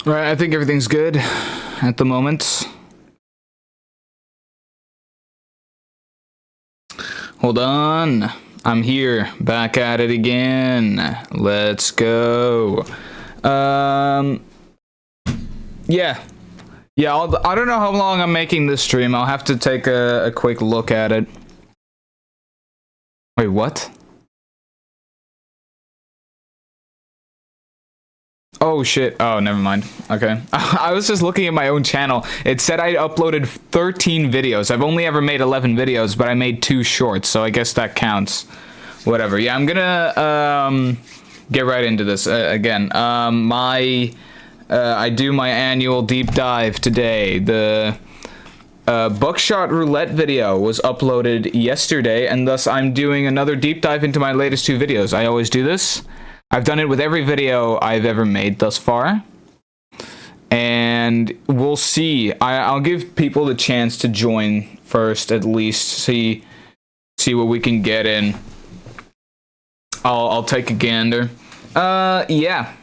Right, I think everything's good at the moment. Hold on. I'm here, back at it again. Let's go. Yeah. Yeah, I don't know how long I'm making this stream. I'll have to take a quick look at it. Wait, what? Oh shit. Oh, never mind. Okay. I was just looking at my own channel. It said I uploaded 13 videos. I've only ever made 11 videos, but I made 2 shorts, so I guess that counts. Whatever. Yeah, I'm gonna get right into this again. I do my annual deep dive today. The Buckshot Roulette video was uploaded yesterday, and thus I'm doing another deep dive into my latest 2 videos. I always do this. I've done it with every video I've ever made thus far. And we'll see. I'll give people the chance to join first, at least. See what we can get in. I'll take a gander. Yeah.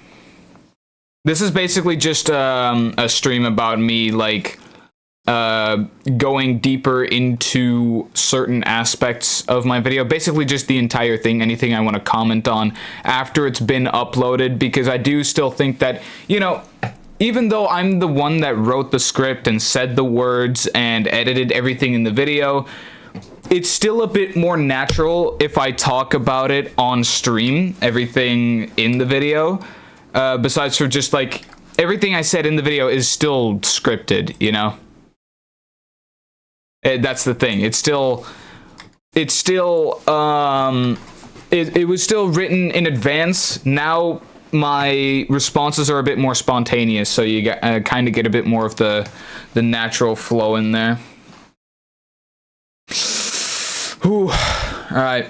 This is basically just a stream about me, like, going deeper into certain aspects of my video. Basically just the entire thing, anything I want to comment on after it's been uploaded, because I do still think that, you know, even though I'm the one that wrote the script and said the words and edited everything in the video, it's still a bit more natural if I talk about it on stream, everything in the video, besides for just, like, everything I said in the video is still scripted, you know? That's the thing. It was still written in advance. Now my responses are a bit more spontaneous, so you kind of get a bit more of the natural flow in there. Whew. All right.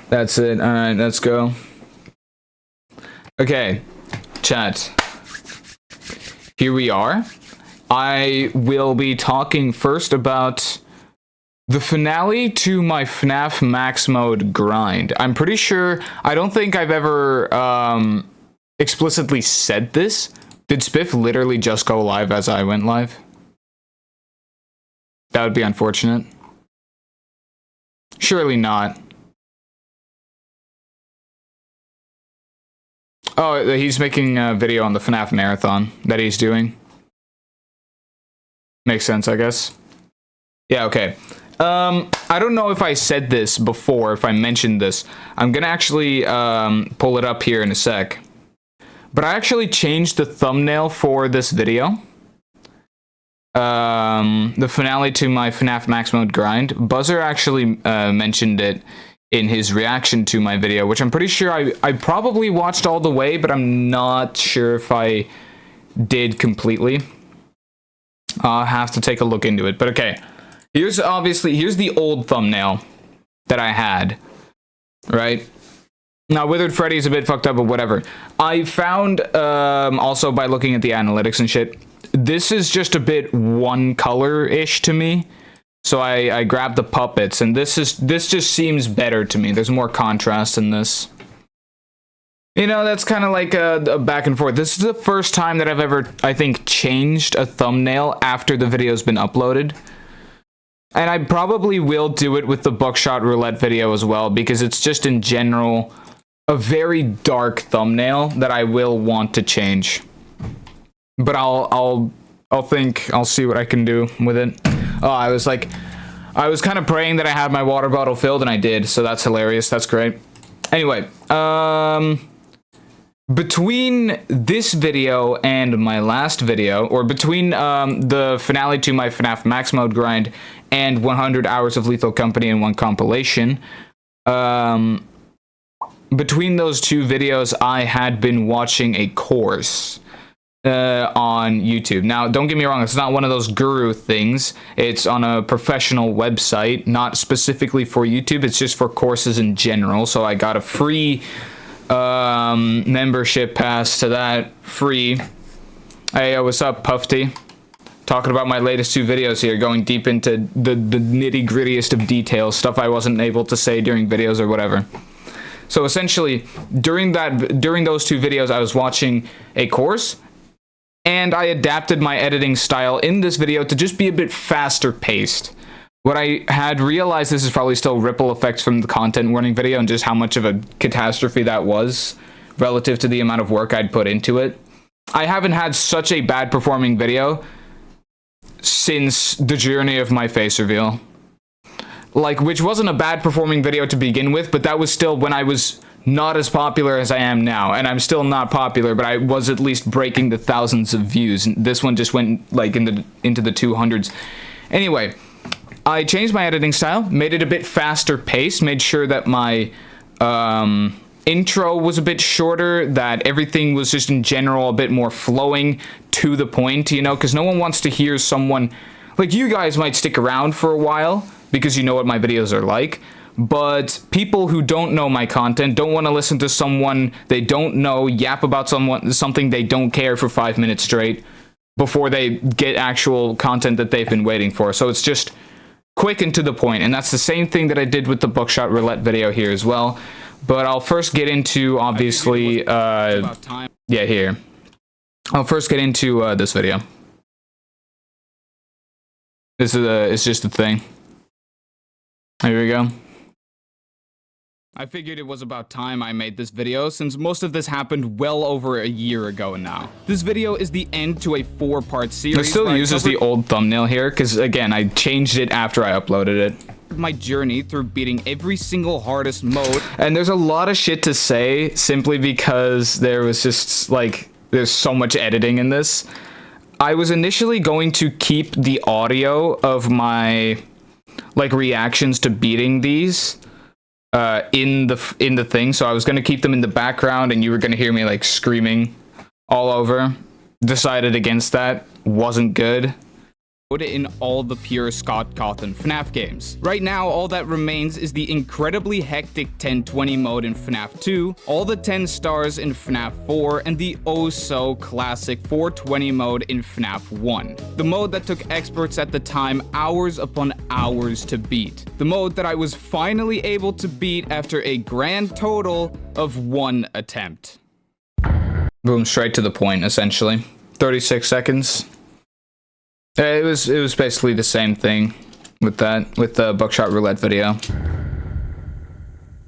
That's it. All right, let's go. Okay, chat. Here we are. I will be talking first about the finale to my FNAF Max Mode grind. I'm pretty sure, I don't think I've ever explicitly said this. Did Spiff literally just go live as I went live? That would be unfortunate. Surely not. Oh, he's making a video on the FNAF marathon that he's doing. Makes sense, I guess. Yeah, okay. I don't know if I said this before, if I mentioned this. I'm gonna actually pull it up here in a sec. But I actually changed the thumbnail for this video. The finale to my FNAF Max Mode grind. Buzzer actually mentioned it in his reaction to my video, which I'm pretty sure I probably watched all the way, but I'm not sure if I did completely. I'll have to take a look into it. But okay, here's the old thumbnail that I had, right? Now, Withered Freddy's a bit fucked up, but whatever. I found, also by looking at the analytics and shit, this is just a bit one color-ish to me. So I grabbed the puppets, and this just seems better to me. There's more contrast in this. You know, that's kind of like a back and forth. This is the first time that I've ever, I think, changed a thumbnail after the video's been uploaded. And I probably will do it with the Buckshot Roulette video as well, because it's just in general a very dark thumbnail that I will want to change. But I'll see what I can do with it. Oh, I was kind of praying that I had my water bottle filled, and I did, so that's hilarious. That's great. Anyway, between this video and my last video, or between the finale to my FNAF Max Mode grind and 100 hours of Lethal Company in one compilation, between those 2 videos, I had been watching a course on YouTube. Now, don't get me wrong, it's not one of those guru things. It's on a professional website, not specifically for YouTube. It's just for courses in general. So I got a free membership pass to that, free. Hey, what's up, Puffy? Talking about my latest 2 videos here, going deep into the nitty-grittiest of details, stuff I wasn't able to say during videos or whatever. So essentially, during those 2 videos, I was watching a course, and I adapted my editing style in this video to just be a bit faster paced. What I had realized, this is probably still ripple effects from the content warning video and just how much of a catastrophe that was relative to the amount of work I'd put into it. I haven't had such a bad performing video since the journey of my face reveal. Like, which wasn't a bad performing video to begin with, but that was still when I was not as popular as I am now, and I'm still not popular, but I was at least breaking the thousands of views. This one just went like into the 200s. Anyway, I changed my editing style, made it a bit faster paced, made sure that my intro was a bit shorter, that everything was just in general a bit more flowing, to the point, you know, because no one wants to hear someone like you guys might stick around for a while because you know what my videos are like, but people who don't know my content don't want to listen to someone they don't know yap about something they don't care for 5 minutes straight before they get actual content that they've been waiting for. So it's just quick and to the point, and that's the same thing that I did with the Buckshot Roulette video here as well. But I'll first get into, obviously, here. I'll first get into this video. This is it's just a thing. Here we go. I figured it was about time I made this video, since most of this happened well over a year ago now. This video is the end to a 4-part series. It still uses the old thumbnail here, because again, I changed it after I uploaded it. My journey through beating every single hardest mode. And there's a lot of shit to say, simply because there was just, like, there's so much editing in this. I was initially going to keep the audio of my, like, reactions to beating these in the thing, so I was going to keep them in the background and you were going to hear me, like, screaming all over. Decided against that. Wasn't good. Put it in all the pure Scott Cawthon FNAF games. Right now, all that remains is the incredibly hectic 1020 mode in FNAF 2, all the 10 stars in FNAF 4, and the oh-so-classic 420 mode in FNAF 1. The mode that took experts at the time hours upon hours to beat. The mode that I was finally able to beat after a grand total of 1 attempt. Boom, straight to the point, essentially. 36 seconds. It was basically the same thing with the Buckshot Roulette video.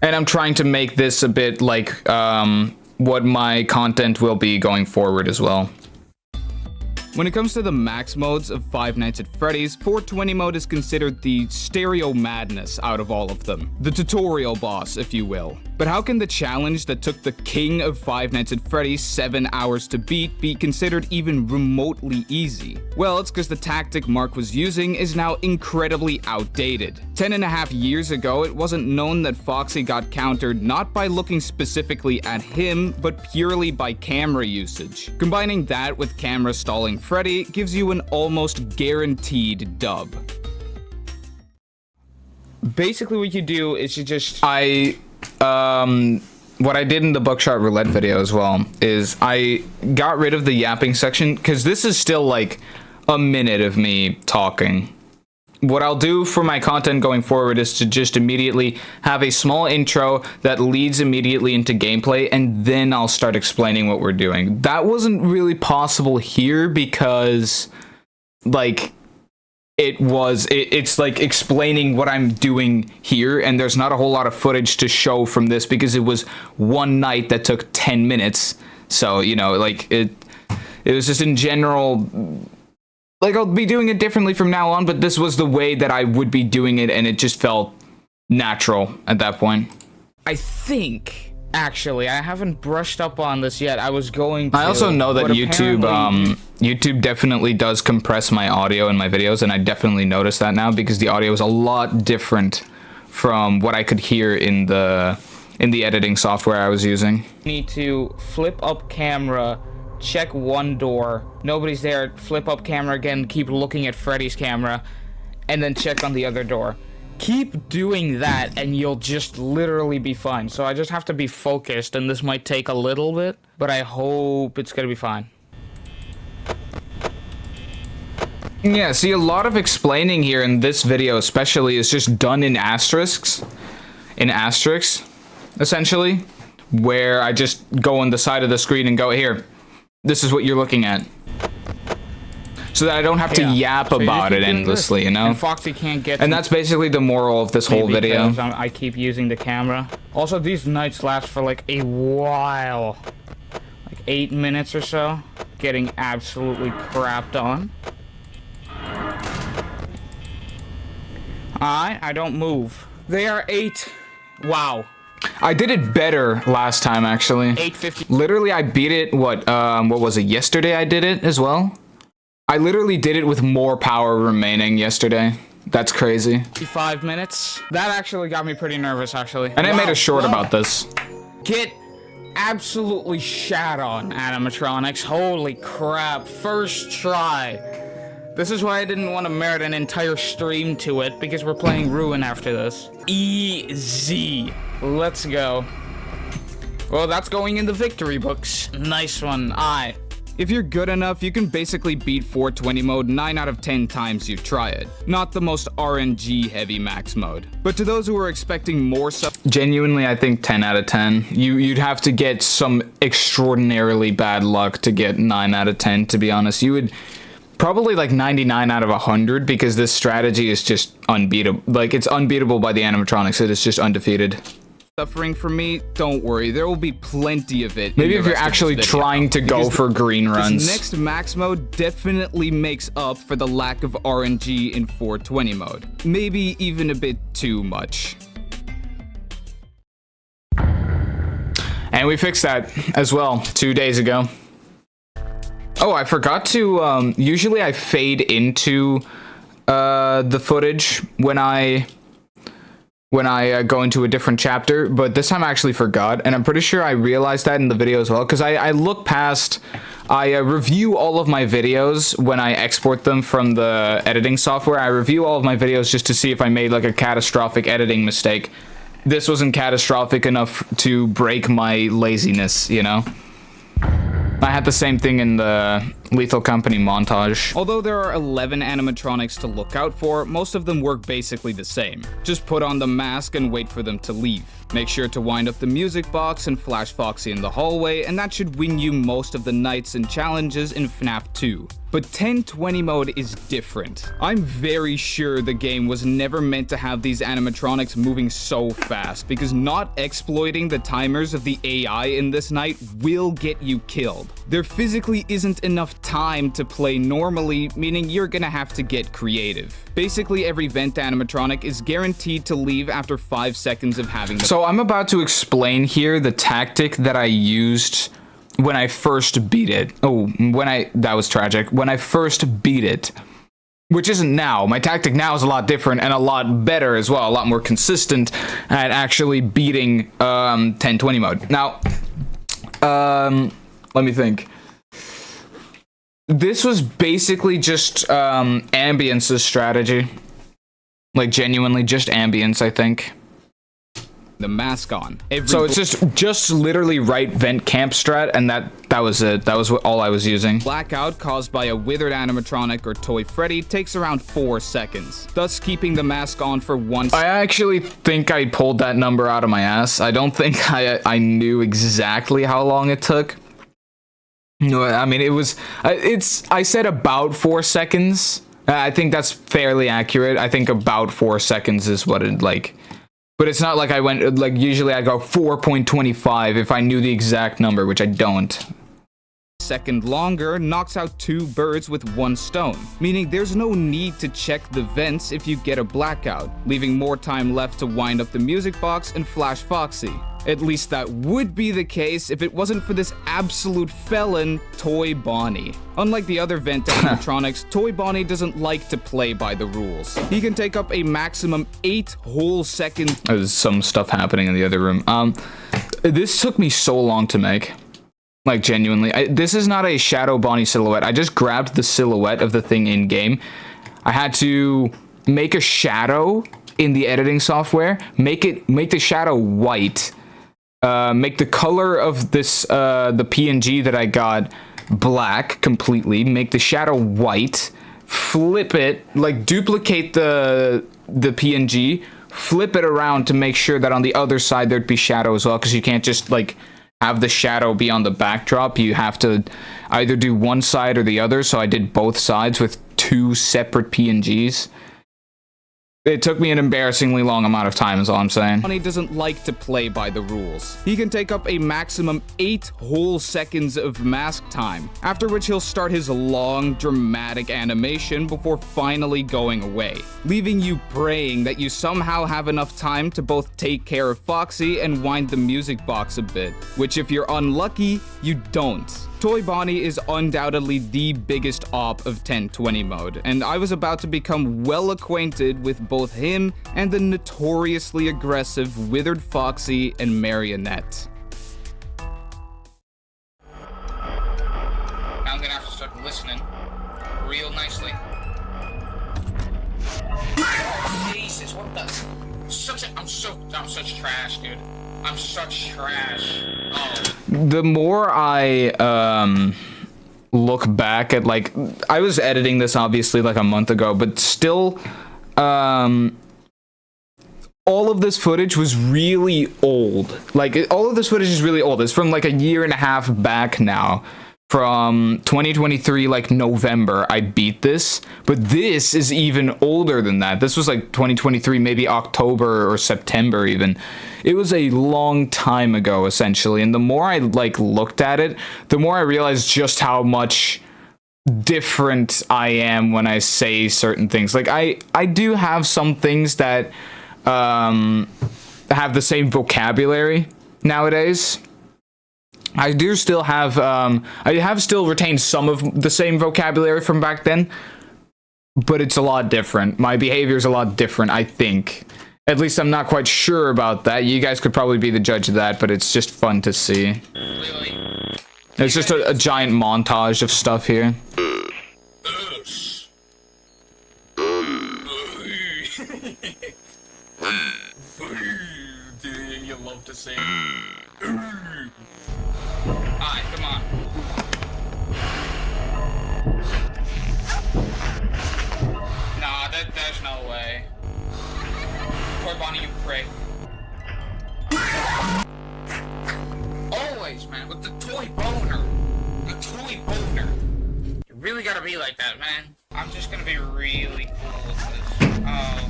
And I'm trying to make this a bit like what my content will be going forward as well. When it comes to the max modes of Five Nights at Freddy's, 420 mode is considered the stereo madness out of all of them. The tutorial boss, if you will. But how can the challenge that took the king of Five Nights at Freddy's 7 hours to beat be considered even remotely easy? Well, it's because the tactic Mark was using is now incredibly outdated. 10.5 years ago, it wasn't known that Foxy got countered not by looking specifically at him, but purely by camera usage. Combining that with camera stalling Freddy gives you an almost guaranteed dub. Basically what you do is you just... what I did in the Buckshot Roulette video as well is I got rid of the yapping section, because this is still like a minute of me talking. What I'll do for my content going forward is to just immediately have a small intro that leads immediately into gameplay, and then I'll start explaining what we're doing. That wasn't really possible here because, like, it's like explaining what I'm doing here, and there's not a whole lot of footage to show from this because it was one night that took 10 minutes. So, you know, like, it was just in general... Like, I'll be doing it differently from now on, but this was the way that I would be doing it, and it just felt natural at that point. I think, actually, I haven't brushed up on this yet. I was going to... I also know that YouTube definitely does compress my audio in my videos, and I definitely notice that now because the audio is a lot different from what I could hear in the editing software I was using. Need to flip up camera, check one door, nobody's there, flip up camera again, keep looking at Freddy's camera, and then check on the other door. Keep doing that and you'll just literally be fine. So I just have to be focused, and this might take a little bit, but I hope it's gonna be fine. Yeah, see, a lot of explaining here in this video especially is just done in asterisks. Essentially, where I just go on the side of the screen and go, here, This is what you're looking at. So that I don't have to yap So you about keep it doing endlessly, this, you know? And Foxy can't get And to that's basically the moral of this whole me video. because I keep using the camera. Also, these nights last for like a while. Like 8 minutes or so. Getting absolutely crapped on. I don't move. They are 8. Wow. I did it better last time, actually. 850. Literally, I beat it, what was it, yesterday I did it as well? I literally did it with more power remaining yesterday. That's crazy. 5 minutes. That actually got me pretty nervous, actually. And I made a short about this. Get absolutely shat on, animatronics. Holy crap. First try. This is why I didn't want to merit an entire stream to it, because we're playing Ruin after this. Easy. Let's go. Well, that's going in the victory books. Nice one. If you're good enough, you can basically beat 420 mode 9 out of 10 times you try it. Not the most RNG heavy max mode. But to those who are expecting more stuff, Genuinely, I think 10 out of 10. You'd have to get some extraordinarily bad luck to get 9 out of 10, to be honest. You would probably like 99 out of 100, because this strategy is just unbeatable. Like, it's unbeatable by the animatronics. It is just undefeated. suffering from me, don't worry, there will be plenty of it. Maybe if you're actually trying to go for green runs. This next max mode definitely makes up for the lack of RNG in 420 mode. Maybe even a bit too much. And we fixed that as well 2 days ago. Oh, I forgot to, usually I fade into the footage when I go into a different chapter, but this time I actually forgot, and I'm pretty sure I realized that in the video as well, because I look past, I review all of my videos when I export them from the editing software. I review all of my videos just to see if I made like a catastrophic editing mistake. This wasn't catastrophic enough to break my laziness, you know? I had the same thing in the Lethal Company montage. Although there are 11 animatronics to look out for, most of them work basically the same. Just put on the mask and wait for them to leave. Make sure to wind up the music box and flash Foxy in the hallway, and that should win you most of the nights and challenges in FNAF 2. But 1020 mode is different. I'm very sure the game was never meant to have these animatronics moving so fast, because not exploiting the timers of the AI in this night will get you killed. There physically isn't enough time to play normally, meaning you're gonna have to get creative. Basically, every vent animatronic is guaranteed to leave after 5 seconds of having the— So I'm about to explain here the tactic that I used when I first beat it. That was tragic. When I first beat it, which isn't now. My tactic now is a lot different and a lot better as well, a lot more consistent at actually beating 1020 mode. Now, let me think. This was basically just Ambience's strategy. Like, genuinely just Ambience, I think. the mask on. So it's just literally right vent camp strat, and that was it. That was all I was using. Blackout caused by a withered animatronic or Toy Freddy takes around 4 seconds, thus keeping the mask on for 1 second. I actually think I pulled that number out of my ass. I don't think I knew exactly how long it took. No, I mean, I said about 4 seconds. I think that's fairly accurate. I think about 4 seconds is what it, like, but it's not like I went, like, usually I go 4.25 if I knew the exact number, which I don't. Second longer knocks out 2 birds with 1 stone, meaning there's no need to check the vents if you get a blackout, leaving more time left to wind up the music box and flash Foxy. At least that would be the case if it wasn't for this absolute felon, Toy Bonnie. Unlike the other vent animatronics, Toy Bonnie doesn't like to play by the rules. He can take up a maximum 8 whole seconds. There's some stuff happening in the other room. This took me so long to make. Like, genuinely. This is not a Shadow Bonnie silhouette. I just grabbed the silhouette of the thing in-game. I had to make a shadow in the editing software, make the shadow white, make the color of this, the PNG that I got black completely, make the shadow white, flip it, like duplicate the PNG, flip it around to make sure that on the other side there'd be shadow as well, because you can't just like have the shadow be on the backdrop, you have to either do one side or the other, so I did both sides with 2 separate PNGs. It took me an embarrassingly long amount of time, is all I'm saying. Bonnie doesn't like to play by the rules. He can take up a maximum 8 whole seconds of mask time, after which he'll start his long, dramatic animation before finally going away, leaving you praying that you somehow have enough time to both take care of Foxy and wind the music box a bit, which if you're unlucky, you don't. Toy Bonnie is undoubtedly the biggest op of 1020 mode, and I was about to become well acquainted with both him and the notoriously aggressive Withered Foxy and Marionette. Now I'm gonna have to start listening real nicely. Jesus, what the? I'm such trash, dude. I'm such trash. Oh. The more I look back at, like, I was editing this obviously like a month ago, but still all of this footage was really old. Like, all of this footage is really old. It's from like a year and a half back now. From 2023, like November, I beat this, but this is even older than that. This was like 2023, maybe October or September even. It was a long time ago, essentially, and the more I like looked at it, the more I realized just how much different I am when I say certain things. Like, I do have some things that have the same vocabulary nowadays. I do still have, I have still retained some of the same vocabulary from back then, but it's a lot different. My behavior is a lot different, I think. At least I'm not quite sure about that. You guys could probably be the judge of that, but it's just fun to see. Really? It's just a giant montage of stuff here. You love to sing. Alright, come on. Nah, there's no way. Poor Bonnie, you prick. Always, man, with the toy boner. The toy boner. You really gotta be like that, man. I'm just gonna be really cool with this. Oh.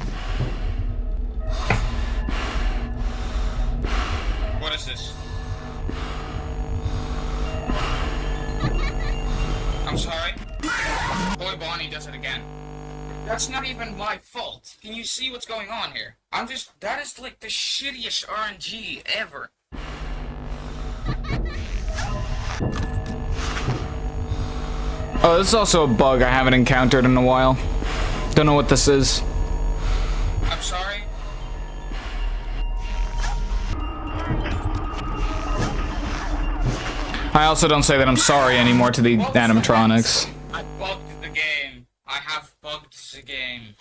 What is this? I'm sorry. Boy Bonnie does it again. That's not even my fault. Can you see what's going on here? That is like the shittiest RNG ever. Oh, this is also a bug I haven't encountered in a while. Don't know what this is. I'm sorry. I also don't say that I'm sorry anymore to the animatronics. I bugged the game. I have bugged the game.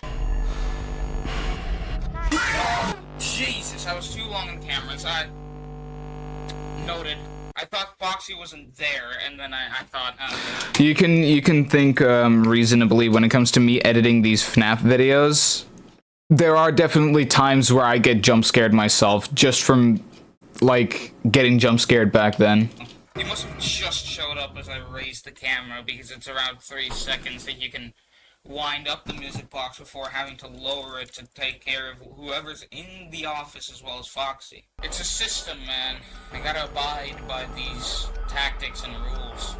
Oh, Jesus, I was too long on cameras. I noted. I thought Foxy wasn't there, and then I thought, You can think reasonably when it comes to me editing these FNAF videos. There are definitely times where I get jump scared myself, just from, like, getting jump scared back then. He must have just showed up as I raised the camera, because it's around 3 seconds that you can wind up the music box before having to lower it to take care of whoever's in the office as well as Foxy. It's a system, man. I gotta abide by these tactics and rules.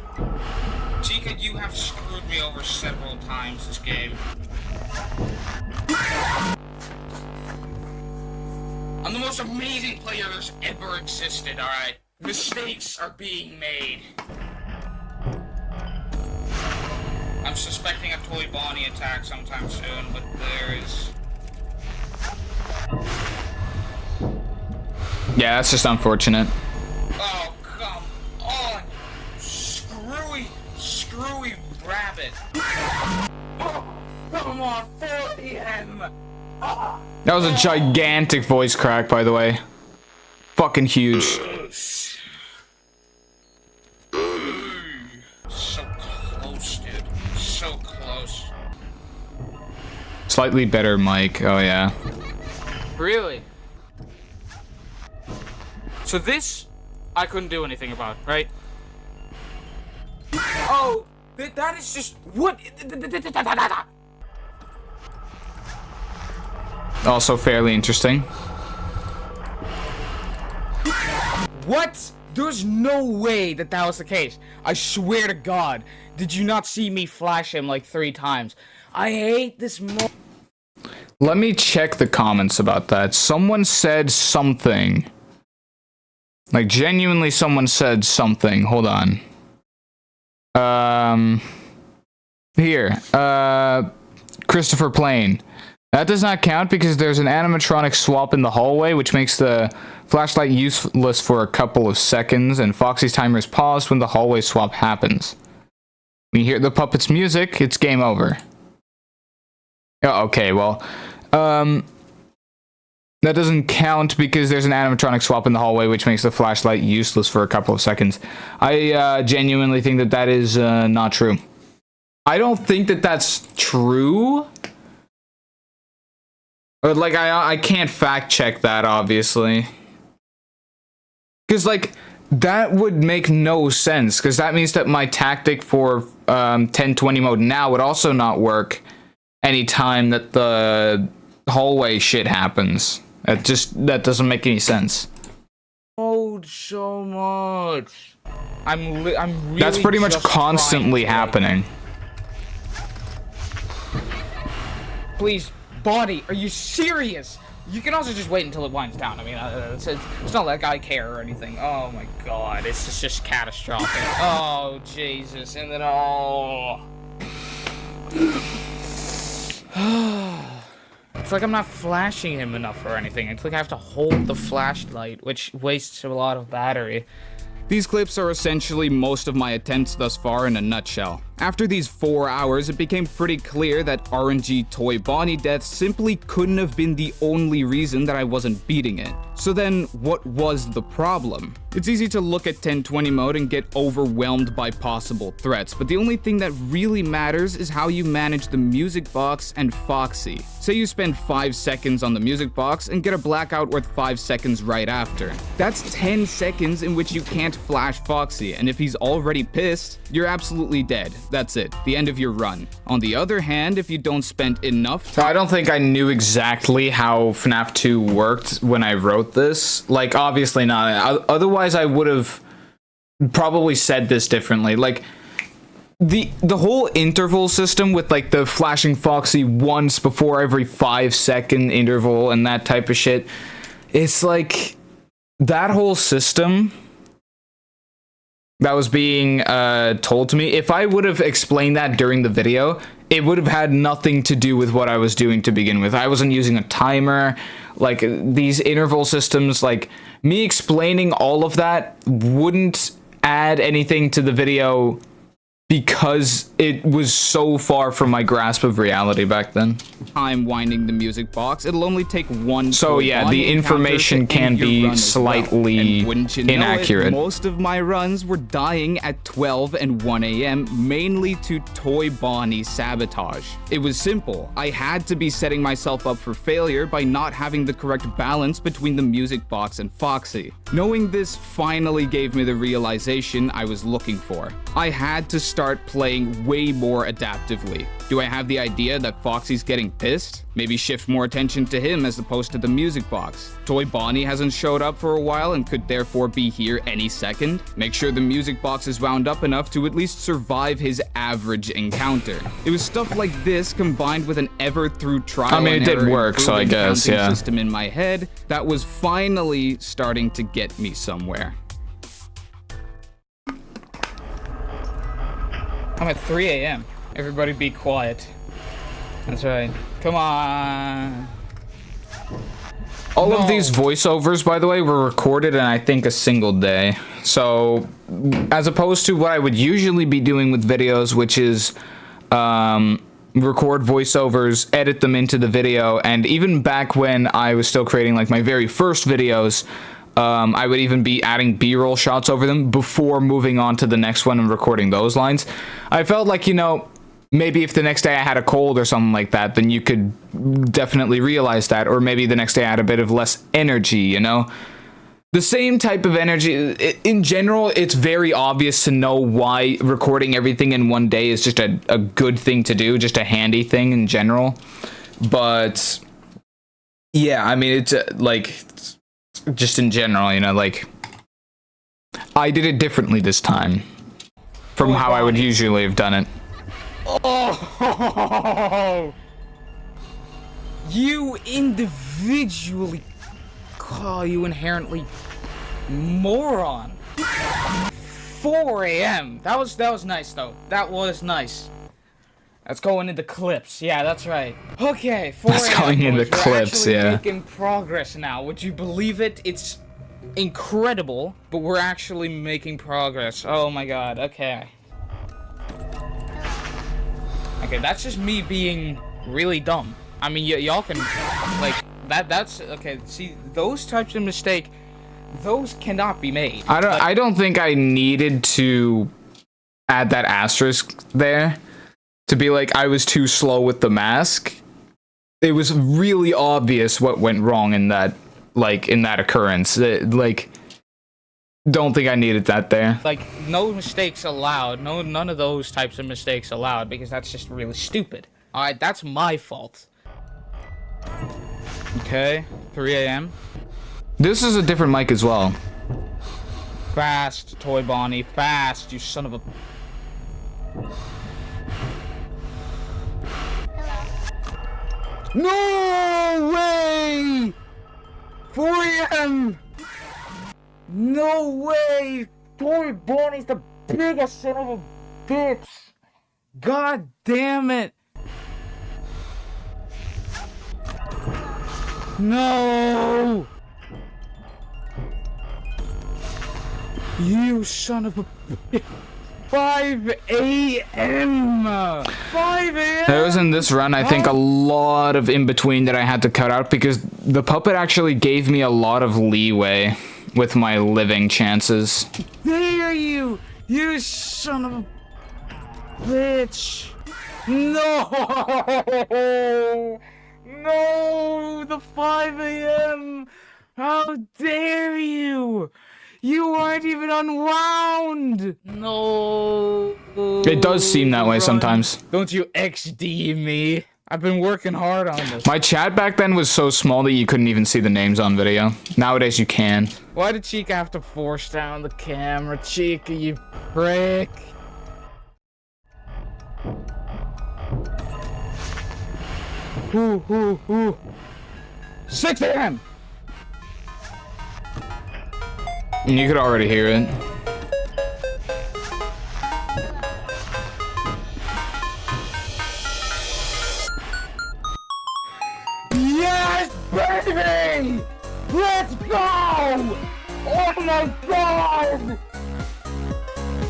Chica, you have screwed me over several times this game. I'm the most amazing player that's ever existed, alright? Mistakes are being made. I'm suspecting a Toy Bonnie attack sometime soon, but there is... Yeah, that's just unfortunate. Oh, come on! Screwy rabbit! Oh, come on, 4 p.m. That was a gigantic voice crack, by the way. Fucking huge. So close, dude. So close. Slightly better mic. Oh, yeah. Really? So this I couldn't do anything about, right? Oh, that is just what? Also fairly interesting. What? There's no way that was the case. I swear to God. Did you not see me flash him like 3 times? I hate this Let me check the comments about that. Someone said something. Like, genuinely someone said something. Hold on. Here. Christopher Plain. That does not count because there's an animatronic swap in the hallway, which makes the flashlight useless for a couple of seconds, and Foxy's timer is paused when the hallway swap happens. When you hear the puppet's music, it's game over. Oh, okay, well, that doesn't count because there's an animatronic swap in the hallway, which makes the flashlight useless for a couple of seconds. I genuinely think that that is not true. I don't think that that's true. But, like, I can't fact check that, obviously. Because, like, that would make no sense. Because that means that my tactic for 1020 mode now would also not work anytime that the hallway shit happens. That doesn't make any sense. Oh, so much. I'm really That's pretty much constantly happening. Please. Bonnie, are you serious? You can also just wait until it winds down. I mean, it's not like I care or anything. Oh my God, it's just catastrophic. Oh Jesus, and then it's like I'm not flashing him enough or anything. It's like I have to hold the flashlight, which wastes a lot of battery. These clips are essentially most of my attempts thus far in a nutshell. After these 4 hours, it became pretty clear that RNG Toy Bonnie death simply couldn't have been the only reason that I wasn't beating it. So then, what was the problem? It's easy to look at 1020 mode and get overwhelmed by possible threats, but the only thing that really matters is how you manage the music box and Foxy. Say you spend 5 seconds on the music box and get a blackout worth 5 seconds right after. That's 10 seconds in which you can't flash Foxy, and if he's already pissed, you're absolutely dead. That's it. The end of your run. On the other hand, if you don't spend enough time... I don't think I knew exactly how FNAF 2 worked when I wrote this. Like, obviously not. Otherwise, I would have probably said this differently. Like, the whole interval system with, like, the flashing Foxy once before every 5-second interval and that type of shit, it's like, that whole system that was being told to me, if I would have explained that during the video, it would have had nothing to do with what I was doing to begin with. I wasn't using a timer. Like, these interval systems, like, me explaining all of that wouldn't add anything to the video because it was so far from my grasp of reality back then. Time winding the music box, it'll only take one. So yeah, the information can be slightly inaccurate. Most of my runs were dying at 12 and 1 a.m. mainly to Toy Bonnie sabotage. It was simple. I had to be setting myself up for failure by not having the correct balance between the music box and Foxy. Knowing this finally gave me the realization I was looking for. I had to start playing way more adaptively. Do I have the idea that Foxy's getting pissed? Maybe shift more attention to him as opposed to the music box. Toy Bonnie hasn't showed up for a while and could therefore be here any second. Make sure the music box is wound up enough to at least survive his average encounter. It was stuff like this combined with an ever through trial. I mean, it did work, so I guess, yeah. System in my head that was finally starting to get me somewhere. I'm at 3 a.m. Everybody be quiet. That's right. Come on. All of these voiceovers, by the way, were recorded in, I think, a single day. So, as opposed to what I would usually be doing with videos, which is record voiceovers, edit them into the video, and even back when I was still creating, like, my very first videos, I would even be adding B-roll shots over them before moving on to the next one and recording those lines. I felt like, you know, maybe if the next day I had a cold or something like that, then you could definitely realize that. Or maybe the next day I had a bit of less energy, you know? the same type of energy. In general, it's very obvious to know why recording everything in one day is just a good thing to do, just a handy thing in general. But yeah, I mean, it's like, just in general, you know, like, I did it differently this time from how I would usually have done it. Oh, you individually, you inherently moron. 4 a.m. That was nice though. That was nice. That's going into clips. Yeah, that's right. Okay, 4 a.m. That's going into clips, we're yeah. making progress now. Would you believe it? It's incredible, but we're actually making progress. Oh my god. Okay. Okay, that's just me being really dumb. I mean, y'all can, like, that's, okay, see, those types of mistake, those cannot be made. I don't think I needed to add that asterisk there to be like, I was too slow with the mask. It was really obvious what went wrong in that, like, in that occurrence. Like, don't think I needed that there. Like, no mistakes allowed. None of those types of mistakes allowed, because that's just really stupid. Alright, that's my fault. Okay, 3 a.m. This is a different mic as well. Fast, Toy Bonnie, fast, you son of a... No way! 4 a.m. No way! Toy Bonnie's the biggest son of a bitch! God damn it! No! You son of a bitch! 5 a.m. 5 a.m. There was in this run, I think, a lot of in between that I had to cut out because the puppet actually gave me a lot of leeway with my living chances. Dare you! You son of a bitch! No! No! The 5 a.m. How dare you! You aren't even unwound! No! It does seem that way sometimes. Don't you XD me. I've been working hard on this. My chat back then was so small that you couldn't even see the names on video. Nowadays you can. Why did Chica have to force down the camera? Chica, you prick. Ooh. 6 a.m. And you could already hear it. Yes, baby! Let's go! Oh my god!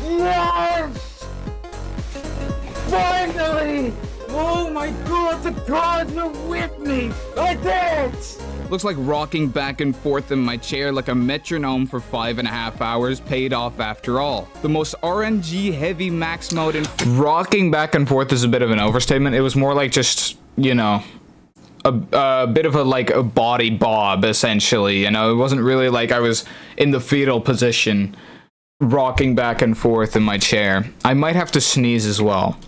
Yes! Finally! Oh my god, the gods are with me! I did it! Looks like rocking back and forth in my chair like a metronome for 5.5 hours paid off after all. The most RNG heavy max mode in... Rocking back and forth is a bit of an overstatement. It was more like just, you know, a bit of a body bob, essentially. You know, it wasn't really like I was in the fetal position rocking back and forth in my chair. I might have to sneeze as well.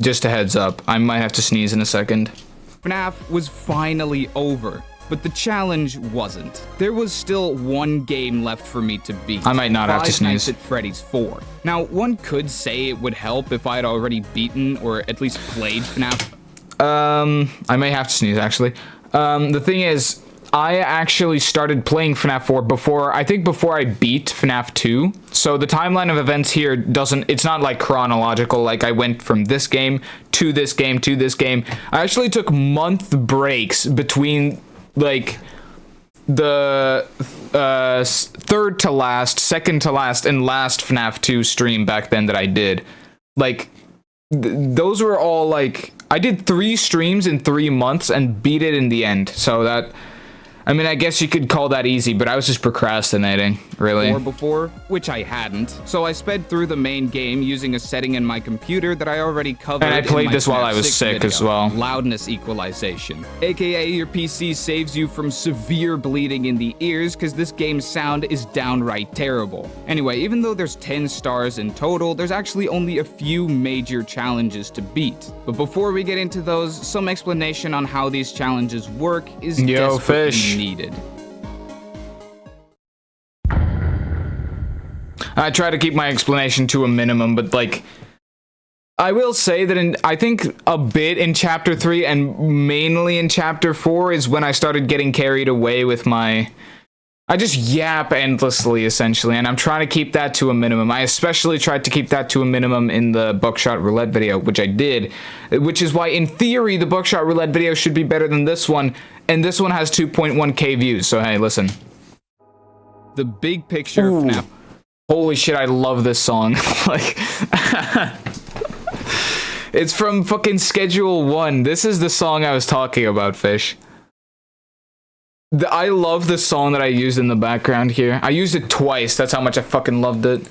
Just a heads up. I might have to sneeze in a second. FNAF was finally over. But the challenge wasn't. There was still one game left for me to beat. I might not have to Five Nights sneeze. at Freddy's 4. Now, one could say it would help if I had already beaten or at least played FNAF. I may have to sneeze actually. The thing is, I actually started playing FNAF 4 before I beat FNAF 2. So the timeline of events here it's not like chronological, like I went from this game to this game to this game. I actually took month breaks between like the third to last, second to last, and last FNAF 2 stream back then that I did. Like, those were all like, I did 3 streams in 3 months and beat it in the end. So I mean, I guess you could call that easy, but I was just procrastinating, really. Before, which I hadn't. So I sped through the main game using a setting in my computer that I already covered. And I played in my this while FNAF I was 6 sick video, as well. Loudness equalization, aka your PC saves you from severe bleeding in the ears because this game's sound is downright terrible. Anyway, even though there's 10 stars in total, there's actually only a few major challenges to beat. But before we get into those, some explanation on how these challenges work is desperately needed. I try to keep my explanation to a minimum, but like, I will say that I think a bit in chapter 3 and mainly in chapter 4 is when I started getting carried away with I just yap endlessly, essentially, and I'm trying to keep that to a minimum. I especially tried to keep that to a minimum in the Buckshot Roulette video, which I did, which is why, in theory, the Buckshot Roulette video should be better than this one, and this one has 2.1k views, so hey, listen. The big picture of FNAF. Holy shit, I love this song. Like, it's from fucking Schedule 1. This is the song I was talking about, Fish. I love the song that I used in the background here. I used it twice. That's how much I fucking loved it.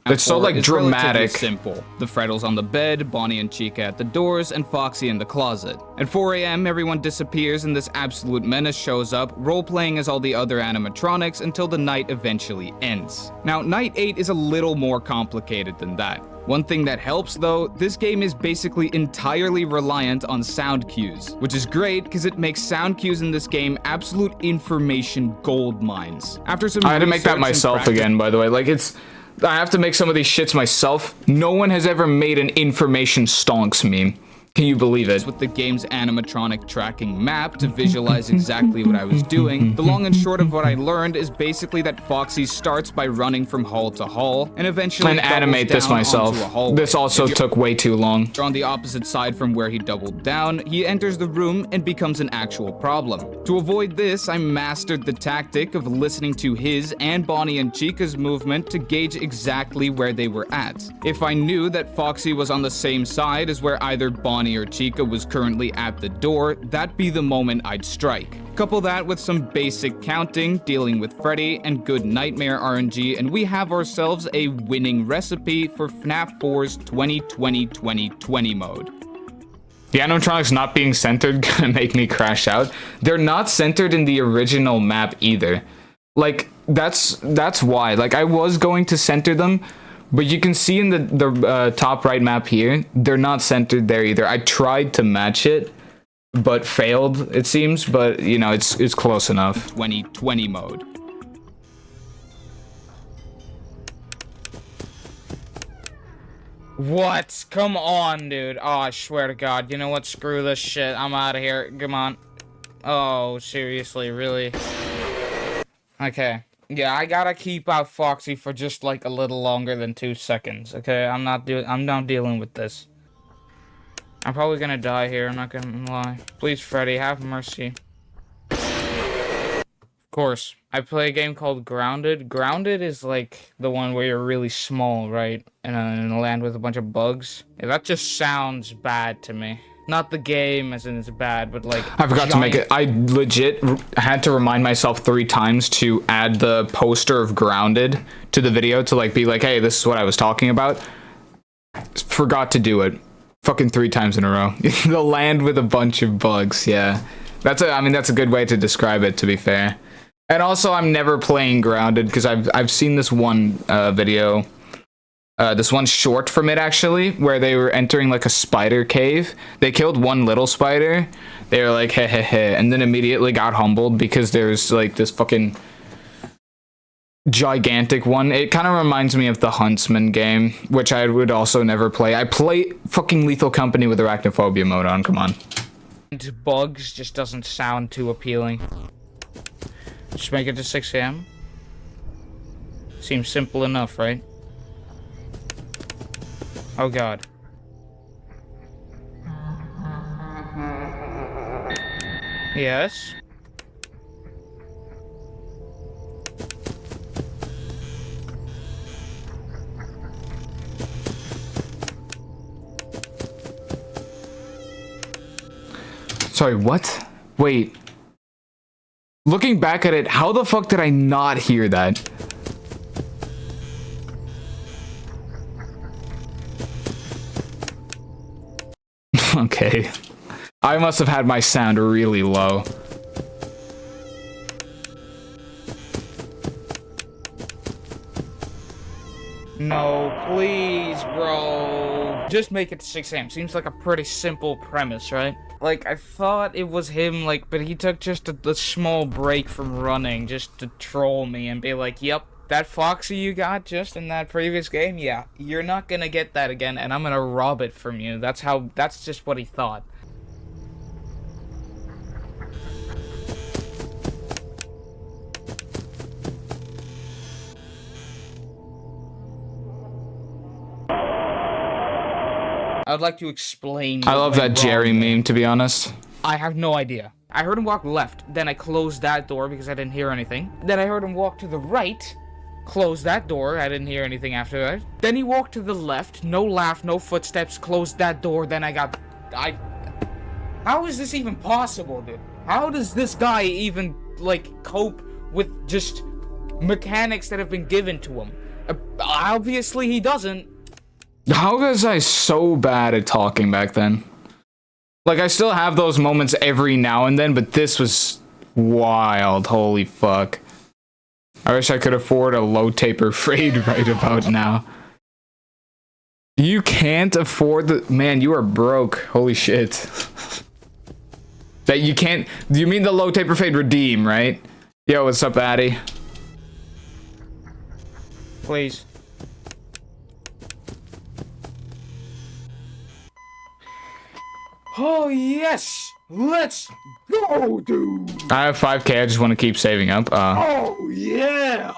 It's so, like, dramatic. Simple. The Freddles on the bed, Bonnie and Chica at the doors, and Foxy in the closet. At 4 a.m., everyone disappears and this absolute menace shows up, role-playing as all the other animatronics until the night eventually ends. Now, Night 8 is a little more complicated than that. One thing that helps, though, this game is basically entirely reliant on sound cues, which is great because it makes sound cues in this game absolute information gold mines. After some I had to make that myself again, by the way. Like, I have to make some of these shits myself. No one has ever made an information stonks meme. Can you believe it? With the game's animatronic tracking map to visualize exactly what I was doing, the long and short of what I learned is basically that Foxy starts by running from hall to hall and eventually animate this myself. This also took way too long. On the opposite side from where he doubled down, he enters the room and becomes an actual problem. To avoid this, I mastered the tactic of listening to his and Bonnie and Chica's movement to gauge exactly where they were at. If I knew that Foxy was on the same side as where either Bonnie or Chica was currently at the door, that'd be the moment I'd strike. Couple that with some basic counting, dealing with Freddy, and good Nightmare RNG, and we have ourselves a winning recipe for FNAF 4's 2020-2020 mode. The animatronics not being centered gonna make me crash out. They're not centered in the original map either. Like, that's why. Like, I was going to center them, but you can see in the top right map here, they're not centered there either. I tried to match it, but failed, it seems, but, you know, it's close enough. 2020 mode. What? Come on, dude. Oh, I swear to God. You know what? Screw this shit. I'm out of here. Come on. Oh, seriously, really? Okay. Yeah, I gotta keep out Foxy for just like a little longer than 2 seconds. Okay, I'm not dealing with this. I'm probably gonna die here. I'm not gonna lie. Please, Freddy, have mercy. Of course, I play a game called Grounded. Grounded is like the one where you're really small, right? In a land with a bunch of bugs. Yeah, that just sounds bad to me. Not the game as in it's bad, but like I forgot to make it. I legit had to remind myself 3 times to add the poster of Grounded to the video to like be like, hey, this is what I was talking about. Forgot to do it. Fucking 3 times in a row. The land with a bunch of bugs, yeah. That's a good way to describe it, to be fair. And also, I'm never playing Grounded because I've seen this one video. This one short from it, actually, where they were entering, like, a spider cave. They killed one little spider. They were like, heh, and then immediately got humbled because there's, like, this fucking gigantic one. It kind of reminds me of the Huntsman game, which I would also never play. I play fucking Lethal Company with Arachnophobia mode on, come on. Bugs just doesn't sound too appealing. Just make it to 6 a.m. Seems simple enough, right? Oh God. Yes? Sorry, what? Wait. Looking back at it, how the fuck did I not hear that? Okay. I must have had my sound really low. No, please, bro. Just make it to 6 a.m. Seems like a pretty simple premise, right? Like, I thought it was him, like, but he took just a small break from running just to troll me and be like, yep, that Foxy you got just in that previous game, yeah, you're not gonna get that again, and I'm gonna rob it from you. That's just what he thought. I would like to explain. I love that Jerry meme, to be honest. I have no idea. I heard him walk left, then I closed that door because I didn't hear anything. Then I heard him walk to the right, closed that door, I didn't hear anything after that. Then he walked to the left, no laugh, no footsteps, closed that door, then How is this even possible, dude? How does this guy even, like, cope with just mechanics that have been given to him? Obviously he doesn't. How was I so bad at talking back then? Like, I still have those moments every now and then, but this was wild. Holy fuck. I wish I could afford a low taper fade right about now. You can't afford the... Man, you are broke. Holy shit. That you can't... You mean the low taper fade redeem, right? Yo, what's up, Addy? Please. Oh, yes! Let's go, dude! I have 5k, I just want to keep saving up. Oh, yeah!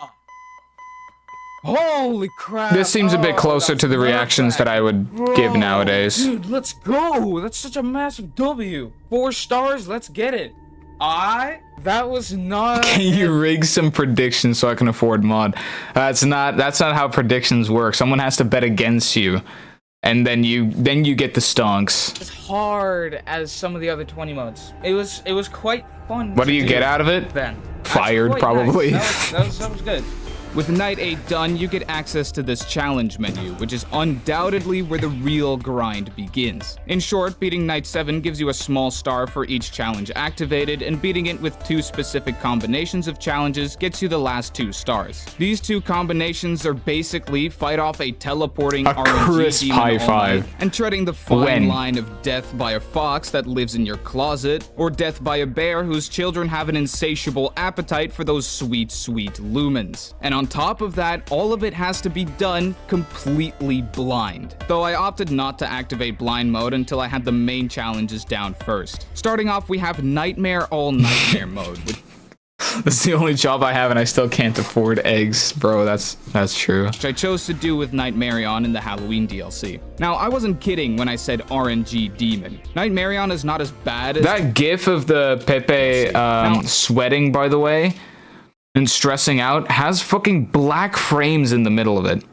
Holy crap! This seems a bit closer to the reactions that I would give nowadays. Dude, let's go! That's such a massive W! 4 stars, let's get it! That was not... Can you rig some predictions so I can afford mod? That's not how predictions work. Someone has to bet against you. And then you get the stonks. As hard as some of the other 20 modes. It was quite fun. What do you get out of it? Then Fired, probably. Nice. That was good. With Night 8 done, you get access to this challenge menu, which is undoubtedly where the real grind begins. In short, beating Night 7 gives you a small star for each challenge activated, and beating it with 2 specific combinations of challenges gets you the last 2 stars. These 2 combinations are basically fight off a teleporting RNG crisp demon high all five. night, and treading the fine line of death by a fox that lives in your closet, or death by a bear whose children have an insatiable appetite for those sweet, sweet lumens. And on top of that, all of it has to be done completely blind. Though I opted not to activate blind mode until I had the main challenges down first. Starting off, we have Nightmare All Nightmare mode. That's the only job I have and I still can't afford eggs. Bro, that's true. Which I chose to do with Nightmarion in the Halloween DLC. Now, I wasn't kidding when I said RNG Demon. Nightmarion is not as bad as... That gif of the Pepe sweating, by the way, and stressing out has fucking black frames in the middle of it.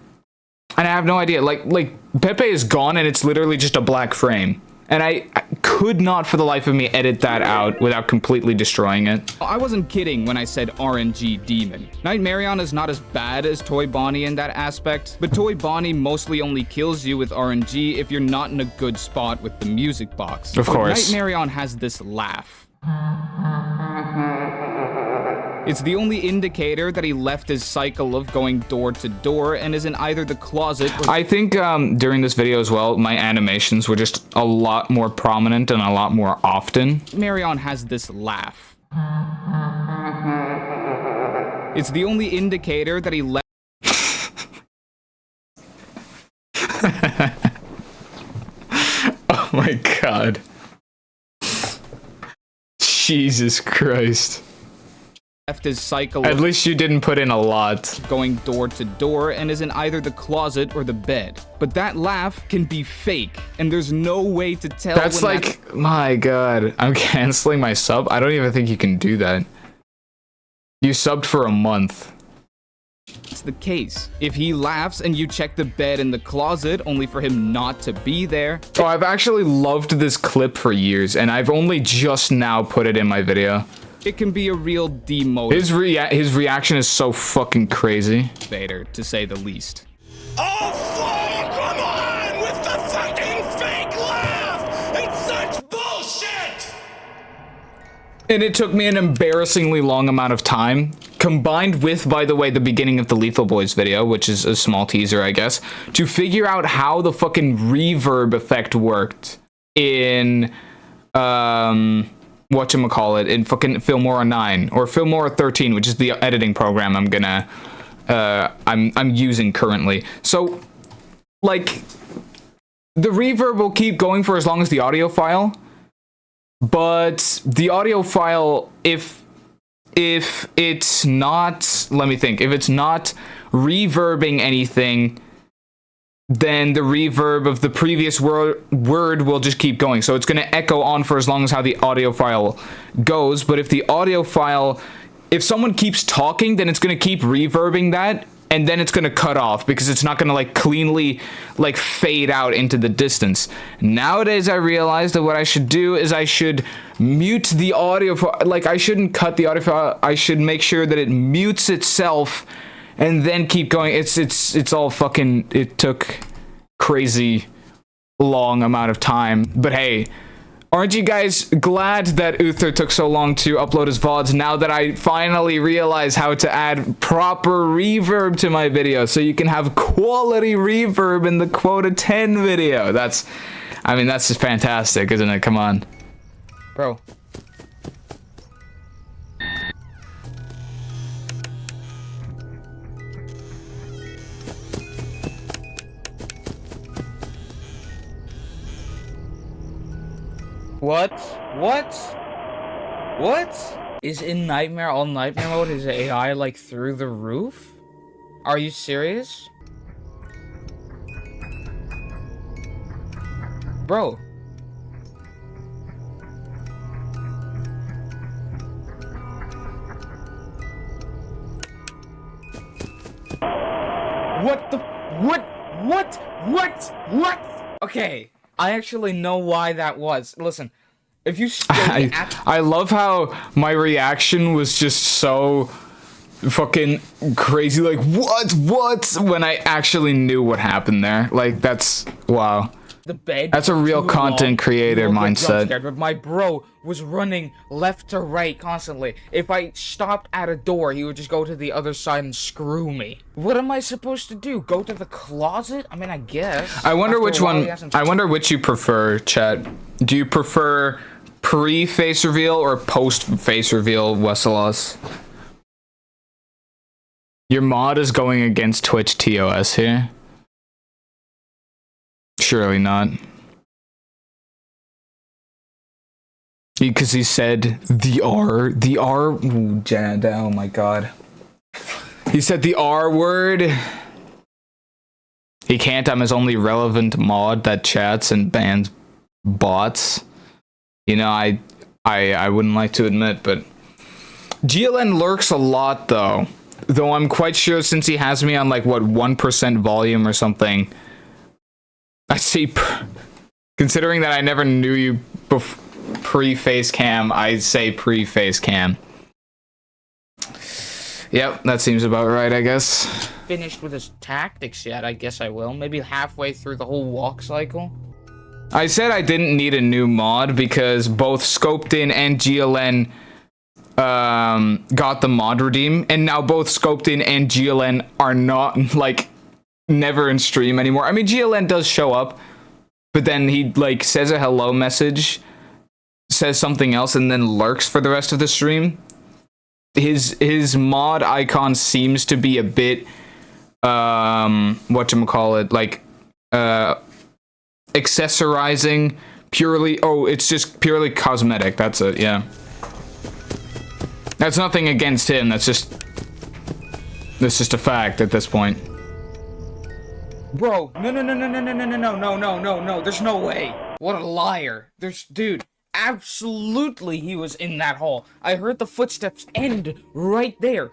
And I have no idea, like Pepe is gone and it's literally just a black frame. And I could not for the life of me edit that out without completely destroying it. I wasn't kidding when I said RNG Demon. Nightmarion is not as bad as Toy Bonnie in that aspect, but Toy Bonnie mostly only kills you with RNG if you're not in a good spot with the music box. Of course. Nightmarion has this laugh. It's the only indicator that he left his cycle of going door to door and is in either the closet or... I think during this video as well, my animations were just a lot more prominent and a lot more often. Nightmarion has this laugh. It's the only indicator that he left... Oh my god. Jesus Christ. Left his cycle At least you didn't put in a lot. Going door to door and is in either the closet or the bed. But that laugh can be fake, and there's no way to tell. That's like, my god, I'm canceling my sub. I don't even think you can do that. You subbed for a month. It's the case. If he laughs and you check the bed in the closet only for him not to be there. Oh, I've actually loved this clip for years, and I've only just now put it in my video. it can be a real demotivator, his reaction is so fucking crazy. to say the least. Oh, Flo, come on with the fucking fake laugh! It's such bullshit! And it took me an embarrassingly long amount of time, combined with, by the way, the beginning of the Lethal Boys video, which is a small teaser, I guess, to figure out how the fucking reverb effect worked in, whatchamacallit, in fucking Filmora 9, or Filmora 13, which is the editing program I'm using currently. So, like, the reverb will keep going for as long as the audio file, but the audio file, if it's not, let me think, if it's not reverbing anything, then the reverb of the previous word will just keep going. So it's going to echo on for as long as how the audio file goes. But if the audio file, if someone keeps talking, then it's going to keep reverbing that, and then it's going to cut off because it's not going to like cleanly like fade out into the distance. Nowadays, I realized that what I should do is I should mute the audio file. Like, I shouldn't cut the audio file. I should make sure that it mutes itself and then keep going. It's all fucking, it took crazy long amount of time. But hey, aren't you guys glad that Uther took so long to upload his VODs now that I finally realize how to add proper reverb to my video so you can have quality reverb in the Quota 10 video? That's just fantastic, isn't it? Come on. Bro. What? Is in nightmare mode his AI like through the roof? Are you serious? Bro. What? Okay, I actually know why that was. Listen, if you I love how my reaction was just so fucking crazy, like what when I actually knew what happened there. Like, that's wow. The bed. That's a real content creator mindset. Scared, but my bro was running left to right constantly. If I stopped at a door, he would just go to the other side and screw me. What am I supposed to do? Go to the closet? I mean, I guess. I wonder which one. I wonder which you prefer, chat. Do you prefer pre-face reveal or post-face reveal, Westelos? Your mod is going against Twitch TOS here. Surely not. Because he said the R, ooh, Jed, oh my god. He said the R word. He can't, I'm his only relevant mod that chats and bans bots. You know, I wouldn't like to admit, but GLN lurks a lot though. Though I'm quite sure since he has me on like, what, 1% volume or something. I see, considering that I never knew you pre-face cam, I'd say pre-face cam. Yep, that seems about right, I guess. Finished with his tactics yet, I guess I will. Maybe halfway through the whole walk cycle. I said I didn't need a new mod because both Scoped In and GLN got the mod redeem, and now both Scoped In and GLN are not, like, never in stream anymore. I mean, GLN does show up, but then he like says a hello message, says something else, and then lurks for the rest of the stream. His mod icon seems to be a bit whatchamacallit, like accessorizing purely. Oh, it's just purely cosmetic. That's it. Yeah, that's nothing against him. That's just a fact at this point. Bro, no, there's no way. What a liar. Dude, absolutely he was in that hall. I heard the footsteps end right there.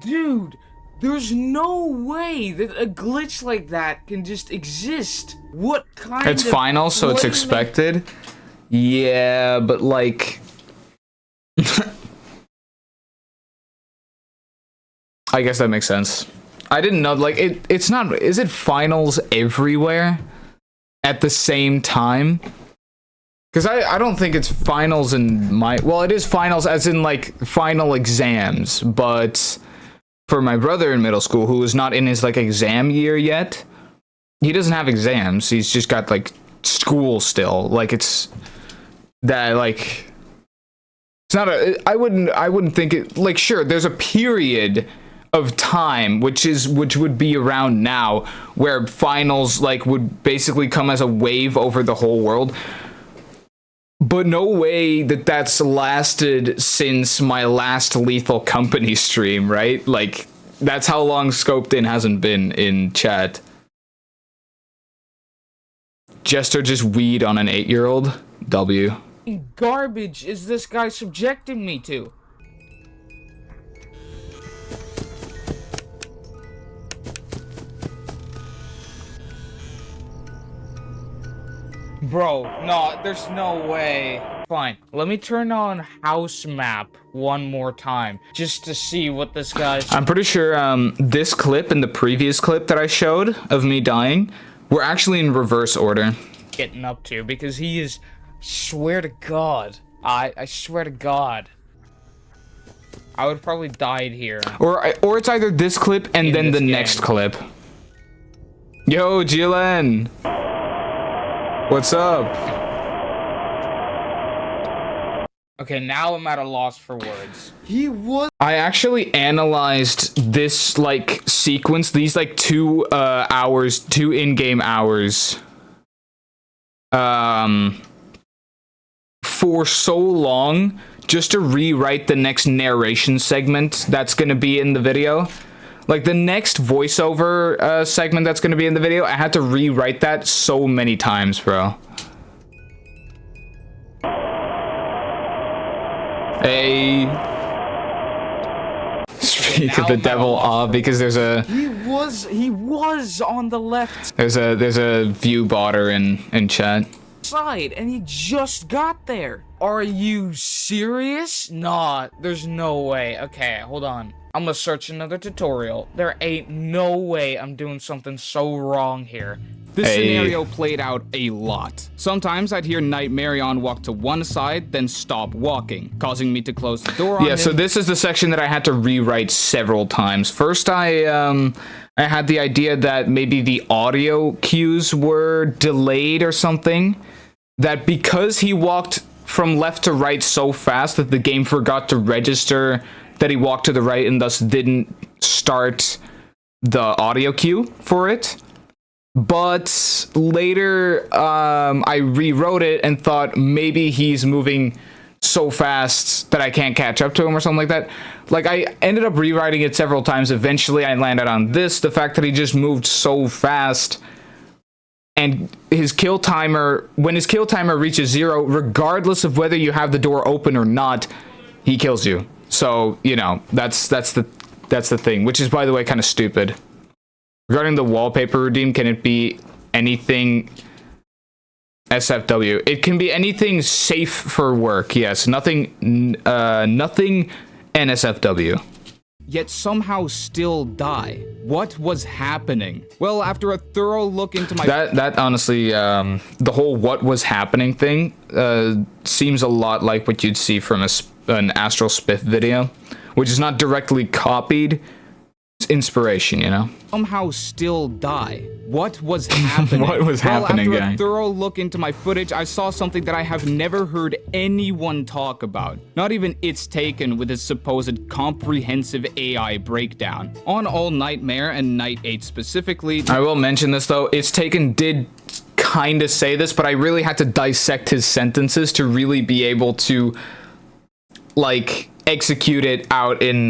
Dude, there's no way that a glitch like that can just exist. What kind of... It's final, so it's expected. Yeah, but like... I guess that makes sense. I didn't know, like, it's not, is it finals everywhere at the same time? Because I don't think it's finals in my, well, it is finals as in, like, final exams, but for my brother in middle school, who is not in his, like, exam year yet, he doesn't have exams, he's just got, like, school still, like, it's, that, like, it's not a, I wouldn't think it, like, sure, there's a period of time, which would be around now, where finals, like, would basically come as a wave over the whole world. But no way that that's lasted since my last Lethal Company stream, right? Like, that's how long Scoped In hasn't been in chat. Jester just weed on an 8-year-old? W. Garbage is this guy subjecting me to? Bro, no, there's no way. Fine, let me turn on house map one more time, just to see what this guy's... I'm pretty sure this clip and the previous clip that I showed of me dying were actually in reverse order. Getting up to, because he is... Swear to God. I swear to God. I would probably died here. Or it's either this clip and then the next clip. Yo, Jilen! What's up? Okay, now I'm at a loss for words. I actually analyzed this, like, sequence, these, like, 2 hours, 2 in-game hours, for so long, just to rewrite the next narration segment that's gonna be in the video. Like, the next voiceover segment that's gonna be in the video, I had to rewrite that so many times, bro. Hey. Speak of the devil, because there's a... He was on the left There's a view botter in chat. side, and he just got there. Are you serious? Nah, there's no way. Okay, hold on. I'm gonna search another tutorial. There ain't no way I'm doing something so wrong here. This scenario played out a lot. Sometimes I'd hear Nightmarion walk to one side, then stop walking, causing me to close the door on him. So this is the section that I had to rewrite several times. First, I had the idea that maybe the audio cues were delayed or something. That because he walked from left to right so fast that the game forgot to register that he walked to the right and thus didn't start the audio cue for it. But later, I rewrote it and thought maybe he's moving so fast that I can't catch up to him or something like that. Like, I ended up rewriting it several times. Eventually, I landed on this, the fact that he just moved so fast. And his kill timer, when his kill timer reaches 0, regardless of whether you have the door open or not, he kills you. So, you know, that's the thing, which is, by the way, kind of stupid. Regarding the wallpaper redeem, can it be anything SFW? It can be anything safe for work, yes. Nothing NSFW. Yet somehow still die. What was happening? Well, after a thorough look into my... That honestly, the whole what was happening thing seems a lot like what you'd see from an Astral Spiff video, which is not directly copied. It's inspiration, you know? Somehow still die. What was happening? What was happening, after gang? a thorough look into my footage, I saw something that I have never heard anyone talk about. Not even It's Taken with its supposed comprehensive AI breakdown. On All Nightmare and Night 8 specifically... I will mention this, though. It's Taken did kind of say this, but I really had to dissect his sentences to really be able to, like, execute it out in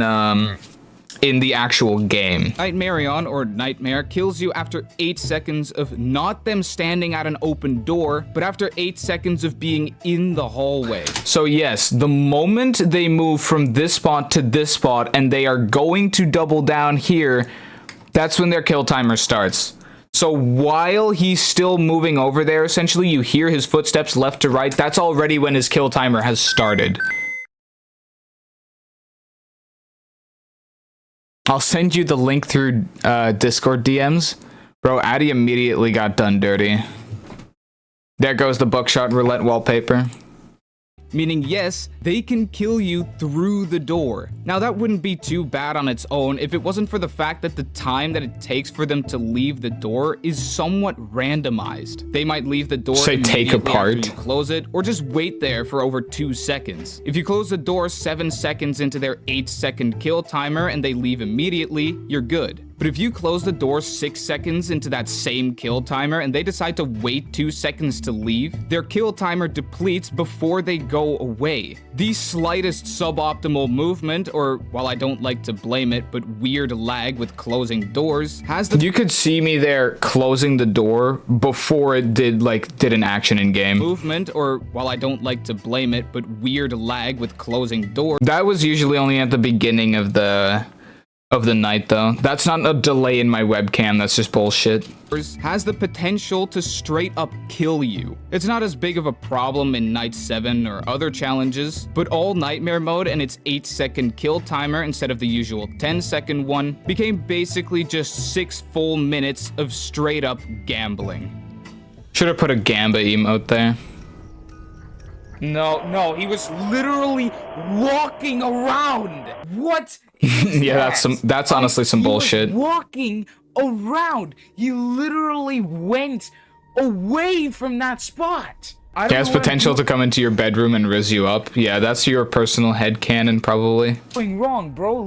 the actual game. Nightmarion, or Nightmare, kills you after 8 seconds of not them standing at an open door, but after 8 seconds of being in the hallway. So yes, the moment they move from this spot to this spot and they are going to double down here, that's when their kill timer starts. So while he's still moving over there, essentially, you hear his footsteps left to right. That's already when his kill timer has started. I'll send you the link through Discord DMs. Bro, Addy immediately got done dirty. There goes the buckshot roulette wallpaper. Meaning, yes, they can kill you through the door. Now, that wouldn't be too bad on its own if it wasn't for the fact that the time that it takes for them to leave the door is somewhat randomized. They might leave the door Say take immediately apart. after you close it, or just wait there for over 2 seconds. If you close the door 7 seconds into their 8-second kill timer and they leave immediately, you're good. But if you close the door 6 seconds into that same kill timer and they decide to wait 2 seconds to leave, their kill timer depletes before they go away. The slightest suboptimal movement, or while I don't like to blame it, but weird lag with closing doors, has the You could see me there closing the door before it did an action in game. movement, or while I don't like to blame it, but weird lag with closing doors. That was usually only at the beginning of the night though. That's not a delay in my webcam, that's just bullshit. Has the potential to straight up kill you. It's not as big of a problem in Night 7 or other challenges, but all Nightmare mode and its 8-second kill timer instead of the usual 10-second one became basically just 6 full minutes of straight up gambling. Should have put a Gamba emote there. No, he was literally walking around. What? Yeah, that's honestly some bullshit. He was walking around. He literally went away from that spot. I It don't has know what I'm potential to come into your bedroom and riz you up. Yeah, that's your personal headcanon probably. doing wrong, bro.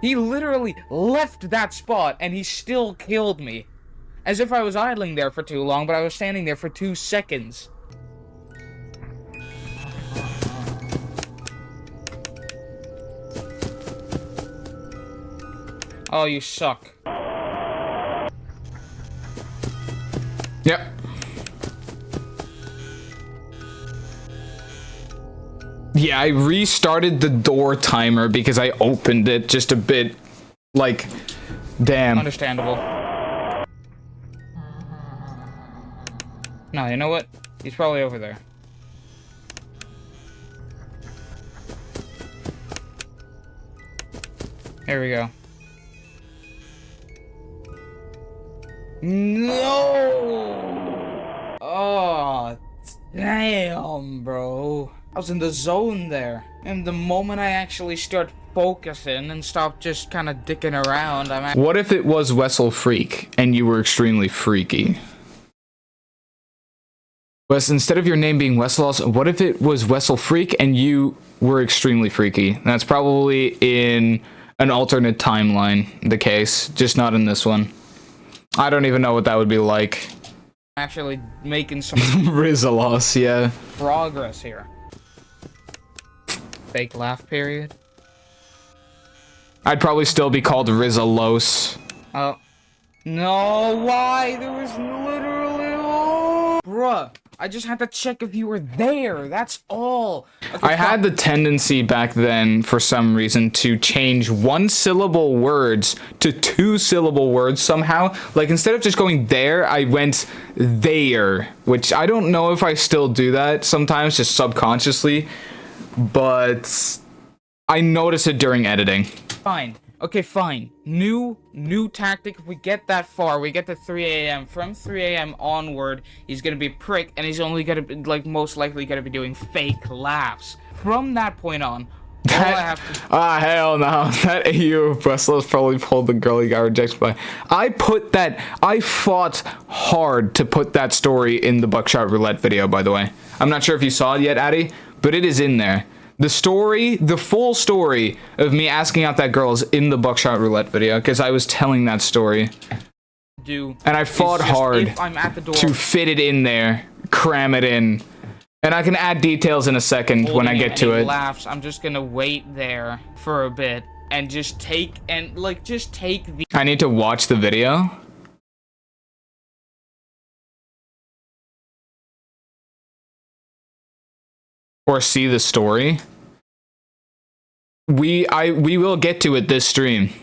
He literally left that spot and he still killed me. As if I was idling there for too long, but I was standing there for 2 seconds. Oh, you suck. Yep. Yeah, I restarted the door timer because I opened it just a bit. Like, damn. Understandable. No, you know what? He's probably over there. Here we go. No! Oh, damn, bro. I was in the zone there. And the moment I actually start focusing and stop just kind of dicking around, What if it was Wessel Freak and you were extremely freaky? Wes, instead of your name being Wessel, what if it was Wessel Freak and you were extremely freaky? That's probably in an alternate timeline, the case, just not in this one. I don't even know what that would be like. actually making some Rizalos, yeah. progress here. Fake laugh period. I'd probably still be called Rizalos. Oh. No, why? There was literally... Oh. Bruh, I just had to check if you were there. That's all. Okay, I had the tendency back then, for some reason, to change 1-syllable words to 2-syllable words somehow. Like, instead of just going there, I went there, which I don't know if I still do that sometimes, just subconsciously, but I notice it during editing. Fine. Okay, fine. New tactic. If we get that far, we get to 3 a.m. From 3 a.m. onward, he's gonna be a prick, and he's only gonna be, like, most likely gonna be doing fake laughs. From that point on, all I have to... Hell no. That AU of Wrestler's probably pulled the girl he got rejected by. I fought hard to put that story in the Buckshot Roulette video, by the way. I'm not sure if you saw it yet, Addy, but it is in there. The story, the full story of me asking out that girl is in the Buckshot Roulette video, because I was telling that story. do And I fought hard if I'm at the door, to fit it in there, cram it in. And I can add details in a second when I get to it. Laughs, I'm just gonna wait there for a bit and just take the I need to watch the video. Or see the story. We will get to it this stream.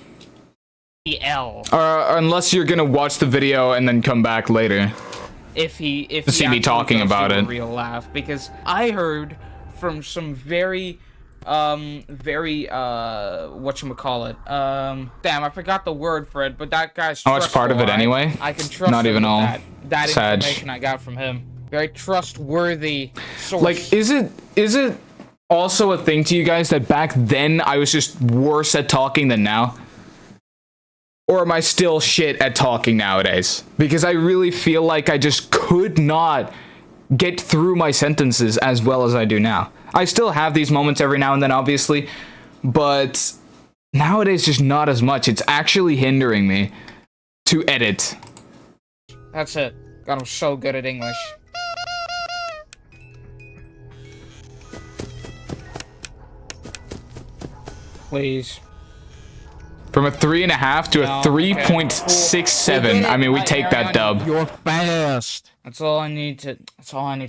L. Unless you're gonna watch the video and then come back later. If he see me actually talking does about do a it. real laugh, because I heard from some very very, whatchamacallit, damn, I forgot the word for it, but that guy's Oh, it's part of it trustful, anyway? I can trust Not him even with all that Sag. information I got from him. Very trustworthy source. Like, is it also a thing to you guys that back then I was just worse at talking than now? Or am I still shit at talking nowadays? Because I really feel like I just could not get through my sentences as well as I do now. I still have these moments every now and then, obviously, but nowadays just not as much. It's actually hindering me to edit. That's it. God, I'm so good at English. Please. From a 3.5 to a No, 3.67. I mean, we take that dub. You're fast. That's all I need to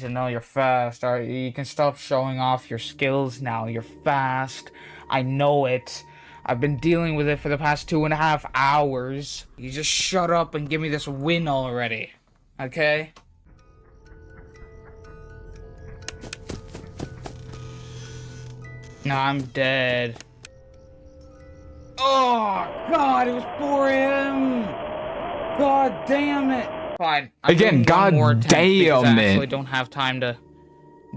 know. You're fast. All right, you can stop showing off your skills now. You're fast. I know it. I've been dealing with it for the past 2.5 hours. You just shut up and give me this win already. Okay? No, I'm dead. Oh, God, it was 4 a.m. God damn it. Fine. I'm Again, doing God one more attempt because damn I it. actually don't have time to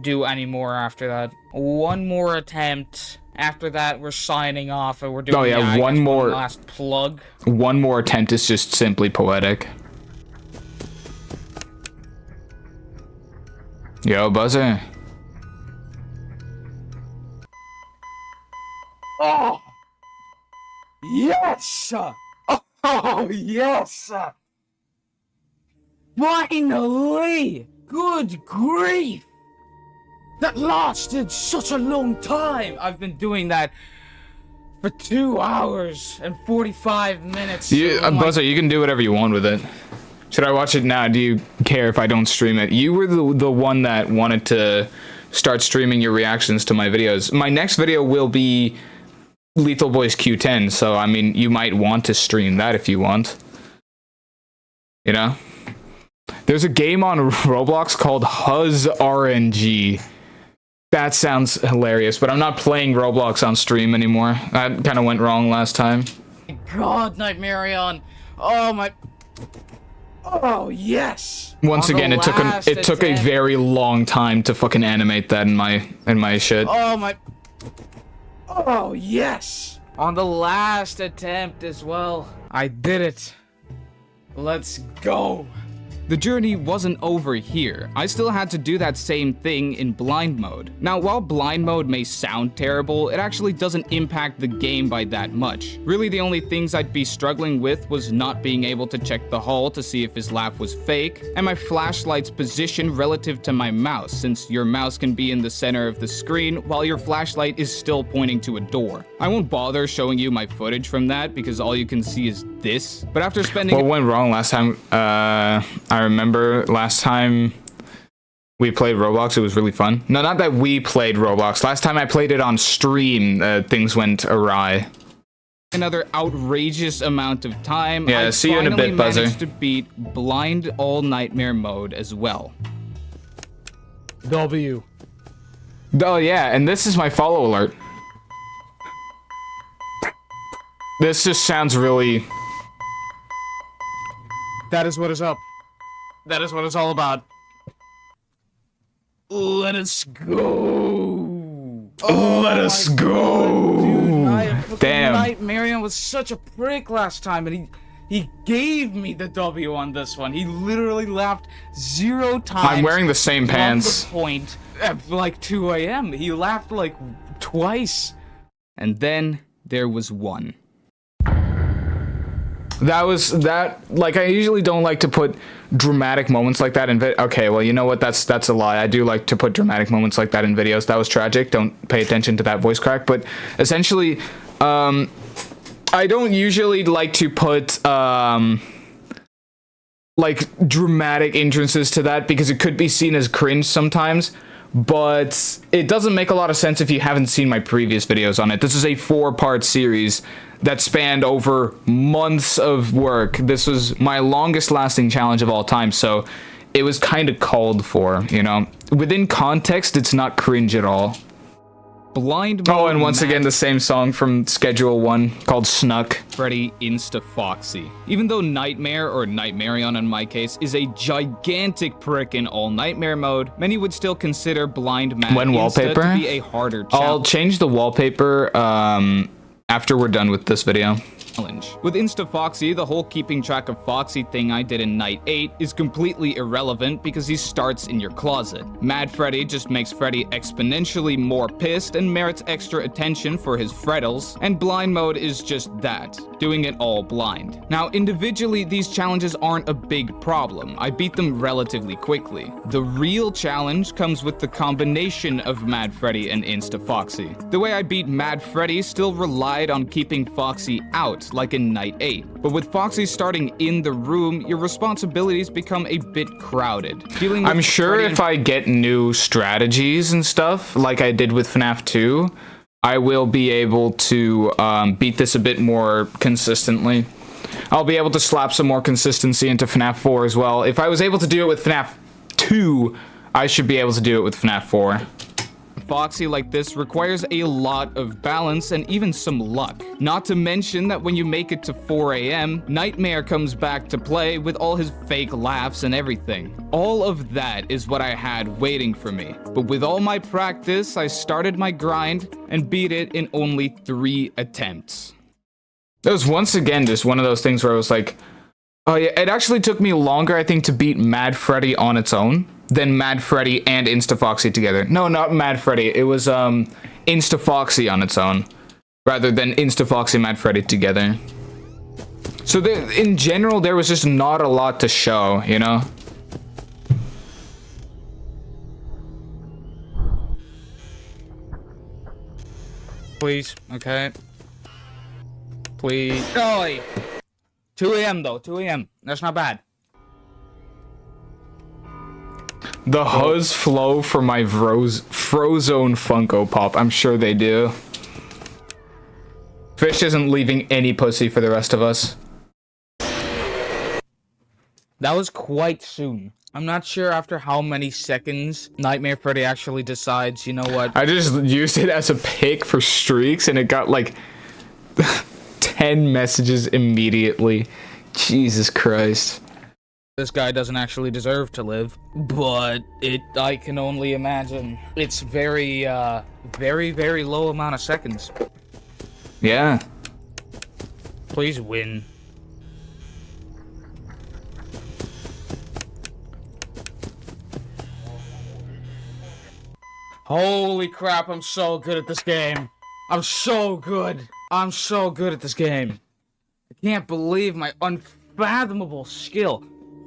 do any more after that. One more attempt. After that, we're signing off and we're doing Oh, yeah, I one guess more- last plug. One more attempt is just simply poetic. Yo, Buzzer. Oh! Yes! Oh, yes! Finally! Good grief! That lasted such a long time! I've been doing that for 2 hours and 45 minutes. You, Oh my- Buzzer, you can do whatever you want with it. Should I watch it now? Do you care if I don't stream it? You were the one that wanted to start streaming your reactions to my videos. My next video will be Lethal Boys Q10, so I mean, you might want to stream that if you want. You know? There's a game on Roblox called Huz RNG. That sounds hilarious, but I'm not playing Roblox on stream anymore. That kind of went wrong last time. God, Nightmarion! Oh my... Oh, yes! Once On the again, it last took a attempt. very long time to fucking animate that in my shit. Oh my... Oh, yes! On the last attempt as well. I did it. Let's go. The journey wasn't over here. I still had to do that same thing in blind mode. Now, while blind mode may sound terrible, it actually doesn't impact the game by that much. Really, the only things I'd be struggling with was not being able to check the hull to see if his laugh was fake, and my flashlight's position relative to my mouse, since your mouse can be in the center of the screen while your flashlight is still pointing to a door. I won't bother showing you my footage from that because all you can see is this, but after spending What went wrong last time? I remember last time we played Roblox, it was really fun. No, not that we played Roblox. Last time I played it on stream, things went awry. another outrageous amount of time, Yeah, I see you in a finally bit, Buzzer. managed to beat Blind All Nightmare mode as well. W. Oh yeah, and this is my follow alert. This just sounds really... That is what is up. That is what it's all about. Let us go. Let us go! Damn. Nightmarion was such a prick last time, and he gave me the W on this one. He literally laughed 0 times. I'm wearing the same from pants. The point at like 2 a.m. He laughed like twice. And then there was one. Like, I usually don't like to put dramatic moments like that in okay, well, you know what, that's a lie. I do like to put dramatic moments like that in videos. That was tragic. Don't pay attention to that voice crack. But essentially, I don't usually like to put, like, dramatic entrances to that because it could be seen as cringe sometimes. But it doesn't make a lot of sense if you haven't seen my previous videos on it. This is a 4-part series that spanned over months of work. This was my longest lasting challenge of all time, so it was kind of called for, you know? Within context, it's not cringe at all. Blind Oh, Mode, and once Mad again, the same song from Schedule 1 called Snuck. Freddy Insta-Foxy. Even though Nightmare, or Nightmarion in my case, is a gigantic prick in all Nightmare mode, many would still consider Blind Mad When Insta wallpaper? to be a harder I'll change the wallpaper after we're done with this video. challenge. With Insta-Foxy, the whole keeping track of Foxy thing I did in Night 8 is completely irrelevant because he starts in your closet. Mad Freddy just makes Freddy exponentially more pissed and merits extra attention for his frettles, and Blind Mode is just that, doing it all blind. Now, individually, these challenges aren't a big problem. I beat them relatively quickly. The real challenge comes with the combination of Mad Freddy and Insta-Foxy. The way I beat Mad Freddy still relied on keeping Foxy out, like in Night 8. But with Foxy starting in the room, your responsibilities become a bit crowded. Dealing with I'm sure Freddy if I get new strategies and stuff, like I did with FNAF 2, I will be able to beat this a bit more consistently. I'll be able to slap some more consistency into FNAF 4 as well. If I was able to do it with FNAF 2, I should be able to do it with FNAF 4. Foxy like this requires a lot of balance and even some luck. Not to mention that when you make it to 4 AM, Nightmare comes back to play with all his fake laughs and everything. All of that is what I had waiting for me. But with all my practice, I started my grind and beat it in only 3 attempts. It was once again just one of those things where I was like, oh yeah, it actually took me longer, I think, to beat Mad Freddy on its own than Mad Freddy and Insta-Foxy together. No, not Mad Freddy. It was Insta-Foxy on its own, rather than Insta-Foxy Mad Freddy together. So in general, there was just not a lot to show, you know? Please, okay. Please. Oh, 2 AM though, 2 AM. That's not bad. The Huzz flow for my Frozone Funko Pop. I'm sure they do. Fish isn't leaving any pussy for the rest of us. That was quite soon. I'm not sure after how many seconds Nightmare Freddy actually decides, you know what? I just used it as a pick for streaks and it got like 10 messages immediately. Jesus Christ. This guy doesn't actually deserve to live, but I can only imagine. It's very, very low amount of seconds. Yeah. Please win. Holy crap, I'm so good at this game. I'm so good. I'm so good at this game. I can't believe my unfathomable skill.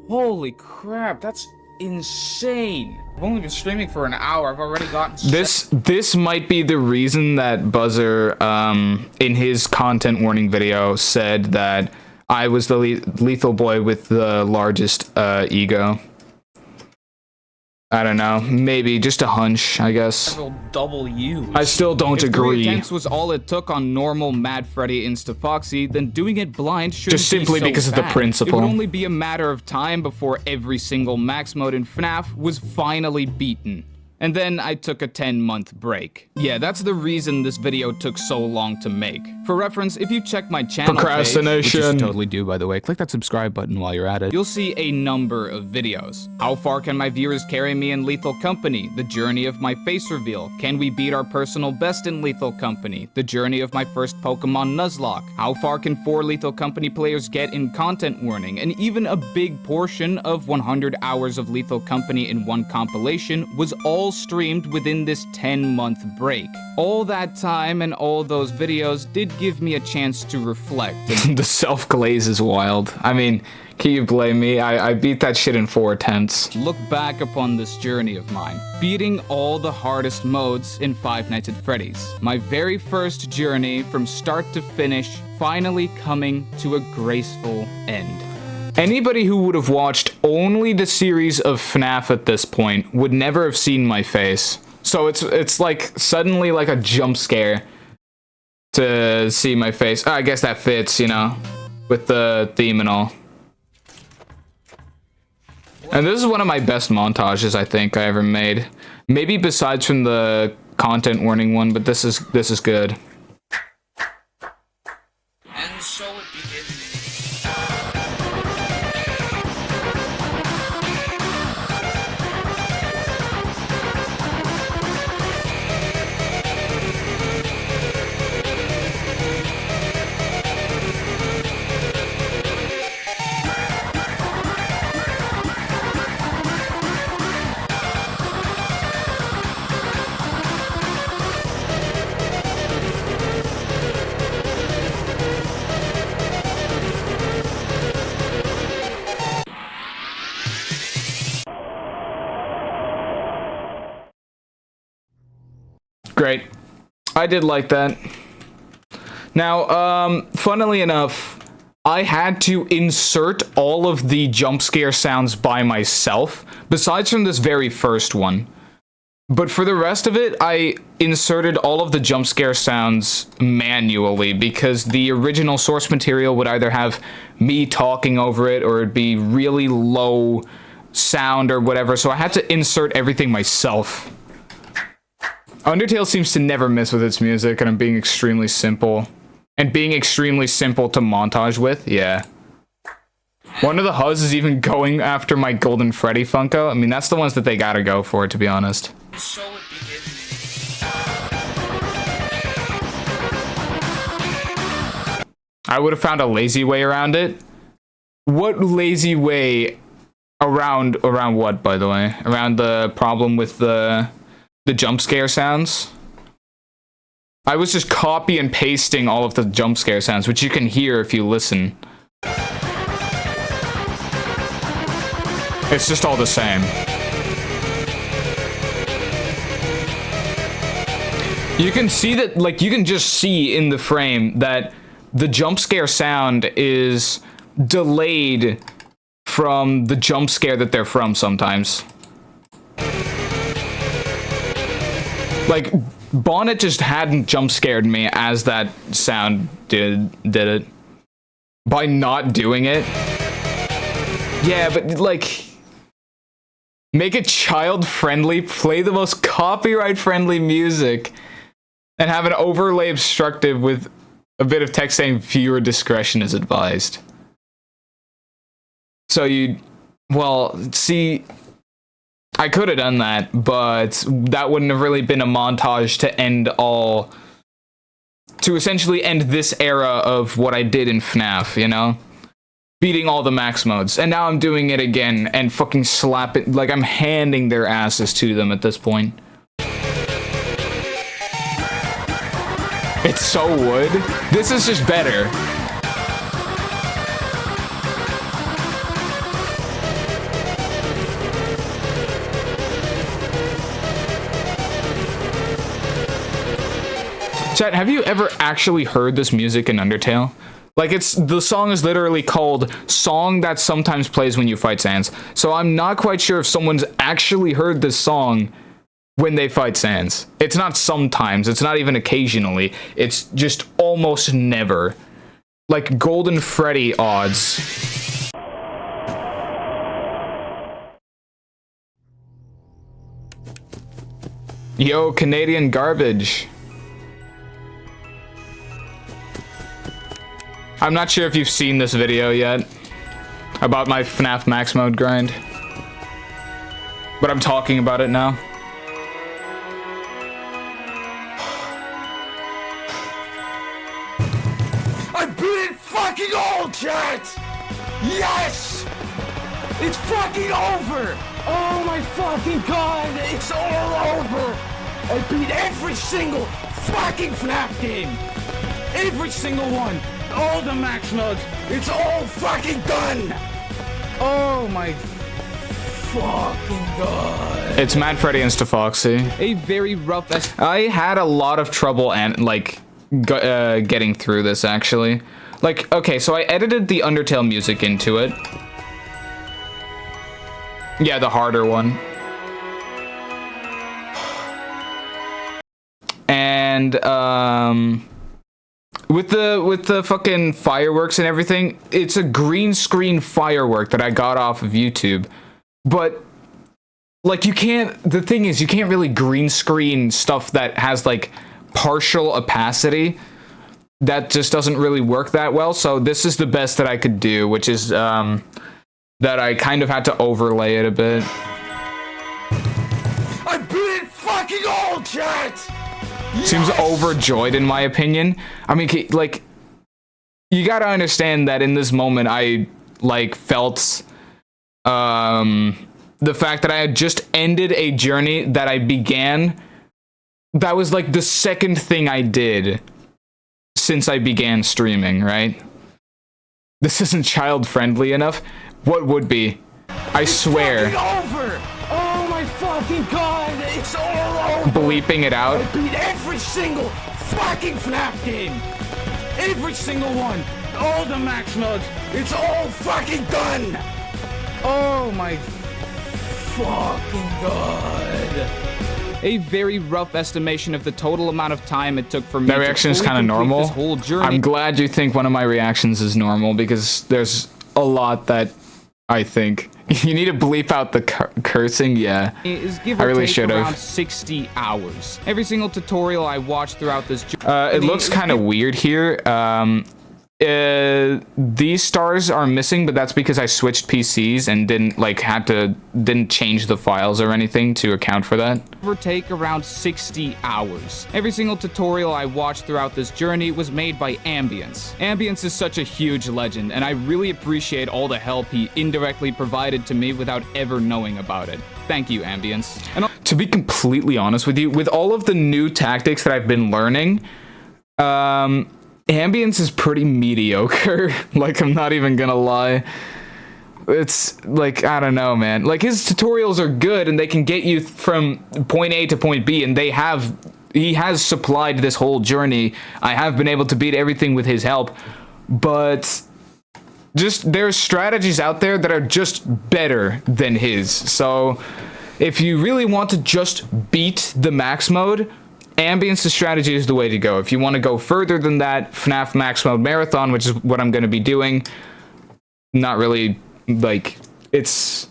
Holy crap, that's insane. I've only been streaming for an hour. I've already gotten This might be the reason that Buzzer in his content warning video said that I was the lethal boy with the largest ego. I don't know, maybe just a hunch, I guess. several double U's. I still don't If 3 agree. attempts was all it took on normal Mad Freddy Insta-Foxy, then doing it blind shouldn't Just simply be so because of the bad. principle. It would only be a matter of time before every single max mode in FNAF was finally beaten. And then I took a 10-month break. Yeah, that's the reason this video took so long to make. For reference, if you check my channel Procrastination. page, which you totally do, by the way, click that subscribe button while you're at it. You'll see a number of videos. How far can my viewers carry me in Lethal Company? The journey of my face reveal. Can we beat our personal best in Lethal Company? The journey of my first Pokemon Nuzlocke. How far can 4 Lethal Company players get in content warning? And even a big portion of 100 hours of Lethal Company in one compilation was all streamed within this 10-month break. All that time and all those videos did give me a chance to reflect. The self-glaze is wild. I mean, can you blame me? I beat that shit in 4 attempts. Look back upon this journey of mine, beating all the hardest modes in Five Nights at Freddy's. My very first journey from start to finish, finally coming to a graceful end. Anybody who would have watched only the series of FNAF at this point would never have seen my face. So it's like suddenly like a jump scare to see my face. I guess that fits, you know, with the theme and all. And this is one of my best montages I think I ever made. Maybe besides from the content warning one, but this is good. And so it begins. Great. I did like that. Now, funnily enough, I had to insert all of the jump scare sounds by myself, besides from this very first one. But for the rest of it, I inserted all of the jump scare sounds manually, because the original source material would either have me talking over it, or it'd be really low sound or whatever, so I had to insert everything myself. Undertale seems to never miss with its music, and I'm being extremely simple. And being extremely simple to montage with, yeah. One of the Huz is even going after my Golden Freddy Funko. I mean, that's the ones that they gotta go for, to be honest. So it begins. I would have found a lazy way around it. What lazy way around what, by the way? Around the problem with the jump scare sounds? I was just copy and pasting all of the jump scare sounds, which you can hear if you listen. It's just all the same. You can see that, like, you can just see in the frame that the jump scare sound is delayed from the jump scare that they're from sometimes. Like, Bonnet just hadn't jump scared me as that sound did it. By not doing it. Yeah, but, like, make it child-friendly, play the most copyright-friendly music, and have an overlay obstructive with a bit of text saying viewer discretion is advised. So well, see, I could have done that, but that wouldn't have really been a montage to essentially end this era of what I did in FNAF, you know? Beating all the max modes. And now I'm doing it again and fucking slapping, like I'm handing their asses to them at this point. It's so wood. This is just better. Chat, have you ever actually heard this music in Undertale? Like, the song is literally called Song That Sometimes Plays When You Fight Sans. So I'm not quite sure if someone's actually heard this song when they fight Sans. It's not sometimes, it's not even occasionally, it's just almost never. Like Golden Freddy odds. Yo, Canadian garbage. I'm not sure if you've seen this video yet about my FNAF Max Mode grind, but I'm talking about it now. I beat it fucking all, chat! Yes! It's fucking over! Oh my fucking god, it's all over! I beat every single fucking FNAF game! Every single one! All the max modes! It's all fucking done! Oh my fucking god! It's Mad Freddy and Stafoxy. A very rough I had a lot of trouble getting through this, actually. Like, okay, so I edited the Undertale music into it. Yeah, the harder one. And, with the fucking fireworks and everything, it's a green screen firework that I got off of YouTube. But, like, you can't, the thing is, you can't really green screen stuff that has like partial opacity. That just doesn't really work that well. So this is the best that I could do, which is that I kind of had to overlay it a bit. I'm being fucking old, chat! Seems overjoyed in my opinion. I mean, like, you gotta understand that in this moment I like felt the fact that I had just ended a journey that I began. That was like the second thing I did since I began streaming, right? This isn't child friendly enough. What would be? I swear. It's over! Oh my fucking god! It's all over! Bleeping it out. I beat every single fucking FNAF game! Every single one! All the max modes! It's all fucking done! Oh my fucking god! A very rough estimation of the total amount of time it took for me That reaction is kind of normal. this whole journey. I'm glad you think one of my reactions is normal, because there's a lot that I think you need to bleep out the cursing. Yeah, is give I or really take should around have. 60 hours. Every single tutorial I watched throughout this journey. It looks kind of weird here. These stars are missing, but that's because I switched PCs and didn't change the files or anything to account for that. Give or take around 60 hours. Every single tutorial I watched throughout this journey was made by Ambience. Ambience is such a huge legend, and I really appreciate all the help he indirectly provided to me without ever knowing about it. Thank you, Ambience. And To be completely honest with you, with all of the new tactics that I've been learning, Ambience is pretty mediocre. Like, I'm not even gonna lie. It's like, I don't know, man. Like, his tutorials are good and they can get you from point A to point B, and he has supplied this whole journey. I have been able to beat everything with his help, but just there's strategies out there that are just better than his. So if you really want to just beat the max mode, Ambience's strategy is the way to go. If you want to go further than that, FNAF Max Mode Marathon, which is what I'm going to be doing, not really, like, it's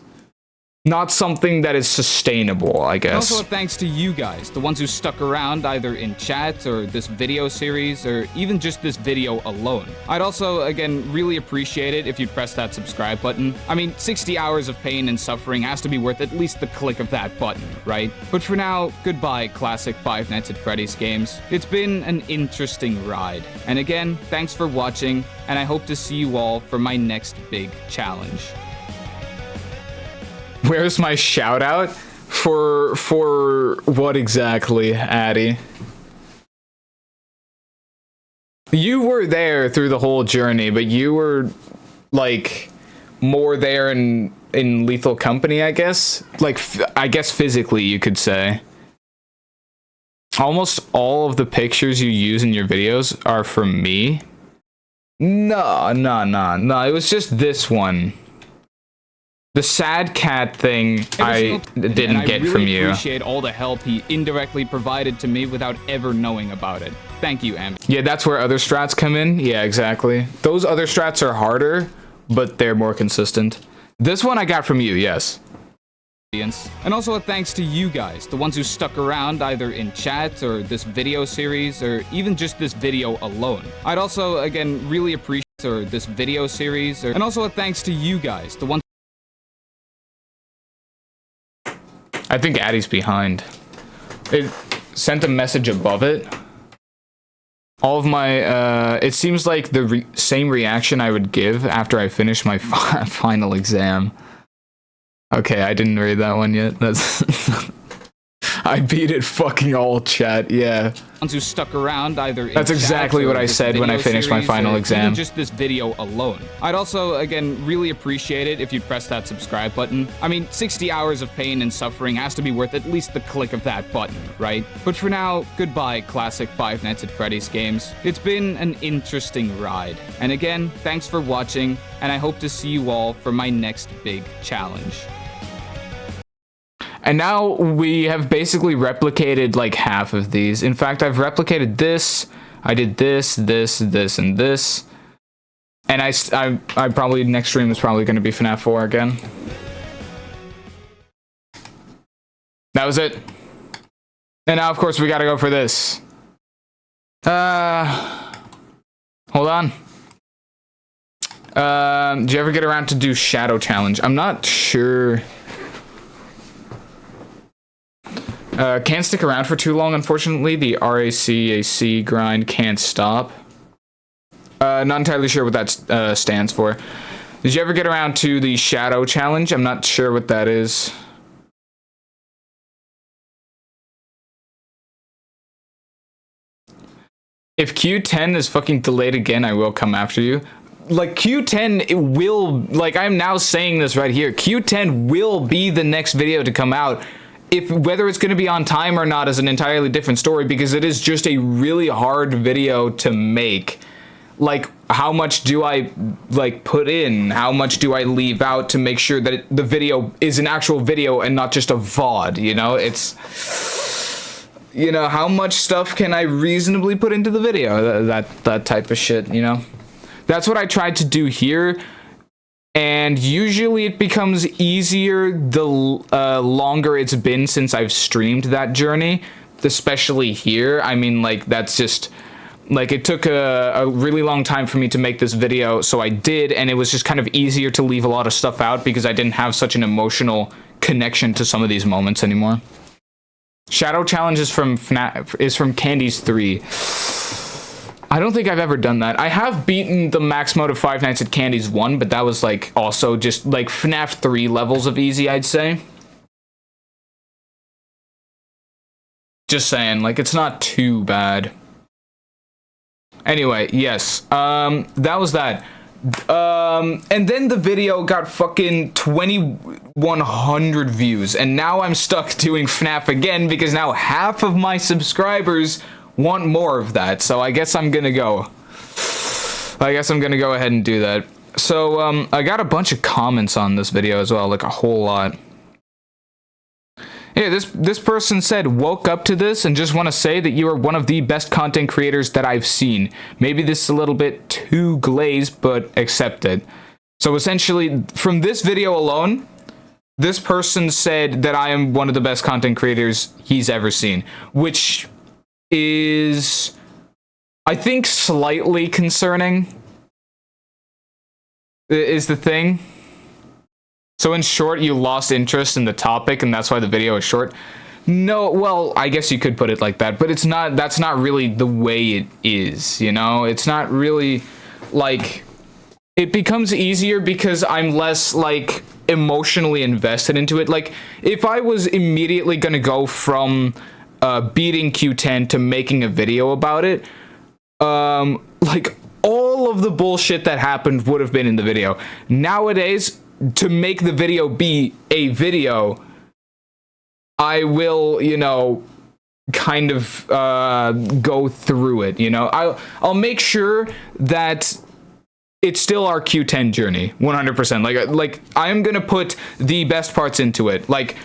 not something that is sustainable, I guess. also thanks to you guys, the ones who stuck around either in chat or this video series or even just this video alone. I'd also, again, really appreciate it if you'd press that subscribe button. I mean, 60 hours of pain and suffering has to be worth at least the click of that button, right? But for now, goodbye, classic Five Nights at Freddy's games. It's been an interesting ride. And again, thanks for watching, and I hope to see you all for my next big challenge. Where's my shout out? For what exactly, Addy? You were there through the whole journey, but you were, like, more there in Lethal Company, I guess? Like, I guess physically, you could say. Almost all of the pictures you use in your videos are from me. No, it was just this one. The sad cat thing I didn't get from you. I really appreciate all the help he indirectly provided to me without ever knowing about it. Thank you, Ambience. Yeah, that's where other strats come in. Yeah, exactly. Those other strats are harder, but they're more consistent. This one I got from you, yes. And also a thanks to you guys, the ones who stuck around either in chat or this video series or even just this video alone. I'd also, again, really appreciate this video series, and also a thanks to you guys, the ones. I think Addy's behind. It sent a message above it. All of my, it seems like the same reaction I would give after I finish my final exam. Okay, I didn't read that one yet. That's I beat it fucking all, chat. Yeah. Ones who stuck around either in That's exactly what I said when I finished my final exam. Even just this video alone. I'd also, again, really appreciate it if you'd press that subscribe button. I mean, 60 hours of pain and suffering has to be worth at least the click of that button, right? But for now, goodbye, classic Five Nights at Freddy's games. It's been an interesting ride. And again, thanks for watching, and I hope to see you all for my next big challenge. And now we have basically replicated like half of these. In fact, I've replicated this. I did this, this, this, and this. And I probably, next stream is probably going to be FNAF 4 again. That was it. And now, of course, we gotta go for this. Hold on. Did you ever get around to do Shadow Challenge? I'm not sure. Can't stick around for too long, unfortunately. The RACAC grind can't stop. Not entirely sure what that stands for. Did you ever get around to the Shadow Challenge? I'm not sure what that is. If Q10 is fucking delayed again, I will come after you. Like, Q10, it will, like, I'm now saying this right here, Q10 will be the next video to come out. Whether it's going to be on time or not is an entirely different story, because it is just a really hard video to make. Like, how much do I, like, put in? How much do I leave out to make sure that the video is an actual video and not just a VOD, you know? It's... You know, how much stuff can I reasonably put into the video? That type of shit, you know? That's what I tried to do here. And usually it becomes easier the longer it's been since I've streamed that journey. Especially here. I mean, like, that's just... Like, it took a really long time for me to make this video, so I did, and it was just kind of easier to leave a lot of stuff out because I didn't have such an emotional connection to some of these moments anymore. Shadow Challenge is from Candies 3. I don't think I've ever done that. I have beaten the max mode of Five Nights at Candies 1, but that was like also just like FNAF 3 levels of easy, I'd say. Just saying, like, it's not too bad. Anyway, yes, that was that. And then the video got fucking 2,100 views, and now I'm stuck doing FNAF again because now half of my subscribers want more of that, so I guess I'm gonna go. I guess I'm gonna go ahead and do that. So, I got a bunch of comments on this video as well, like a whole lot. Yeah, this person said, woke up to this and just want to say that you are one of the best content creators that I've seen. Maybe this is a little bit too glazed, but accept it. So essentially, from this video alone, this person said that I am one of the best content creators he's ever seen, which is, I think, slightly concerning, is the thing. So in short, you lost interest in the topic, and that's why the video is short. No, well, I guess you could put it like that, but it's not, that's not really the way it is, you know? It's not really, like, it becomes easier because I'm less, like, emotionally invested into it. Like, if I was immediately gonna go from beating Q10 to making a video about it, like, all of the bullshit that happened would have been in the video. Nowadays, to make the video be a video, I will, you know, kind of go through it, you know? I'll make sure that it's still our Q10 journey, 100%. Like I'm gonna put the best parts into it, like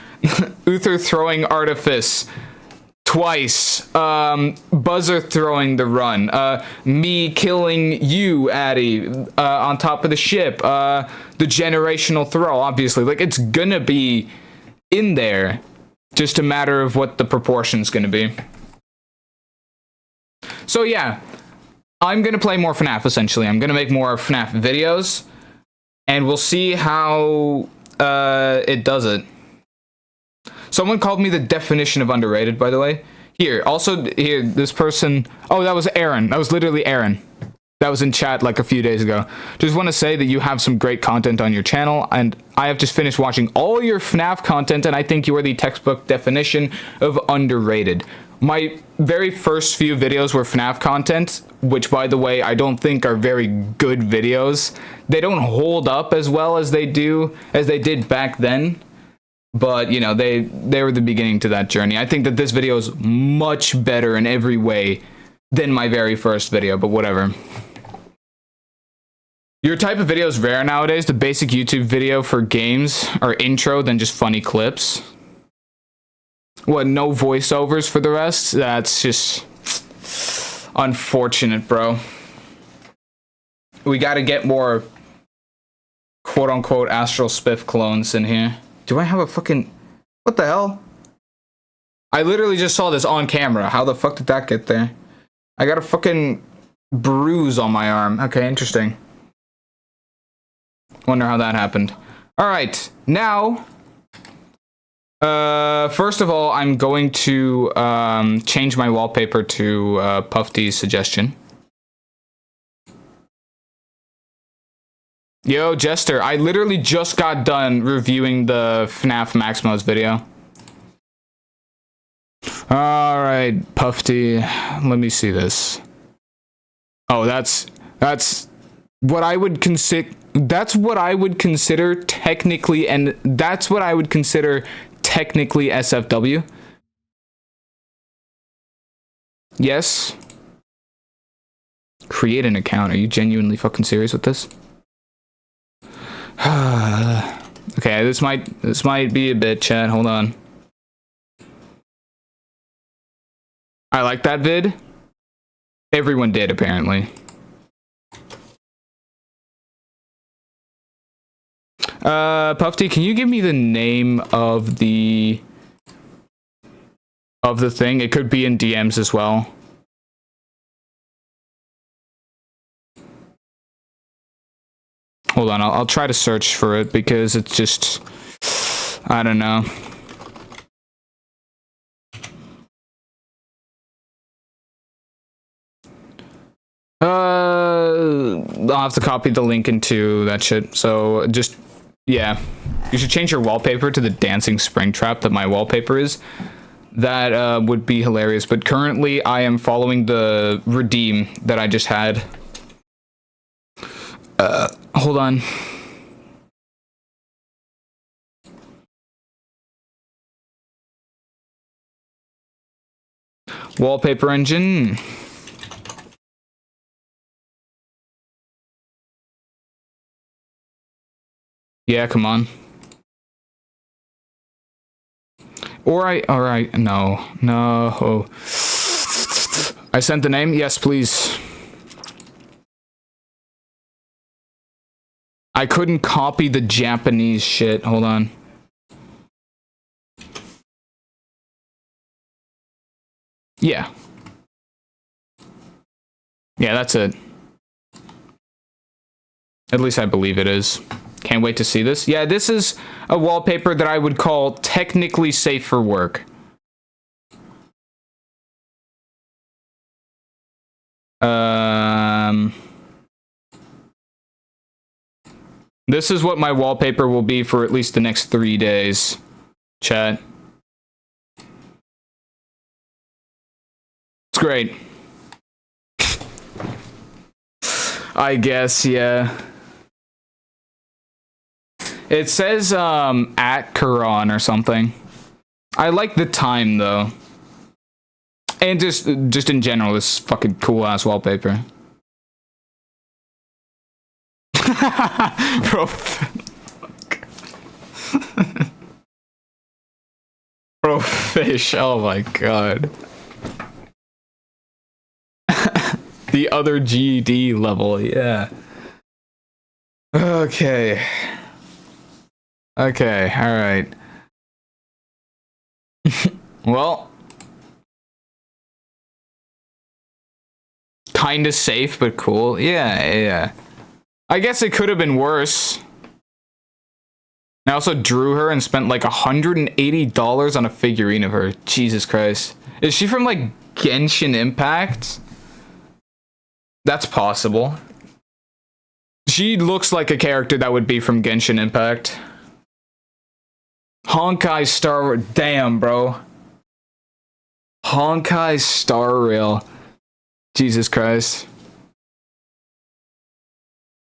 Uther throwing Artifice twice, Buzzer throwing the run, me killing you, Addy, on top of the ship, the generational throw, obviously. Like, it's gonna be in there, just a matter of what the proportion's gonna be. So yeah, I'm gonna play more FNAF, essentially. I'm gonna make more FNAF videos, and we'll see how it does it. Someone called me the definition of underrated, by the way. Here, also, here, this person... Oh, that was Aaron. That was literally Aaron. That was in chat like a few days ago. Just want to say that you have some great content on your channel, and I have just finished watching all your FNAF content, and I think you are the textbook definition of underrated. My very first few videos were FNAF content, which, by the way, I don't think are very good videos. They don't hold up as well as they did back then. But, you know, they were the beginning to that journey. I think that this video is much better in every way than my very first video, but whatever. Your type of video is rare nowadays. The basic YouTube video for games are intro, then just funny clips. What, no voiceovers for the rest? That's just unfortunate, bro. We gotta get more quote-unquote Astral Spiff clones in here. Do I have a fucking... What the hell? I literally just saw this on camera. How the fuck did that get there? I got a fucking bruise on my arm. Okay, interesting. Wonder how that happened. Alright, now... first of all, I'm going to change my wallpaper to Puff D's suggestion. Yo, Jester, I literally just got done reviewing the FNAF Max Modes video. Alright, Puff D, let me see this. Oh, that's what I would consider... That's what I would consider technically, and that's what I would consider technically SFW. Yes. Create an account. Are you genuinely fucking serious with this? Okay, this might be a bit, chat. Hold on. I like that vid. Everyone did, apparently. Puff D, can you give me the name of the thing? It could be in DMs as well. Hold on, I'll try to search for it because it's just, I don't know. I'll have to copy the link into that shit. So just, yeah, you should change your wallpaper to the dancing Springtrap that my wallpaper is. That would be hilarious. But currently, I am following the redeem that I just had. Hold on. Wallpaper engine. Yeah, come on. Alright, no. I sent the name? Yes, please. I couldn't copy the Japanese shit. Hold on. Yeah. Yeah, that's it. At least I believe it is. Can't wait to see this. Yeah, this is a wallpaper that I would call technically safe for work. This is what my wallpaper will be for at least the next 3 days. Chat. It's great. I guess, yeah. It says, at Quran or something. I like the time, though. And just in general, this fucking cool-ass wallpaper. Bro. Bro, fish. Oh my god. The other GD level, yeah. Okay. Okay, alright. Well. Kinda safe, but cool. Yeah. I guess it could have been worse. I also drew her and spent like $180 on a figurine of her. Jesus Christ. Is she from like Genshin Impact? That's possible. She looks like a character that would be from Genshin Impact. Honkai Star... Damn, bro. Honkai Star Rail. Jesus Christ.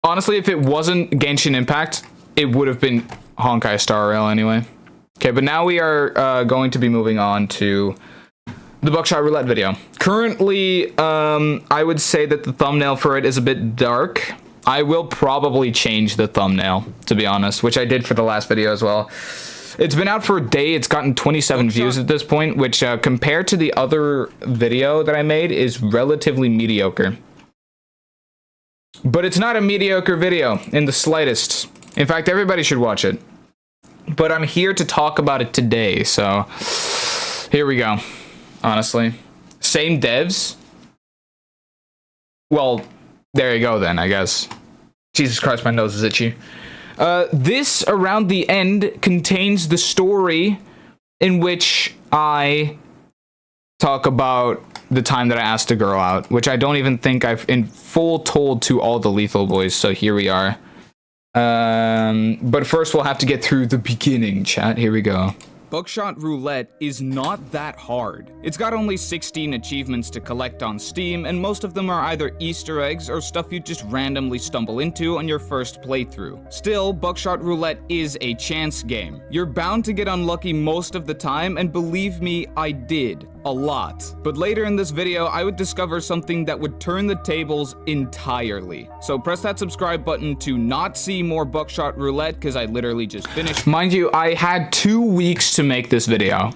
Honestly, if it wasn't Genshin Impact, it would have been Honkai Star Rail anyway. Okay, but now we are going to be moving on to the Buckshot Roulette video. Currently, I would say that the thumbnail for it is a bit dark. I will probably change the thumbnail, to be honest, which I did for the last video as well. It's been out for a day. It's gotten 27 views at this point, which compared to the other video that I made is relatively mediocre. But it's not a mediocre video in the slightest. In fact, everybody should watch it. But I'm here to talk about it today, so Here we go. Honestly. Same devs. Well, there you go then, I guess. Jesus Christ, my nose is itchy. This, around the end, contains the story in which I talk about the time that I asked a girl out, which I don't even think I've in full told to all the Lethal Boys, so here we are. But first we'll have to get through the beginning, chat. Here we go. Buckshot Roulette is not that hard. It's got only 16 achievements to collect on Steam, and most of them are either Easter eggs or stuff you just randomly stumble into on your first playthrough. Still, Buckshot Roulette is a chance game. You're bound to get unlucky most of the time, and believe me, I did. A lot. But later in this video, I would discover something that would turn the tables entirely. So press that subscribe button to not see more Buckshot Roulette, because I literally just finished. Mind you, I had 2 weeks to make this video.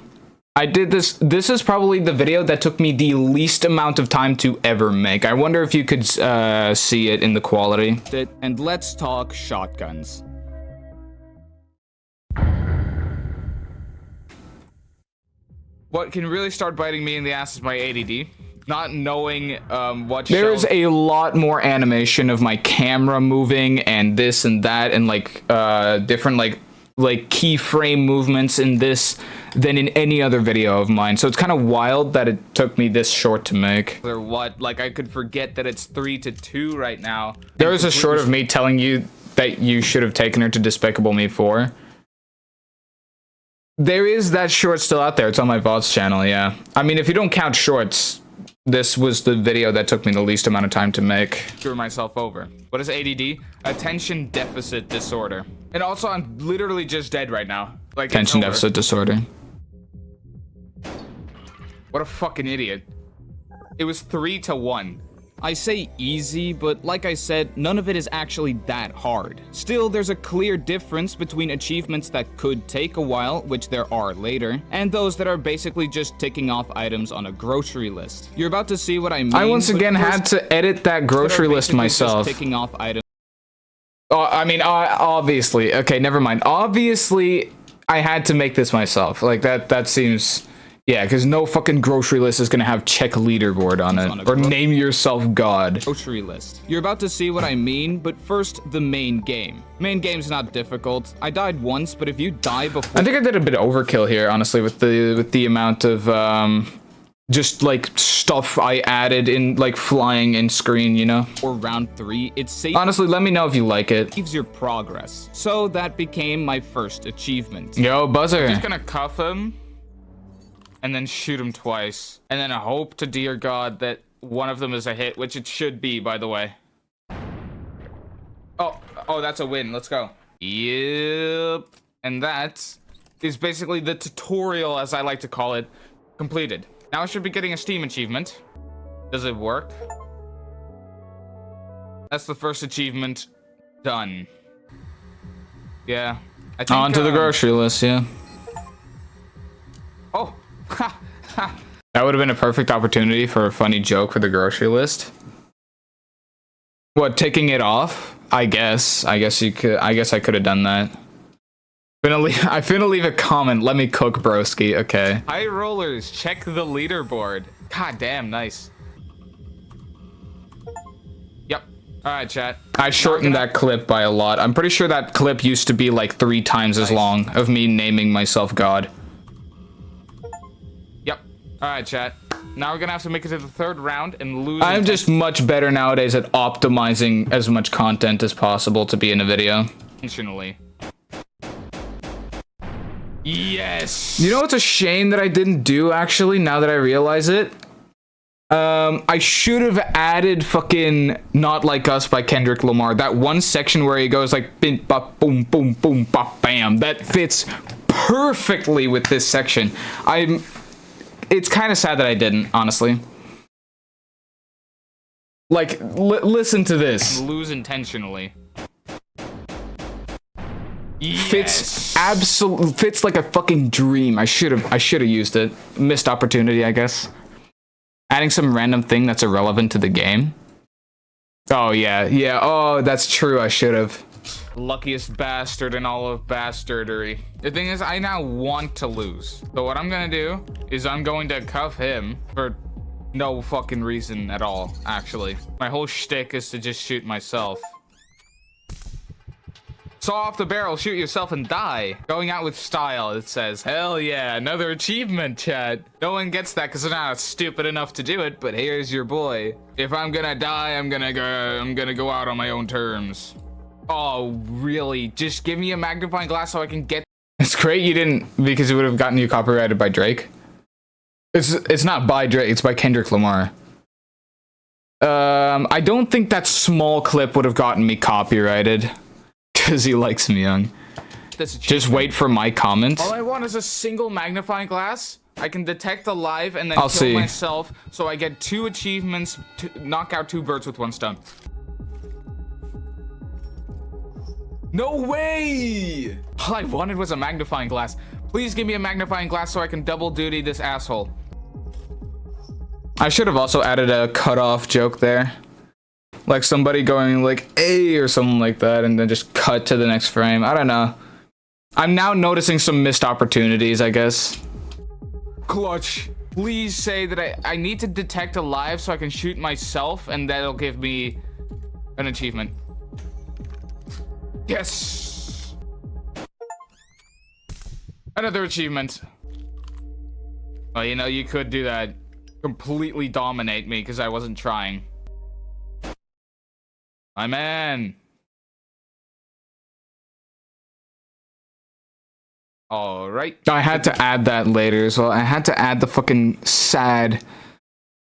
I did this. This is probably the video that took me the least amount of time to ever make. I wonder if you could see it in the quality. And let's talk shotguns. What can really start biting me in the ass is my ADD. Not knowing what There's a lot more animation of my camera moving and this and that and like different like keyframe movements in this than in any other video of mine. So it's kind of wild that it took me this short to make. Or what? Like I could forget that it's 3-2 right now. There was a short of me telling you that you should have taken her to Despicable Me 4. There is that short still out there. It's on my VODs channel, yeah. I mean, if you don't count shorts, this was the video that took me the least amount of time to make. Screw myself over. What is ADD? Attention Deficit Disorder. And also, I'm literally just dead right now. Like, Attention Deficit Disorder. What a fucking idiot. It was 3-1. I say easy, but like I said, none of it is actually that hard. Still, there's a clear difference between achievements that could take a while, which there are later, and those that are basically just ticking off items on a grocery list. You're about to see what I mean. I once again had to edit that grocery list myself. Ticking off items. Oh, I mean, obviously. Okay, never mind. Obviously, I had to make this myself. Like, that seems... Yeah, because no fucking grocery list is going to have check leaderboard on it. Or name yourself God. Grocery list. You're about to see what I mean, but first, the main game. Main game's not difficult. I died once, but if you die before... I think I did a bit of overkill here, honestly, with the amount of, just, like, stuff I added in, like, flying in screen, you know? Or round 3, it's safe. Honestly, let me know if you like it. Saves your progress. So that became my first achievement. Yo, Buzzer. I'm just gonna cuff him. And then shoot him twice. And then I hope to dear God that one of them is a hit, which it should be, by the way. Oh, that's a win. Let's go. Yep. And that is basically the tutorial, as I like to call it, completed. Now I should be getting a Steam achievement. Does it work? That's the first achievement done. Yeah. I think, on to the grocery list, yeah. Oh. That would have been a perfect opportunity for a funny joke for the grocery list. What, taking it off? I guess you could. I guess I could have done that. I'm finna leave a comment. Let me cook, broski. Okay. High rollers, check the leaderboard. God damn, nice. Yep. All right, chat. I shortened that clip by a lot. I'm pretty sure that clip used to be like 3 times as long of me naming myself God. Alright, chat. Now we're gonna have to make it to the 3rd round and lose. I'm just much better nowadays at optimizing as much content as possible to be in a video. Intentionally. Yes! You know what's a shame that I didn't do, actually, now that I realize it? I should have added fucking Not Like Us by Kendrick Lamar. That one section where he goes like, bim, bop, boom, boom, boom, bop, bam. That fits perfectly with this section. It's kind of sad that I didn't, honestly. Like, listen to this. Lose intentionally. Yes. Fits like a fucking dream. I should have used it. Missed opportunity, I guess. Adding some random thing that's irrelevant to the game. Oh yeah. Oh, that's true. I should have. luckiest bastard in all of bastardery. The thing is, I now want to lose. So what I'm gonna do is I'm going to cuff him for no fucking reason at all, actually. My whole shtick is to just shoot myself. Saw off the barrel, shoot yourself and die. Going out with style, it says. Hell yeah, another achievement, chat. No one gets that because they're not stupid enough to do it, but here's your boy. If I'm gonna die, I'm gonna go out on my own terms. Oh, really? Just give me a magnifying glass so I can get... It's great you didn't, because it would have gotten you copyrighted by Drake. It's not by Drake, it's by Kendrick Lamar. I don't think that small clip would have gotten me copyrighted. Because he likes me young. Just wait for my comment. All I want is a single magnifying glass. I can detect the live and then kill myself. So I get 2 achievements to knock out 2 birds with 1 stone. No way! All I wanted was a magnifying glass. Please give me a magnifying glass so I can double duty this asshole. I should have also added a cutoff joke there. Like somebody going like A or something like that and then just cut to the next frame. I don't know. I'm now noticing some missed opportunities, I guess. Clutch. Please say that I need to detect a live so I can shoot myself and that'll give me an achievement. Yes. Another achievement. Well, you know, you could do that. Completely dominate me because I wasn't trying. My man. All right. I had to add that later as well. I had to add the fucking sad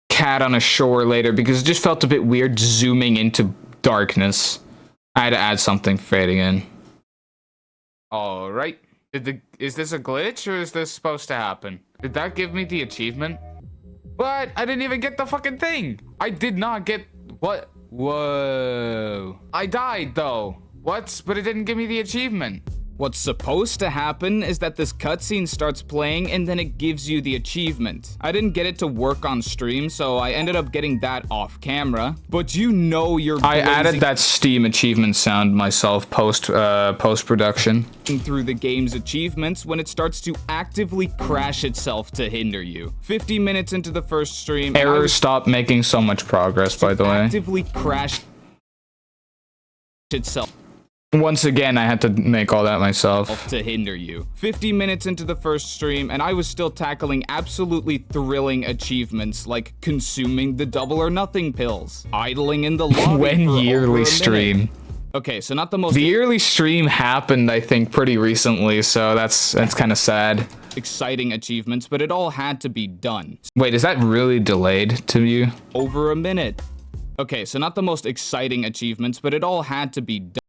cat on a shore later because it just felt a bit weird zooming into darkness. I had to add something fading in. All right. Is this a glitch or is this supposed to happen? Did that give me the achievement? But I didn't even get the fucking thing. I did not get what? Whoa. I died though. What? But it didn't give me the achievement. What's supposed to happen is that this cutscene starts playing and then it gives you the achievement. I didn't get it to work on stream, so I ended up getting that off camera. But you know you're I added that Steam achievement sound myself post-production. Through the game's achievements when it starts to actively crash itself to hinder you. 50 minutes into the first stream... Error stopped making so much progress, by the way. Actively crash itself. Once again, I had to make all that myself. To hinder you. 50 minutes into the first stream, and I was still tackling absolutely thrilling achievements like consuming the double or nothing pills, idling in the lobby when yearly stream. Okay, so not the most... The yearly stream happened, I think, pretty recently, so that's kind of sad. Exciting achievements, but it all had to be done. Wait, is that really delayed to you? Over a minute. Okay, so not the most exciting achievements, but it all had to be done.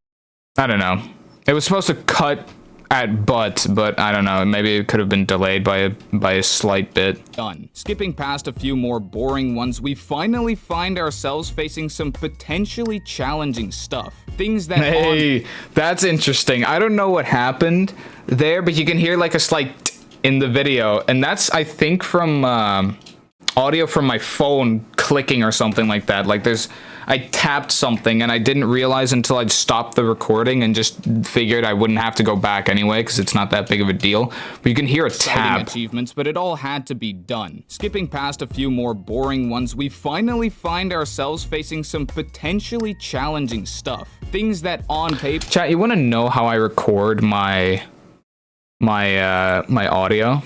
I don't know. It was supposed to cut at but I don't know. Maybe it could have been delayed by a slight bit. Done. Skipping past a few more boring ones, we finally find ourselves facing some potentially challenging stuff. Things that Hey, that's interesting. I don't know what happened there, but you can hear like a slight in the video, and that's I think from audio from my phone clicking or something like that. Like I tapped something and I didn't realize until I'd stopped the recording and just figured I wouldn't have to go back anyway because it's not that big of a deal. But you can hear a tap. Achievements, but it all had to be done. Skipping past a few more boring ones, we finally find ourselves facing some potentially challenging stuff. Things that on paper... Chat, you want to know how I record my audio?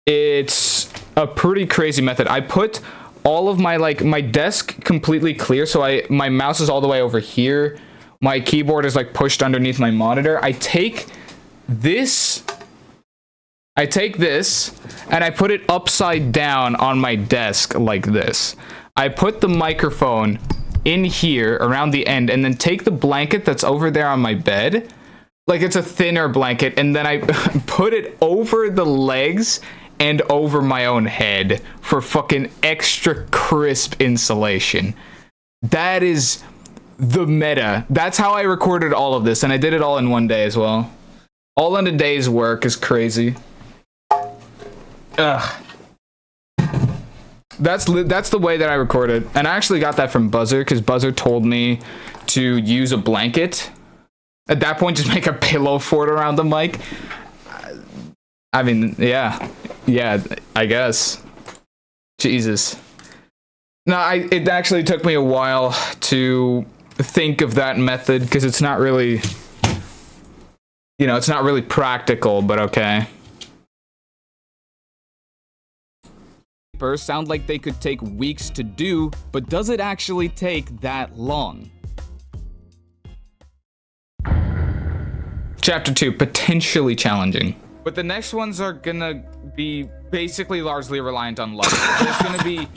It's a pretty crazy method. I put all of my desk completely clear, so my mouse is all the way over here. My keyboard is like pushed underneath my monitor. I take this and I put it upside down on my desk like this. I put the microphone in here around the end and then take the blanket that's over there on my bed, like it's a thinner blanket, and then I put it over the legs and over my own head for fucking extra crisp insulation. That is the meta. That's how I recorded all of this, and I did it all in one day as well. All in a day's work is crazy. Ugh. That's the way that I recorded, and I actually got that from Buzzer because Buzzer told me to use a blanket. At that point, just make a pillow fort around the mic. I mean, yeah, I guess. Jesus. No, it actually took me a while to think of that method because it's not really, it's not really practical, but okay. Sound like they could take weeks to do, but does it actually take that long? Chapter 2, potentially challenging. But the next ones are gonna be basically largely reliant on luck. There's gonna be...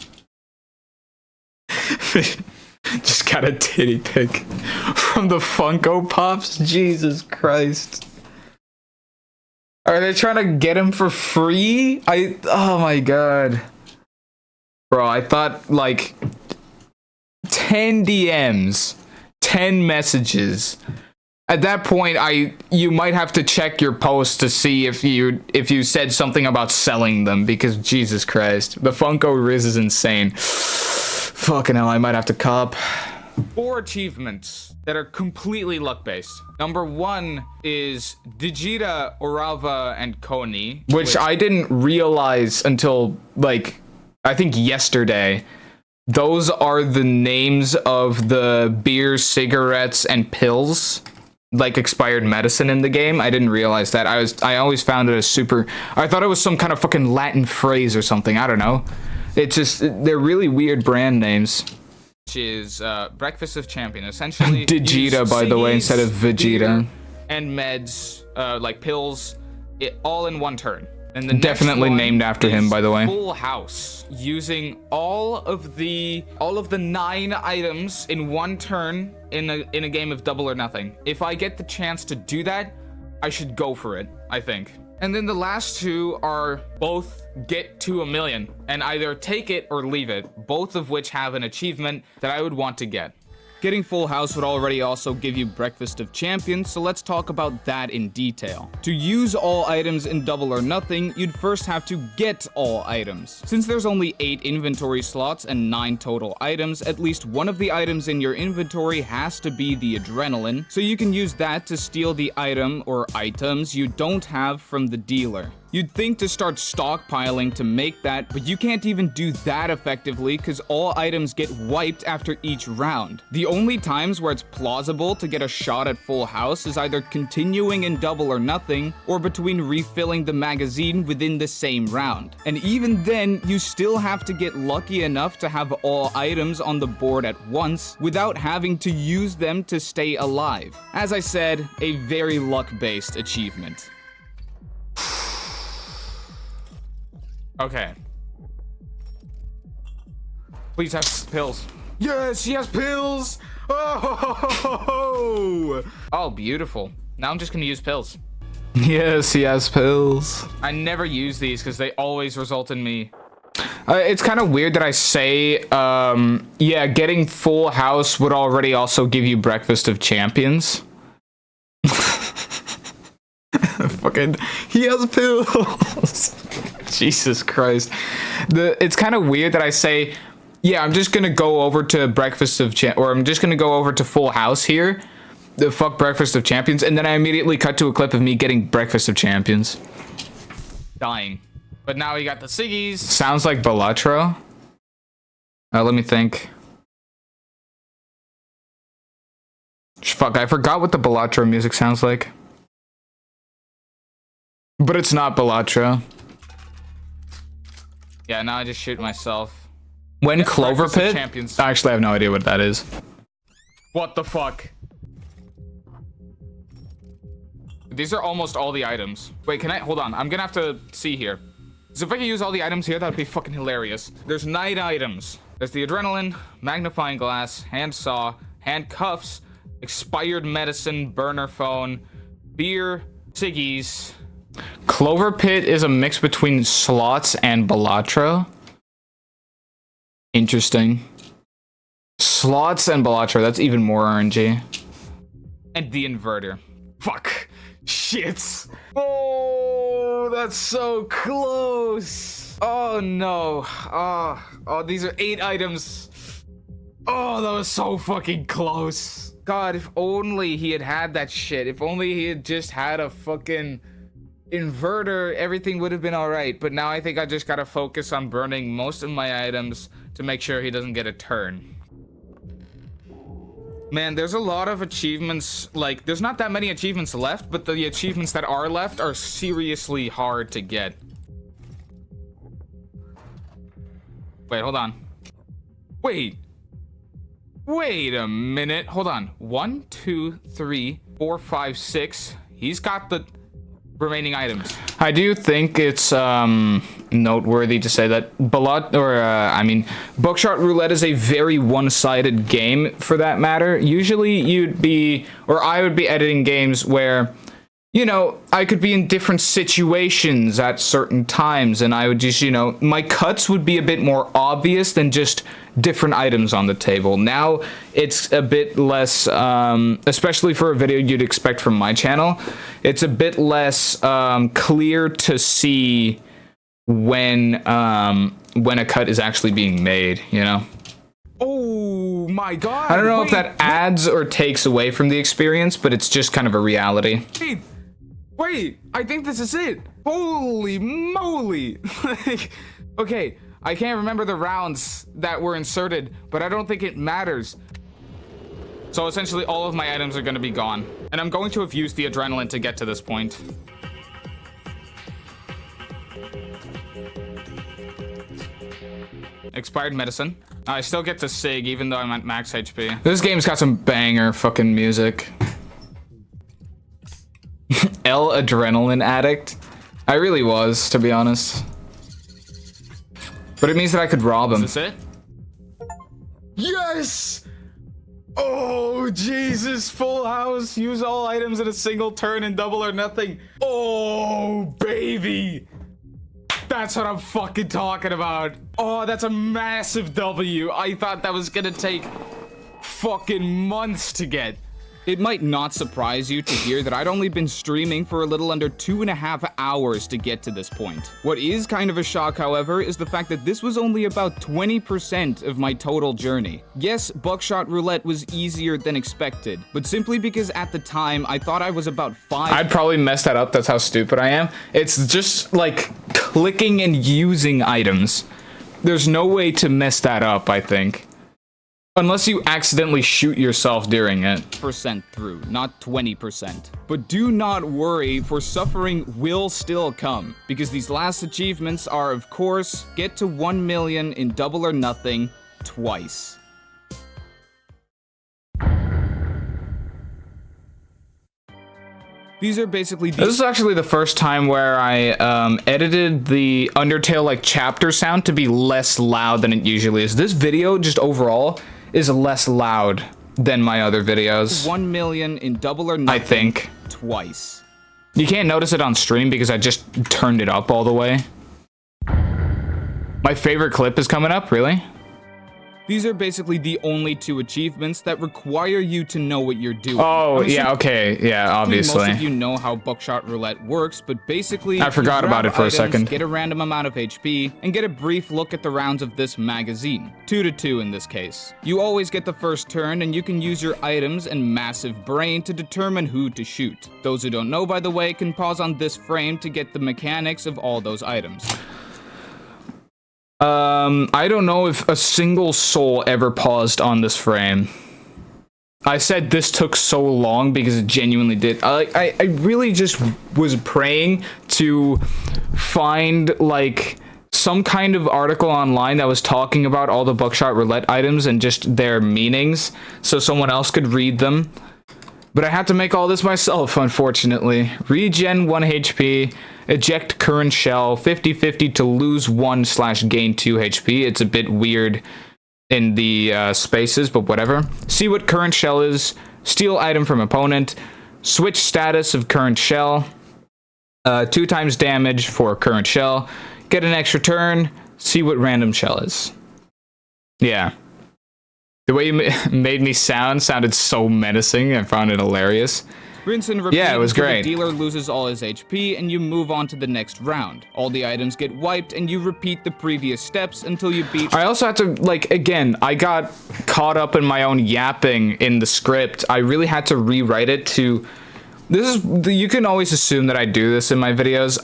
Just got a titty pic from the Funko Pops? Jesus Christ. Are they trying to get him for free? Oh my god. Bro, I thought like 10 DMs, 10 messages. At that point, you might have to check your post to see if you said something about selling them, because Jesus Christ, the Funko Riz is insane. Fucking hell, I might have to cop. 4 achievements that are completely luck-based. Number 1 is Digita, Orava, and Koni. Which I didn't realize until, like, I think yesterday. Those are the names of the beer, cigarettes, and pills. Like expired medicine in the game. I didn't realize that. I always found it I thought it was some kind of fucking Latin phrase or something. I don't know. They're really weird brand names. Which is Breakfast of Champion. Essentially, Digita, by the way, instead of Vegeta. And meds, like pills, all in one turn. And the definitely named after him, by the way. Full House, using all of the 9 items in one turn in a game of Double or Nothing. If I get the chance to do that, I should go for it, I think. And then the last 2 are both get to 1 million and either take it or leave it, both of which have an achievement that I would want to get. Getting Full House would already also give you Breakfast of Champions, so let's talk about that in detail. To use all items in Double or Nothing, you'd first have to get all items. Since there's only 8 inventory slots and 9 total items, at least one of the items in your inventory has to be the Adrenaline, so you can use that to steal the item or items you don't have from the dealer. You'd think to start stockpiling to make that, but you can't even do that effectively because all items get wiped after each round. The only times where it's plausible to get a shot at Full House is either continuing in Double or Nothing, or between refilling the magazine within the same round. And even then, you still have to get lucky enough to have all items on the board at once without having to use them to stay alive. As I said, a very luck-based achievement. Okay. Please have pills. Yes, he has pills! Oh! Oh, beautiful. Now I'm just gonna use pills. Yes, he has pills. I never use these because they always result in me. It's kind of weird that I say, yeah, getting Full House would already also give you Breakfast of Champions. Fucking, he has pills. Jesus Christ. It's kind of weird that I say, yeah, I'm just gonna go over to Breakfast of or I'm just gonna go over to Full House here. The fuck Breakfast of Champions, and then I immediately cut to a clip of me getting Breakfast of Champions. Dying. But now we got the Siggies. Sounds like Balatro. Let me think. Fuck, I forgot what the Balatro music sounds like. But it's not Balatro. Yeah, now I just shoot myself. When Yes, Clover Breakfast of Pit? Champions. I actually have no idea what that is. What the fuck? These are almost all the items. Wait, can I? Hold on. I'm gonna have to see here. So if I can use all the items here, that'd be fucking hilarious. There's 9 items. There's the Adrenaline, Magnifying Glass, Hand Saw, Handcuffs, Expired Medicine, Burner Phone, Beer, Siggies. Clover Pit is a mix between slots and Balatro. Interesting. Slots and Balatro, that's even more RNG. And the Inverter. Fuck. Shit. Oh, that's so close. Oh no. Oh, these are 8 items. Oh, that was so fucking close. God, if only he had that shit. If only he had just had a fucking inverter, everything would have been alright. But now I think I just gotta focus on burning most of my items to make sure he doesn't get a turn. Man, there's a lot of achievements. Like, there's not that many achievements left, but the achievements that are left are seriously hard to get. Wait, hold on. Wait a minute. Hold on. 1, 2, 3, 4, 5, 6. He's got the remaining items. I do think it's noteworthy to say that Buckshot Roulette is a very one-sided game for that matter. Usually I would be editing games where, you know, I could be in different situations at certain times, and I would just, you know, my cuts would be a bit more obvious than just different items on the table. Now it's a bit less, especially for a video you'd expect from my channel, it's a bit less clear to see when a cut is actually being made, you know? Oh my god. I don't know if that adds or takes away from the experience, but it's just kind of a reality. Wait, I think this is it. Holy moly. Like, okay, I can't remember the rounds that were inserted, but I don't think it matters. So essentially all of my items are going to be gone. And I'm going to have used the adrenaline to get to this point. Expired medicine. I still get to SIG even though I'm at max HP. This game's got some banger fucking music. L adrenaline addict. I really was, to be honest. But it means that I could rob him. Is this it? Yes! Oh, Jesus, full house. Use all items in a single turn and double or nothing. Oh, baby. That's what I'm fucking talking about. Oh, that's a massive W. I thought that was gonna take fucking months to get. It might not surprise you to hear that I'd only been streaming for a little under 2.5 hours to get to this point. What is kind of a shock, however, is the fact that this was only about 20% of my total journey. Yes, Buckshot Roulette was easier than expected, but simply because at the time I thought I was about 5. I'd probably mess that up, that's how stupid I am. It's just like clicking and using items. There's no way to mess that up, I think. Unless you accidentally shoot yourself during it. Percent through, not 20%. But do not worry, for suffering will still come, because these last achievements are, of course, get to 1 million in double or nothing twice. These are basically This is actually the first time where I edited the Undertale like chapter sound to be less loud than it usually is. This video just overall is less loud than my other videos. 1 million in double or nothing, I think. Twice. You can't notice it on stream because I just turned it up all the way. My favorite clip is coming up, really? These are basically the only 2 achievements that require you to know what you're doing. Oh, yeah, okay. Yeah, obviously. Most of you know how Buckshot Roulette works, but basically, I forgot about it for a second. Get a random amount of HP, and get a brief look at the rounds of this magazine. 2 to 2 in this case. You always get the first turn, and you can use your items and massive brain to determine who to shoot. Those who don't know, by the way, can pause on this frame to get the mechanics of all those items. I don't know if a single soul ever paused on this frame. I said this took so long because it genuinely did. I really just was praying to find, like, some kind of article online that was talking about all the Buckshot Roulette items and just their meanings, so someone else could read them. But I had to make all this myself, unfortunately. Regen 1 HP, eject current shell, 50-50 to lose 1/gain 2 HP. It's a bit weird in the spaces, but whatever. See what current shell is, steal item from opponent, switch status of current shell, 2 times damage for current shell, get an extra turn, see what random shell is. Yeah. The way you made me sounded so menacing. I found it hilarious. Rinse and repeat Yeah, it was until great. the dealer loses all his HP and you move on to the next round. All the items get wiped and you repeat the previous steps until you beat... I also had to, like, again, I got caught up in my own yapping in the script. I really had to rewrite it to... you can always assume that I do this in my videos.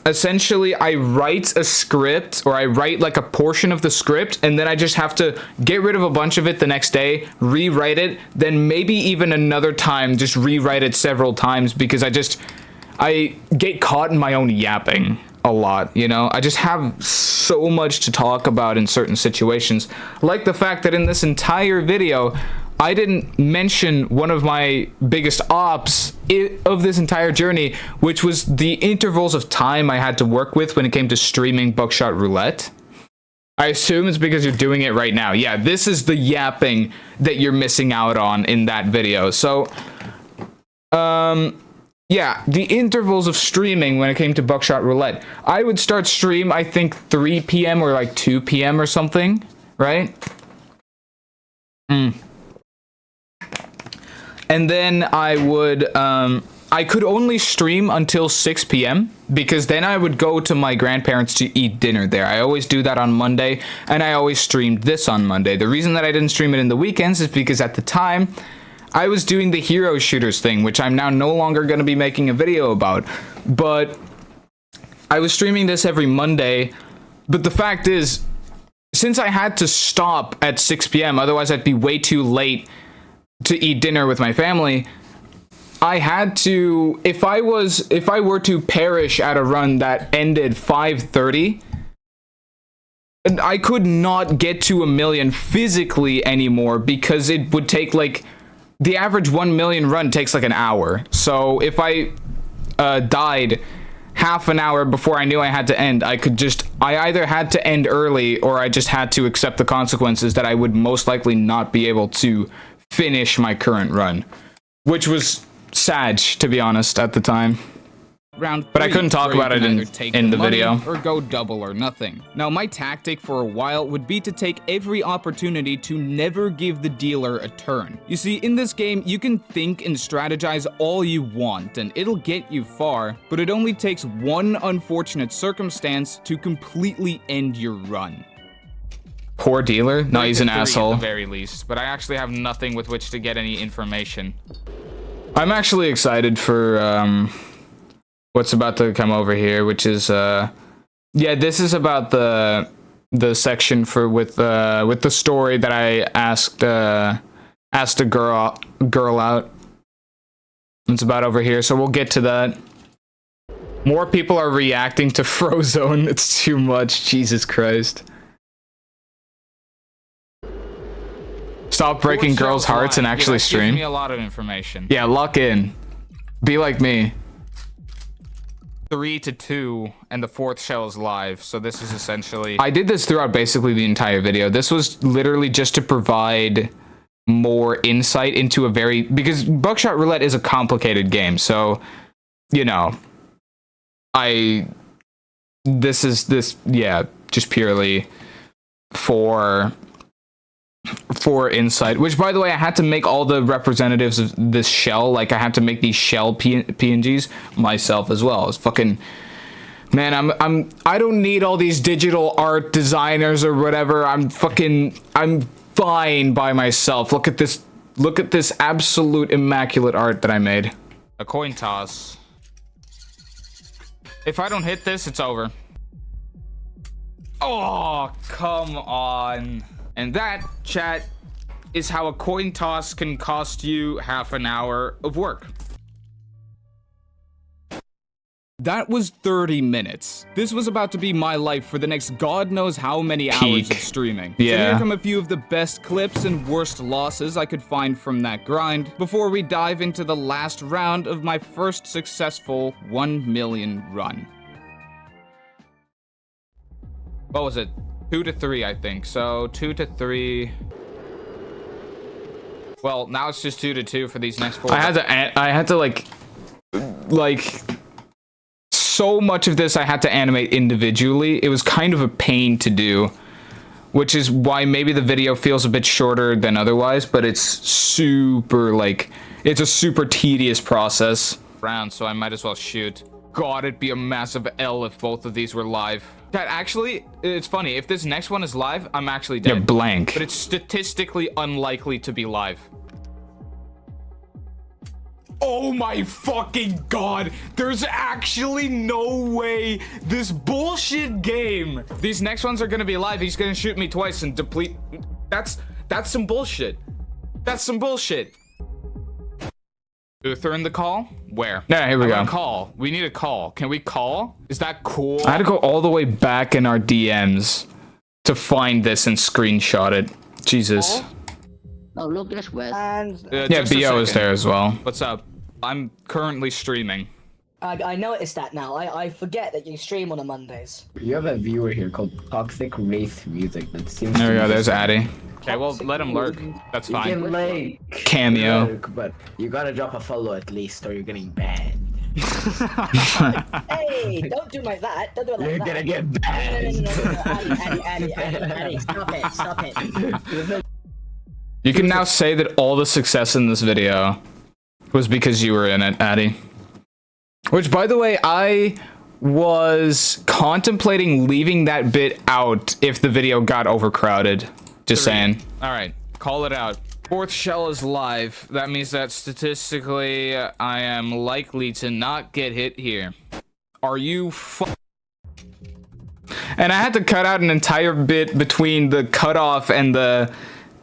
Essentially, I write a script, or I write like a portion of the script, and then I just have to get rid of a bunch of it the next day, rewrite it, then maybe even another time just rewrite it several times, because I get caught in my own yapping a lot, you know? I just have so much to talk about in certain situations, like the fact that in this entire video, I didn't mention one of my biggest ops of this entire journey, which was the intervals of time I had to work with when it came to streaming Buckshot Roulette. I assume it's because you're doing it right now. Yeah, this is the yapping that you're missing out on in that video. So, yeah, the intervals of streaming when it came to Buckshot Roulette. I would start stream, I think, 3 p.m. or like 2 p.m. or something, right? And then I would, I could only stream until 6 p.m. because then I would go to my grandparents to eat dinner there. I always do that on Monday, and I always streamed this on Monday. The reason that I didn't stream it in the weekends is because at the time, I was doing the hero shooters thing, which I'm now no longer going to be making a video about. But I was streaming this every Monday, but the fact is, since I had to stop at 6 p.m., otherwise I'd be way too late to eat dinner with my family, I had to, if I were to perish at a run that ended 5:30, and I could not get to 1 million physically anymore, because it would take like, the average 1 million run takes like an hour. So if I died half an hour before I knew I had to end, I either had to end early, or I just had to accept the consequences that I would most likely not be able to finish my current run, which was sad, to be honest, at the time. Round But I 3, couldn't talk where you about it can in- either take in the money video. or go double or nothing. Now, my tactic for a while would be to take every opportunity to never give the dealer a turn. You see, in this game, you can think and strategize all you want, and it'll get you far, but it only takes one unfortunate circumstance to completely end your run. Poor dealer? No, he's an 3 asshole. At the very least, but I actually have nothing with which to get any information. I'm actually excited for what's about to come over here, which is yeah, this is about the section with the story that I asked a girl out. It's about over here, so we'll get to that. More people are reacting to Frozone. It's too much. Jesus Christ. Stop breaking girls' hearts and actually stream. Gives me a lot of information. Yeah, lock in. Be like me. 3-2, and the 4th shell is live, so this is essentially... I did this throughout basically the entire video. This was literally just to provide more insight into a very... Because Buckshot Roulette is a complicated game, so, you know, yeah, just purely for insight, which, by the way, I had to make all the representatives of this shell. Like, I had to make these shell PNGs myself as well. It's fucking, man, I don't need all these digital art designers or whatever. I'm fine by myself. Look at this absolute immaculate art that I made. A coin toss. If I don't hit this, it's over. Oh, come on. And that, chat, is how a coin toss can cost you half an hour of work. That was 30 minutes. This was about to be my life for the next god knows how many hours of streaming. So Yeah. here come a few of the best clips and worst losses I could find from that grind before we dive into the last round of my first successful 1 million run. What was it? 2-3, I think. So 2-3. Well, now it's just 2-2 for these next 4. I had to like so much of this I had to animate individually. It was kind of a pain to do, which is why maybe the video feels a bit shorter than otherwise, but it's super, like, It's a super tedious process. Round, so I might as well shoot. God, it'd be a massive L if both of these were live. Chat, actually, it's funny. If this next one is live, I'm actually dead. You're blank. But it's statistically unlikely to be live. Oh my fucking god! There's actually no way this bullshit game. These next ones are gonna be live. He's gonna shoot me twice and deplete. That's some bullshit. That's some bullshit. Uther in the call? Where? Yeah, here we go. Call. We need a call. Can we call? Is that cool? I had to go all the way back in our DMs to find this and screenshot it. Jesus. Oh, look, there's Wes. And Yeah, just a BO is second. there as well. What's up? I'm currently streaming. I noticed that now. I forget that you stream on a Mondays. You have a viewer here called Toxic Race Music that seems There we to go. be There's Addy. Okay, well, let him lurk. That's You can fine. like Cameo. lurk, but you gotta drop a follow at least or you're getting banned. Hey, don't do like that. Don't do it like You're that. gonna get No, banned. Addy, stop it, stop it. You can now say that all the success in this video was because you were in it, Addy. Which, by the way, I was contemplating leaving that bit out if the video got overcrowded. Just saying. All right, call it out. Fourth shell is live. That means that statistically, I am likely to not get hit here. Are you And I had to cut out an entire bit between the cutoff and the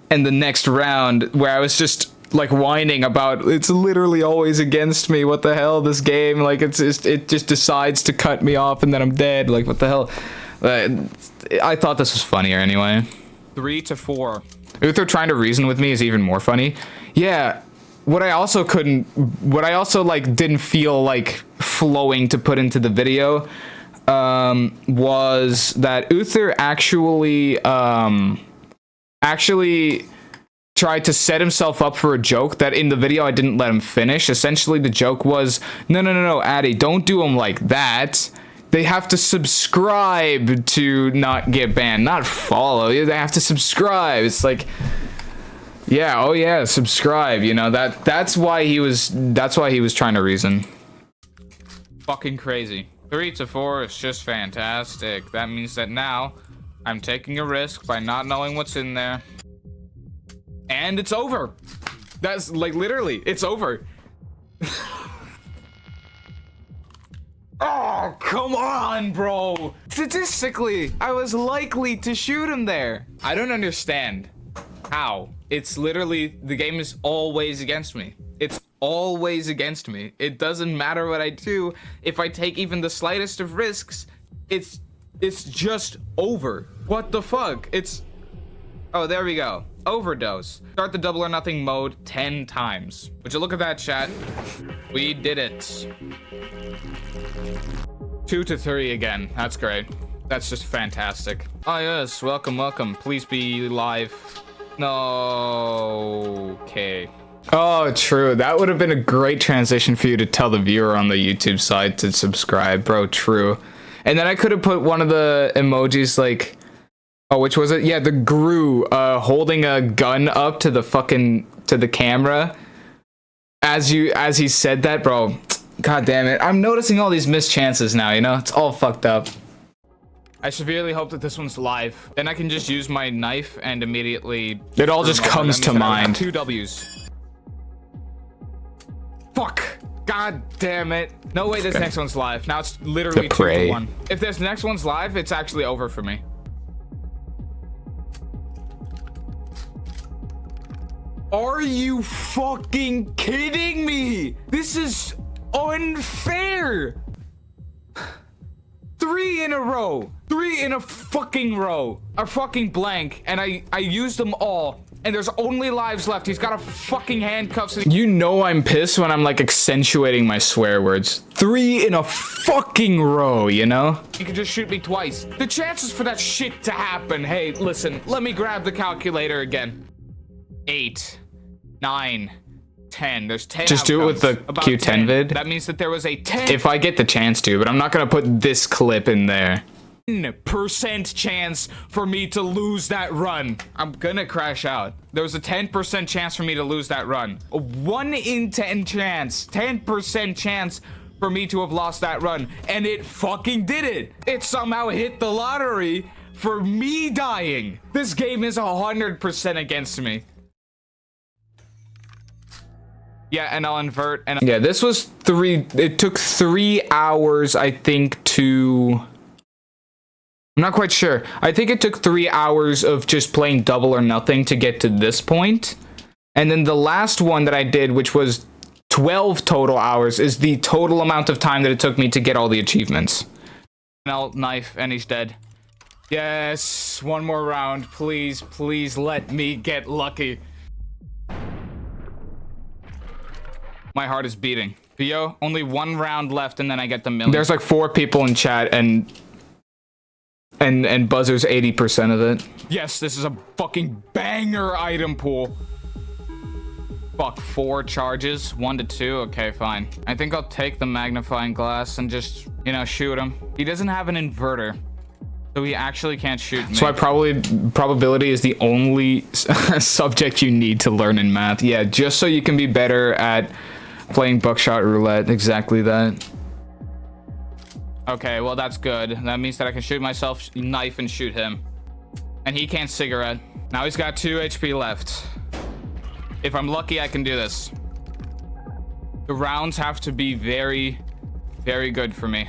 next round where I was just like whining about it's literally always against me. What the hell, this game? Like it just decides to cut me off and then I'm dead. Like what the hell? I thought this was funnier anyway. 3 to 4? Uther trying to reason with me is even more funny. Yeah. What I also like didn't feel like flowing to put into the video was that Uther actually tried to set himself up for a joke that in the video I didn't let him finish. Essentially the joke was, no, Addy, don't do him like that. They have to subscribe to not get banned, not follow. They have to subscribe. It's like, yeah, oh yeah, subscribe. You know, that's why he was trying to reason. Fucking crazy. 3 to 4 is just fantastic. That means that now I'm taking a risk by not knowing what's in there. And it's over. That's like literally, it's over. Oh, come on, bro. Statistically, I was likely to shoot him there. I don't understand how. It's literally, the game is always against me. It's always against me. It doesn't matter what I do. If I take even the slightest of risks, it's just over. What the fuck? Oh, there we go. Overdose. Start the double or nothing mode 10 times. Would you look at that, chat? We did it. 2 to 3 again. That's great. That's just fantastic. Oh yes, welcome. Please be live. No. Okay. Oh, true. That would have been a great transition for you to tell the viewer on the YouTube side to subscribe, bro. True. And then I could have put one of the emojis like, oh, which was it? Yeah, the Gru holding a gun up to the camera as he said that, bro. God damn it. I'm noticing all these missed chances now, you know? It's all fucked up. I severely hope that this one's live. Then I can just use my knife and immediately... It all just comes to mind. 2 W's. Fuck. God damn it. No way this next one's live. Now it's literally 2 to 1. If this next one's live, it's actually over for me. Are you fucking kidding me? This is unfair. 3 in a row. 3 in a fucking row. A fucking blank. And I used them all. And there's only lives left. He's got a fucking handcuffs. You know I'm pissed when I'm like accentuating my swear words. 3 in a fucking row, you know? You can just shoot me twice. The chances for that shit to happen. Hey, listen. Let me grab the calculator again. 8, 9, 10. There's 10 Just do it with the About Q10 10. vid. That means that there was a 10. If I get the chance to, but I'm not gonna put this clip in there. 10% chance for me to lose that run. I'm gonna crash out. There was a 10% chance for me to lose that run. A 1 in 10 chance, 10% chance for me to have lost that run. And it fucking did it. It somehow hit the lottery for me dying. This game is 100% against me. Yeah, and I'll invert. And yeah, this was it took 3 hours, I think, to... I'm not quite sure. I think it took 3 hours of just playing double or nothing to get to this point. And then the last one that I did, which was 12 total hours, is the total amount of time that it took me to get all the achievements. And I'll knife, and he's dead. Yes, one more round. Please, please let me get lucky. My heart is beating. But yo, only 1 round left, and then I get the million. There's like 4 people in chat, and Buzzer's 80% of it. Yes, this is a fucking banger item pool. Fuck, 4 charges, 1 to 2. Okay, fine. I think I'll take the magnifying glass and just, you know, shoot him. He doesn't have an inverter, so he actually can't shoot me. So probability is the only subject you need to learn in math. Yeah, just so you can be better at playing buckshot roulette. Exactly that. Okay, well, that's good. That means that I can shoot myself, knife, and shoot him. And he can't cigarette. Now he's got 2 HP left. If I'm lucky, I can do this. The rounds have to be very, very good for me.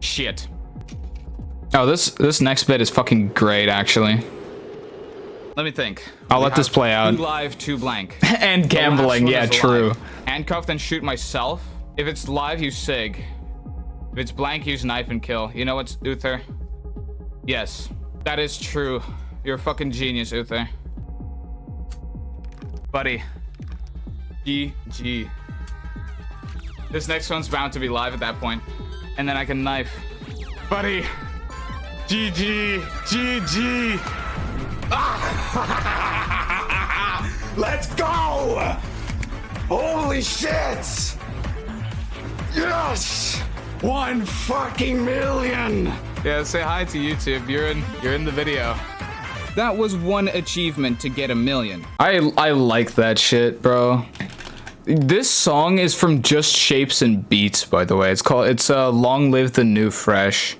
Shit. Oh, this next bit is fucking great, actually. Let me think. I'll let this play out. 2 live, 2 blank. And gambling, yeah, true. Handcuffed and shoot myself. If it's live, use sig. If it's blank, use knife and kill. You know what's Uther? Yes, that is true. You're a fucking genius, Uther. Buddy. GG. This next one's bound to be live at that point. And then I can knife. Buddy. GG. GG. Let's go! Holy shit! Yes! 1 fucking million! Yeah, say hi to YouTube. You're in the video. That was 1 achievement to get 1 million. I like that shit, bro. This song is from Just Shapes and Beats, by the way. It's Long Live the New Fresh.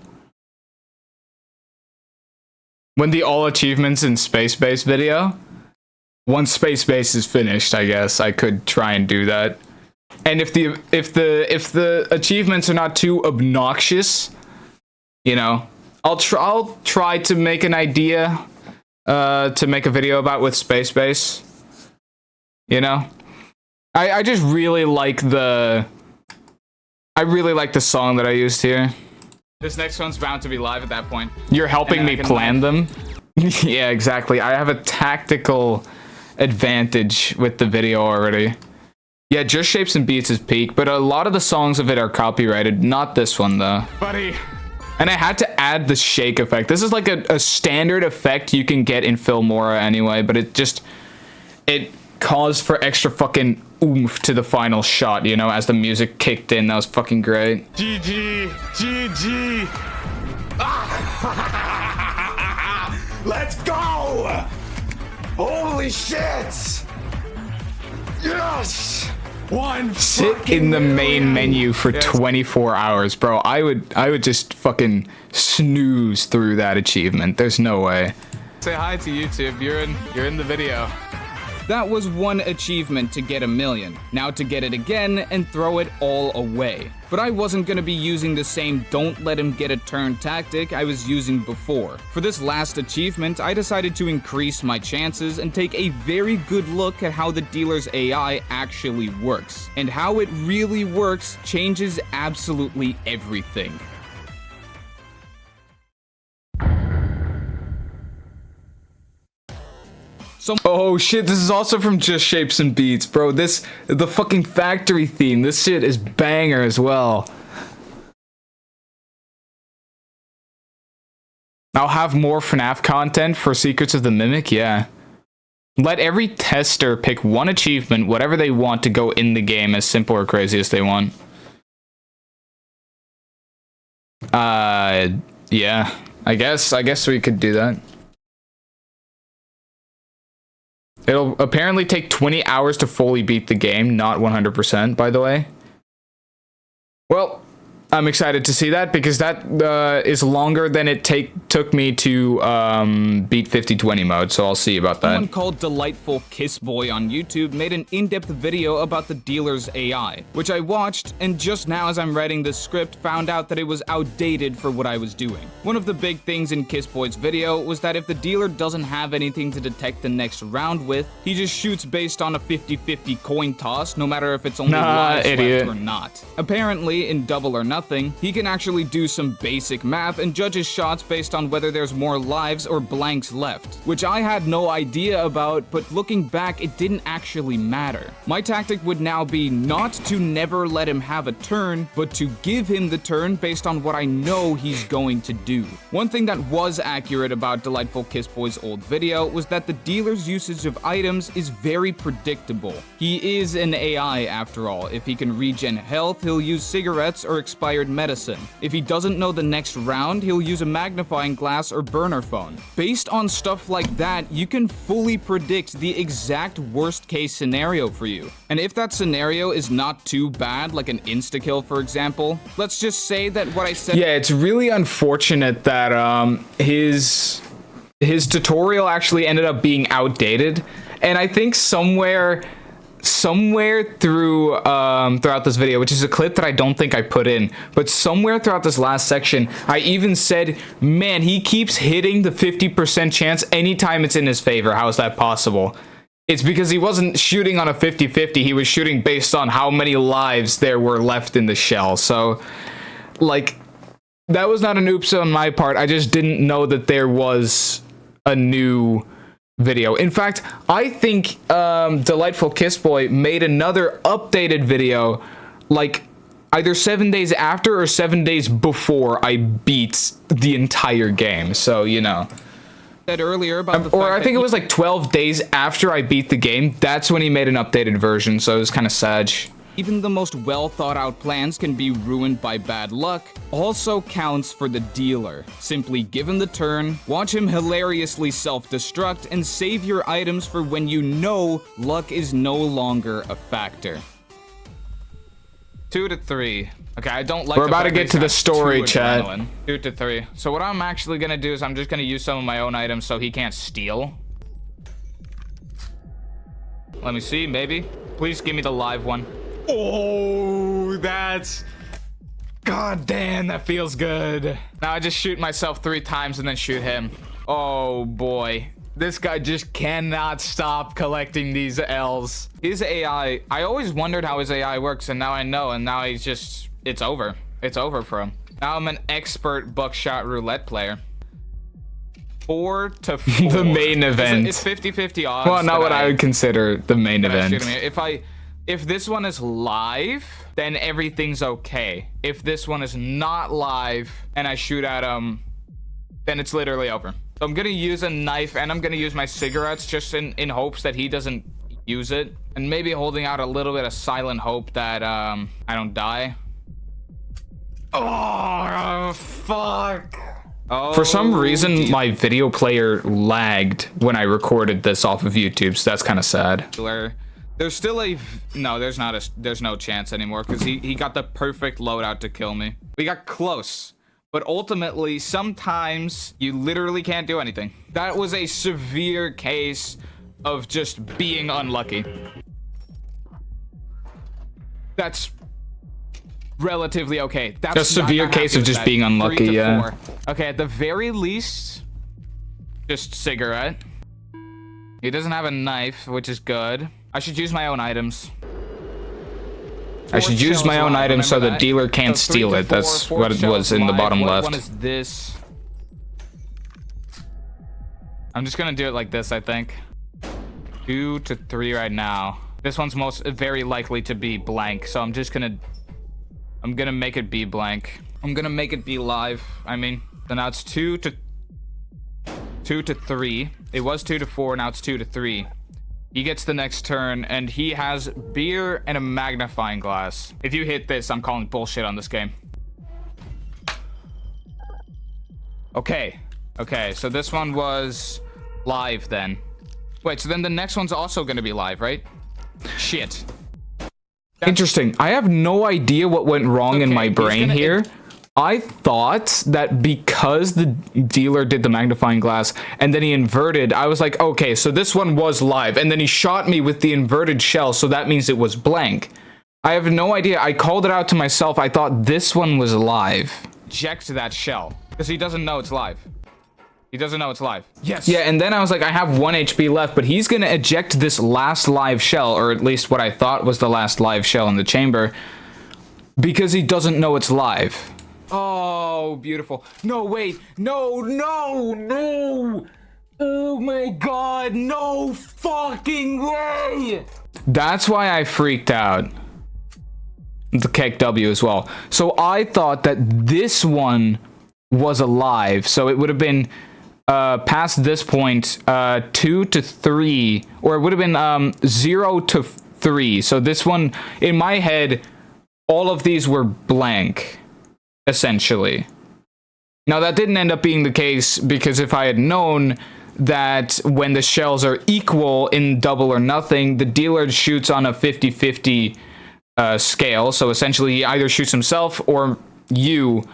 When the all achievements in Space Base video, once Space Base is finished, I guess I could try and do that. And if the achievements are not too obnoxious, you know, I'll try to make an idea to make a video about with Space Base. You know, I just really like the song that I used here. This next one's bound to be live at that point. You're helping me plan them. Yeah, exactly. I have a tactical advantage with the video already. Yeah, Just Shapes and Beats is peak, but a lot of the songs of it are copyrighted. Not this one, though. Buddy. And I had to add the shake effect. This is like a standard effect you can get in Filmora anyway, but it caused for extra fucking oomph to the final shot, you know, as the music kicked in. That was fucking great. GG. GG. Let's go! Holy shit! Yes! 1 Sit in the main menu for 24 hours, bro. I would just fucking snooze through that achievement. There's no way. Say hi to YouTube. You're in the video. That was 1 achievement to get 1 million. Now to get it again and throw it all away. But I wasn't gonna be using the same don't let him get a turn tactic I was using before. For this last achievement, I decided to increase my chances and take a very good look at how the dealer's AI actually works. And how it really works changes absolutely everything. Oh shit, this is also from Just Shapes and Beats, bro. The fucking factory theme, this shit is banger as well. I'll have more FNAF content for Secrets of the Mimic, yeah. Let every tester pick 1 achievement, whatever they want, to go in the game, as simple or crazy as they want. Yeah, I guess we could do that. It'll apparently take 20 hours to fully beat the game, not 100%, by the way. Well, I'm excited to see that because that is longer than it took me to beat 50/20 mode, so I'll see about that. Someone called Delightful Kiss Boy on YouTube made an in-depth video about the dealer's AI, which I watched, and just now as I'm writing this script found out that it was outdated for what I was doing. One of the big things in Kiss Boy's video was that if the dealer doesn't have anything to detect the next round with, he just shoots based on a 50-50 coin toss, no matter if it's only lives left or not. Apparently, in Double or Nothing, he can actually do some basic math and judge his shots based on whether there's more lives or blanks left, which I had no idea about, but looking back, it didn't actually matter. My tactic would now be not to never let him have a turn, but to give him the turn based on what I know he's going to do. One thing that was accurate about Delightful Kiss Boy's old video was that the dealer's usage of items is very predictable. He is an AI after all. If he can regen health, he'll use cigarettes or expired medicine. If he doesn't know the next round, he'll use a magnifying glass or burner phone. Based on stuff like that, you can fully predict the exact worst case scenario for you. And if that scenario is not too bad, like an insta-kill for example, let's just say that what I said— Yeah, it's really unfortunate that his tutorial actually ended up being outdated, and I think somewhere through throughout this video, which is a clip that I don't think I put in, but somewhere throughout this last section, I even said, man, he keeps hitting the 50% chance anytime it's in his favor. How is that possible? It's because he wasn't shooting on a 50-50, he was shooting based on how many lives there were left in the shell. So, like, that was not an oops on my part. I just didn't know that there was a new video. In fact, I think Delightful Kiss Boy made another updated video like either 7 days after or 7 days before I beat the entire game. So, you know. Said earlier about the or fact I think it was like 12 days after I beat the game. That's when he made an updated version, so it was kind of sad. Even the most well thought out plans can be ruined by bad luck also counts for the dealer. Simply give him the turn, watch him hilariously self-destruct, and save your items for when you know luck is no longer a factor. 2 to 3. Okay, I don't like. We're about to get to the story, chat. 2 to 3. So what I'm actually gonna do is I'm just gonna use some of my own items so he can't steal. Let me see, maybe. Please give me the live one. Oh, that's... God damn, that feels good. Now I just shoot myself 3 times and then shoot him. Oh boy. This guy just cannot stop collecting these L's. His AI, I always wondered how his AI works, and now I know, and now he's just... It's over. It's over for him. Now I'm an expert buckshot roulette player. 4 to 4. The main event. It's 50-50 odds. Well, not what I would consider the main event. If this one is live, then everything's okay. If this one is not live and I shoot at him, then it's literally over. So I'm gonna use a knife and I'm gonna use my cigarettes just in hopes that he doesn't use it. And maybe holding out a little bit of silent hope that I don't die. Oh, fuck. Oh, for some reason, my video player lagged when I recorded this off of YouTube, so that's kind of sad. There's still a... No, there's no chance anymore, because he got the perfect loadout to kill me. We got close, but ultimately, sometimes you literally can't do anything. That was a severe case of just being unlucky. That's relatively okay. That's a severe case of just being unlucky, yeah. Okay, at the very least, just cigarette. He doesn't have a knife, which is good. I should use my own items. I should use my own items so the dealer can't steal it. That's what it was in the bottom left. What one is this? I'm just gonna do it like this, I think. 2 to 3 right now. This one's very likely to be blank, so I'm gonna make it be blank. I'm gonna make it be live. I mean, so now it's 2 to 3. It was 2 to 4, now it's 2 to 3. He gets the next turn, and he has beer and a magnifying glass. If you hit this, I'm calling bullshit on this game. Okay. Okay, so this one was live then. Wait, so then the next one's also gonna be live, right? Shit. Interesting. I have no idea what went wrong in Okay, my he's brain gonna- here. I thought that because the dealer did the magnifying glass and then he inverted, I was like, okay, so this one was live. And then he shot me with the inverted shell, so that means it was blank. I have no idea. I called it out to myself. I thought this one was live. Eject that shell. Because he doesn't know it's live. He doesn't know it's live. Yes. Yeah, and then I was like, I have 1 HP left, but he's gonna eject this last live shell, or at least what I thought was the last live shell in the chamber, because he doesn't know it's live. Oh, beautiful. No, wait. No, no, no. Oh my god. No fucking way. That's why I freaked out. The Keck W as well. So I thought that this one was alive, so it would have been past this point 2 to 3, or it would have been 0 to 3. So this one, in my head, all of these were blank, essentially. Now that didn't end up being the case, because if I had known that when the shells are equal in double or nothing, the dealer shoots on a 50-50 scale. So essentially he either shoots himself or you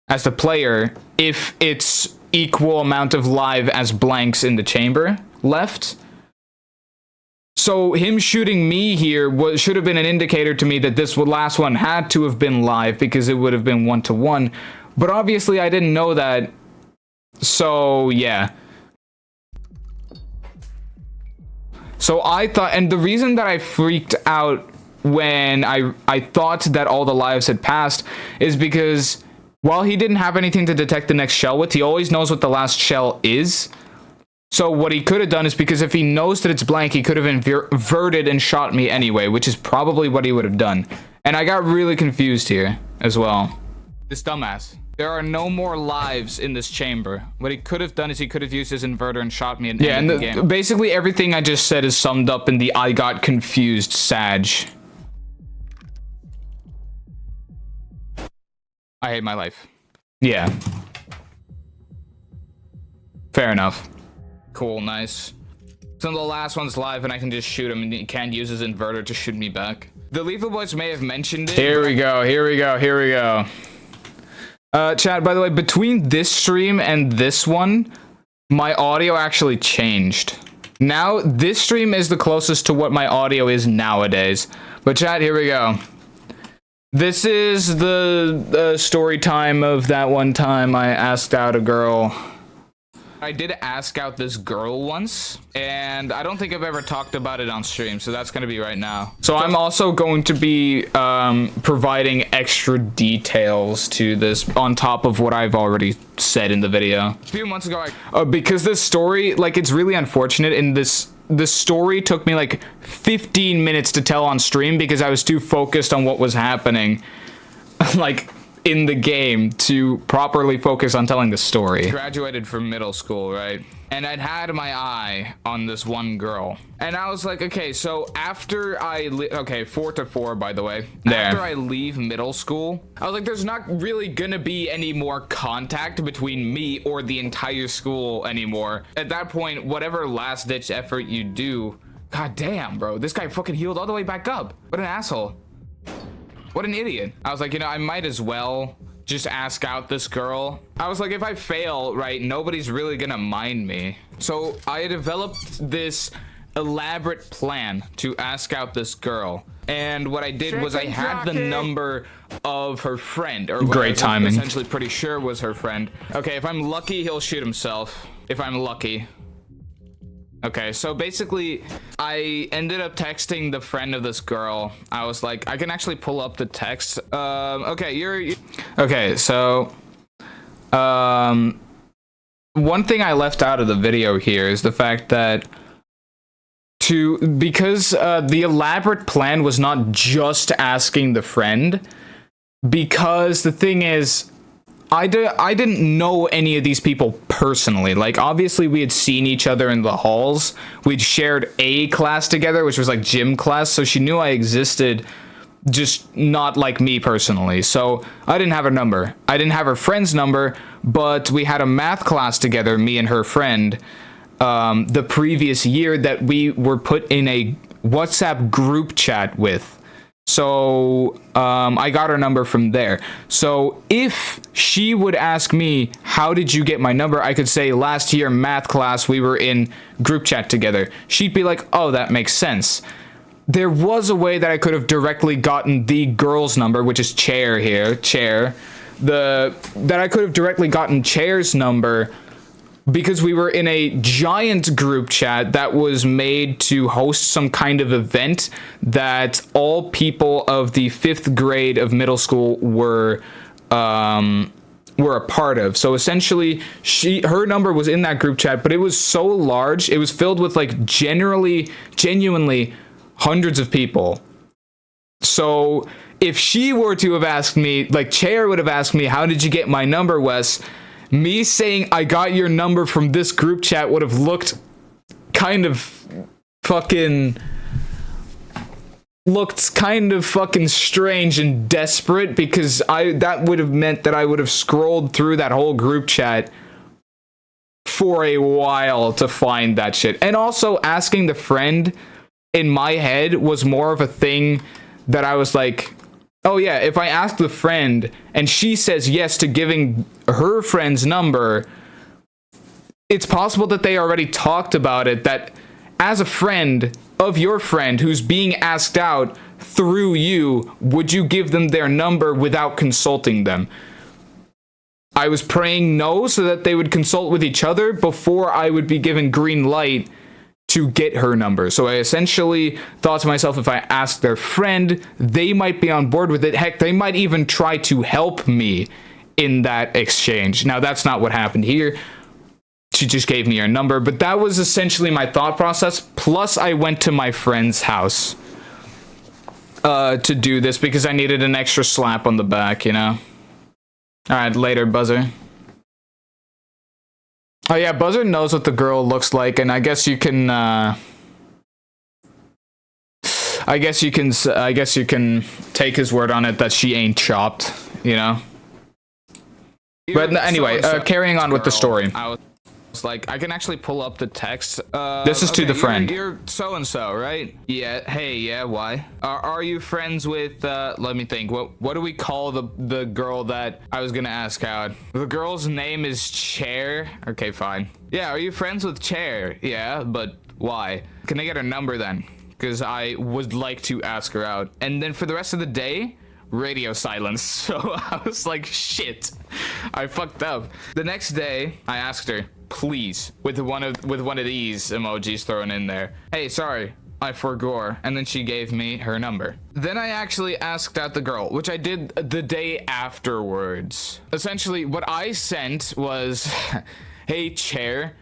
as the player if it's equal amount of live as blanks in the chamber left. So him shooting me here should have been an indicator to me that this last one had to have been live, because it would have been 1-to-1. But obviously I didn't know that. So yeah. So I thought, and the reason that I freaked out when I thought that all the lives had passed is because while he didn't have anything to detect the next shell with, he always knows what the last shell is. So what he could have done is, because if he knows that it's blank, he could have inverted and shot me anyway, which is probably what he would have done. And I got really confused here as well. This dumbass. There are no more lives in this chamber. What he could have done is he could have used his inverter and shot me and Yeah, and ended the game. basically everything I just said is summed up in the I got confused Sag. I hate my life. Yeah. Fair enough. Cool, nice. So the last one's live and I can just shoot him and he can't use his inverter to shoot me back. The Lethal Boys may have mentioned it. Here we go, here we go, here we go. Chat, by the way, between this stream and this one, my audio actually changed. Now, this stream is the closest to what my audio is nowadays. But chat, here we go. This is the story time of that one time I asked out a girl. I did ask out this girl once, and I don't think I've ever talked about it on stream, so that's gonna be right now. So I'm also going to be providing extra details to this on top of what I've already said in the video. A few months ago, Because this story, like, it's really unfortunate. In this story took me like 15 minutes to tell on stream because I was too focused on what was happening, like, in the game, to properly focus on telling the story. graduated from middle school, right? And I'd had my eye on this one girl. And I was like, okay, so after okay, 4 to 4, by the way. There. After I leave middle school, I was like, there's not really gonna be any more contact between me or the entire school anymore. At that point, whatever last ditch effort you do, god damn, bro, this guy fucking healed all the way back up. What an asshole. What an idiot. I was like, you know, I might as well just ask out this girl. I was like, if I fail, right, nobody's really gonna mind me. So I developed this elaborate plan to ask out this girl. And what I did was I had the number of her friend, or what Great I was timing. essentially pretty sure was her friend. Okay, if I'm lucky, he'll shoot himself. If I'm lucky. Okay, so basically, I ended up texting the friend of this girl. I was like, I can actually pull up the text. Okay, Okay, so one thing I left out of the video here is the fact that because the elaborate plan was not just asking the friend, because the thing is, I didn't know any of these people personally. Like, obviously we had seen each other in the halls. We'd shared a class together, which was like gym class, so she knew I existed just not like me personally. So I didn't have her number. I didn't have her friend's number, but we had a math class together, me and her friend, the previous year that we were put in a WhatsApp group chat with. So I got her number from there. So if she would ask me, how did you get my number? I could say, last year math class, we were in group chat together. She'd be like, oh, that makes sense. There was a way that I could have directly gotten the girl's number, which is Chair here, Chair. That I could have directly gotten Chair's number because we were in a giant group chat that was made to host some kind of event that all people of the 5th grade of middle school were a part of. So essentially, her number was in that group chat, but it was so large, it was filled with like genuinely hundreds of people. So if she were to have asked me, like Chair would have asked me, how did you get my number, Wes? Me saying I got your number from this group chat would have looked kind of fucking strange and desperate, because that would have meant that I would have scrolled through that whole group chat for a while to find that shit. And also asking the friend in my head was more of a thing that I was like, oh yeah, if I ask the friend and she says yes to giving her friend's number, it's possible that they already talked about it, that as a friend of your friend who's being asked out through you, would you give them their number without consulting them? I was praying no, so that they would consult with each other before I would be given green light to get her number. So I essentially thought to myself, if I ask their friend, they might be on board with it. Heck, they might even try to help me in that exchange. Now, that's not what happened here. She just gave me her number, but that was essentially my thought process. Plus, I went to my friend's house to do this because I needed an extra slap on the back, you know? All right, later, Buzzer. Oh yeah, Buzzer knows what the girl looks like, and I guess you can, I guess you can take his word on it that she ain't chopped, you know? But anyway, carrying on with the story. I was like, I can actually pull up the text. This is to the friend. You're so-and-so, right? Yeah, hey, yeah, why? Are you friends with, let me think, what do we call the girl that I was gonna ask out? The girl's name is Chair? Okay, fine. Yeah, are you friends with Chair? Yeah, but why? Can I get her number then? Because I would like to ask her out. And then for the rest of the day, radio silence. So I was like, shit, I fucked up. The next day, I asked her, please, with one of these emojis thrown in there. Hey, sorry, I forgot. And then she gave me her number. Then I actually asked out the girl, which I did the day afterwards. Essentially, what I sent was, hey, Chair,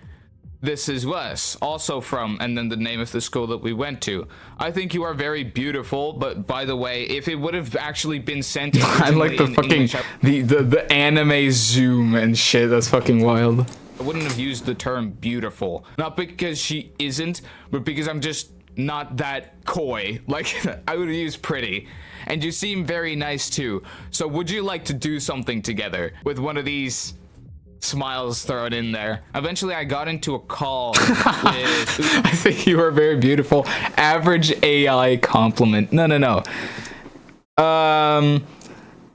this is Wes, also from, and then the name of the school that we went to. I think you are very beautiful, but by the way, if it would have actually been sent I like the fucking English, the anime zoom and shit. That's fucking wild. I wouldn't have used the term beautiful. Not because she isn't, but because I'm just not that coy. Like, I would have used pretty. And you seem very nice too. So would you like to do something together with one of these smiles thrown in there? Eventually I got into a call with I think you are very beautiful. Average AI compliment. No.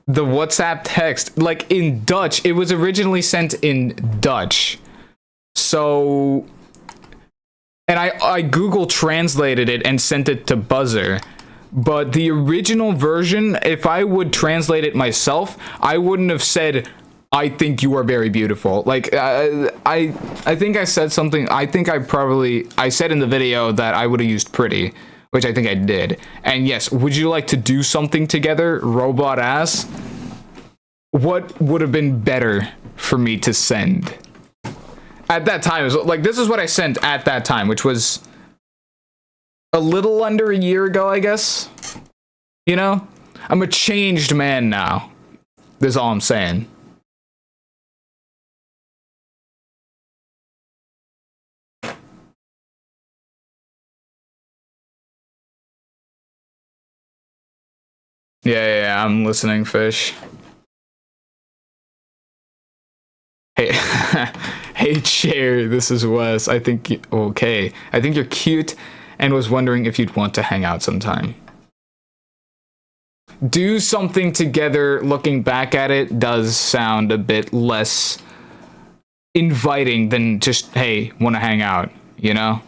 The WhatsApp text, like in Dutch, it was originally sent in Dutch. So, and I Google translated it and sent it to Buzzer. But the original version, if I would translate it myself, I wouldn't have said, I think you are very beautiful. Like, I think I said something, I said in the video that I would have used pretty, which I think I did. And yes, would you like to do something together, robot ass? What would have been better for me to send? At that time, it was like, this is what I sent at that time, which was a little under a year ago, I guess. You know? I'm a changed man now. That's all I'm saying. Yeah, I'm listening, Fish. Hey, hey, Chair, this is Wes. I think you're cute and was wondering if you'd want to hang out sometime. Do something together, looking back at it, does sound a bit less inviting than just, hey, want to hang out, you know?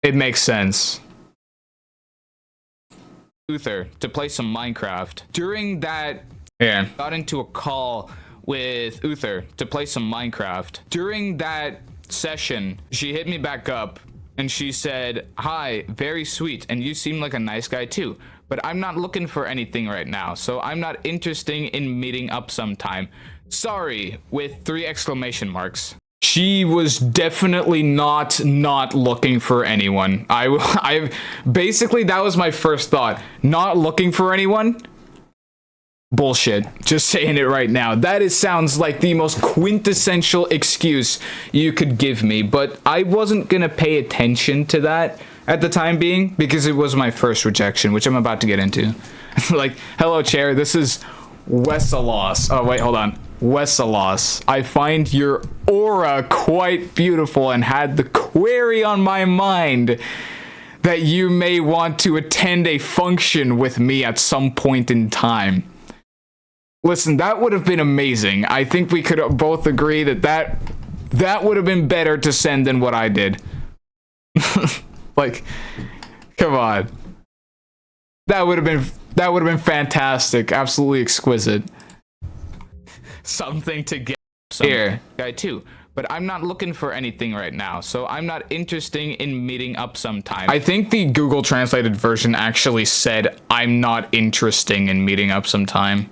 It makes sense. Uther to play some Minecraft. During that, Yeah. got into a call with Uther to play some Minecraft. During that session, she hit me back up and she said, "Hi, very sweet, and you seem like a nice guy too, but I'm not looking for anything right now, so I'm not interested in meeting up sometime. Sorry," with 3 exclamation marks. She was definitely not looking for anyone. I basically, that was my first thought. Not looking for anyone? Bullshit. Just saying it right now. That sounds like the most quintessential excuse you could give me, but I wasn't gonna pay attention to that at the time being because it was my first rejection, which I'm about to get into. Like, hello, Chair, this is Wessalos. Oh, wait, hold on. Wessalos. I find your aura quite beautiful and had the query on my mind that you may want to attend a function with me at some point in time. Listen, that would have been amazing. I think we could both agree that would have been better to send than what I did. Like, come on. That would have been fantastic. Absolutely exquisite. Something to get Here. guy too, but I'm not looking for anything right now, so I'm not interested in meeting up sometime. I think the Google translated version actually said, "I'm not interested in meeting up sometime."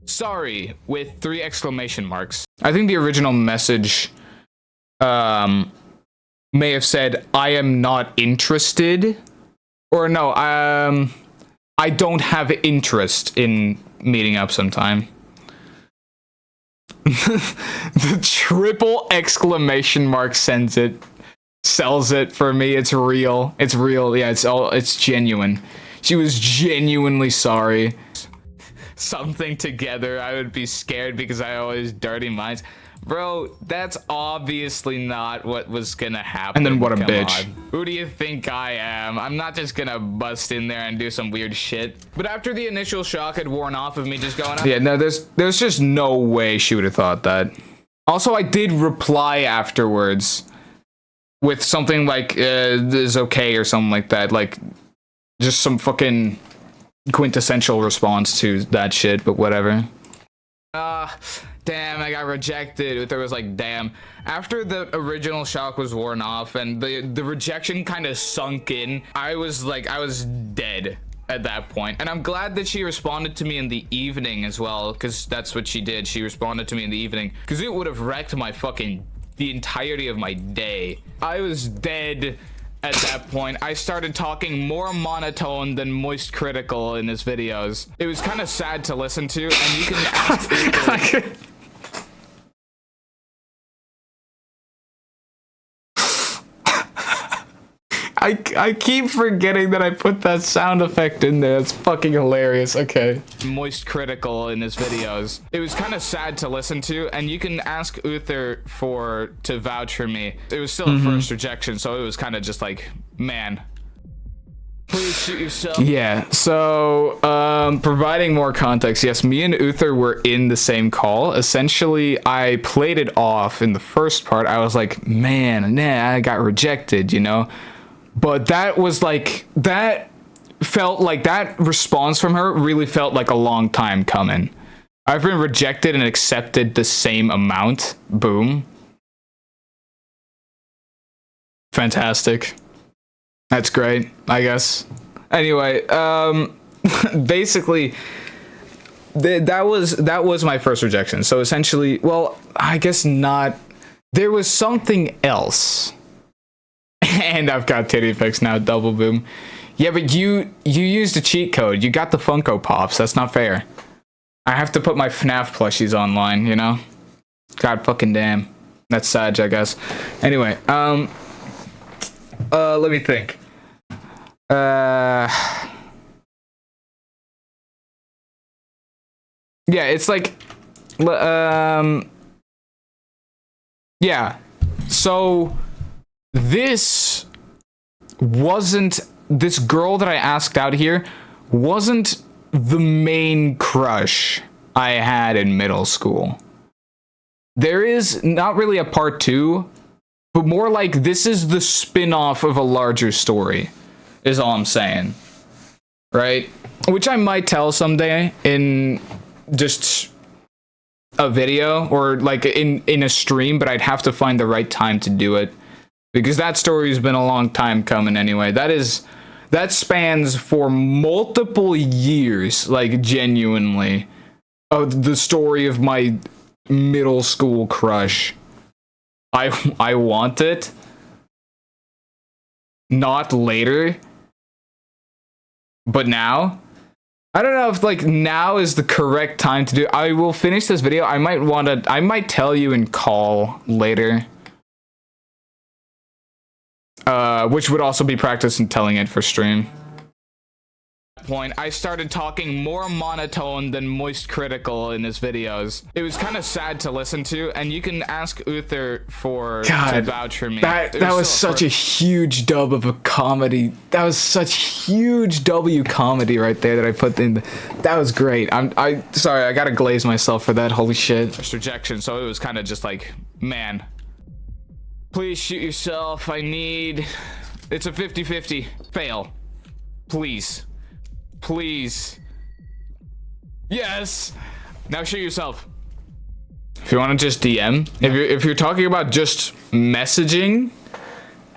Sorry, with 3 exclamation marks. I think the original message may have said, "I am not interested," or no, I don't have interest in meeting up sometime. The triple exclamation mark sells it for me. It's real. It's real. Yeah, it's genuine. She was genuinely sorry. Something together, I would be scared because I always dirty minds. Bro, that's obviously not what was gonna happen. And then what a Come bitch. on. Who do you think I am? I'm not just gonna bust in there and do some weird shit. But after the initial shock had worn off of me just going, Yeah, no, there's just no way she would have thought that. Also, I did reply afterwards with something like, "This is okay," or something like that. Like, just some fucking quintessential response to that shit, but whatever. damn, I got rejected. Uther was like, damn. After the original shock was worn off and the rejection kind of sunk in, I was dead at that point. And I'm glad that she responded to me in the evening as well, because that's what she did. She responded to me in the evening, because it would have wrecked the entirety of my day. I was dead at that point. I started talking more monotone than Moist Critical in his videos. It was kind of sad to listen to, and you can ask I keep forgetting that I put that sound effect in there. It's fucking hilarious. Okay. Moist Critical in his videos. It was kind of sad to listen to, and you can ask Uther to vouch for me. It was still a first rejection, so it was kind of just like, man, please shoot yourself. Yeah, so providing more context, yes, me and Uther were in the same call. Essentially, I played it off in the first part. I was like, man, nah, I got rejected, you know? But that was like, that felt like, that response from her really felt like a long time coming. I've been rejected and accepted the same amount. Boom. Fantastic. That's great, I guess. Anyway, basically, that was my first rejection. So essentially, well, I guess not. There was something else. And I've got titty pics now, double boom. Yeah, but you used a cheat code. You got the Funko Pops. That's not fair. I have to put my FNAF plushies online, you know? God fucking damn. That's sad, I guess. Anyway, Let me think. Yeah, it's like, yeah. So this girl that I asked out here wasn't the main crush I had in middle school. There is not really a part 2, but more like this is the spin-off of a larger story, is all I'm saying. Right? Which I might tell someday in just a video or like in a stream, but I'd have to find the right time to do it, because that story's been a long time coming anyway. That spans for multiple years, like genuinely, of the story of my middle school crush. I want it, not later, but now. I don't know if like now is the correct time to do it. I will finish this video. I might tell you in call later. Which would also be practice and telling it for stream. Point, I started talking more monotone than Moist Critical in his videos. It was kind of sad to listen to, and you can ask Uther to vouch for me. That was such a huge dub of a comedy. That was such huge W comedy right there that I put in. That was great. I sorry, I gotta glaze myself for that. Holy shit. First rejection, so it was kind of just like, man, please shoot yourself. It's a 50-50. Fail. Please. Please. Yes. Now shoot yourself. If you want to just DM, if you're talking about just messaging,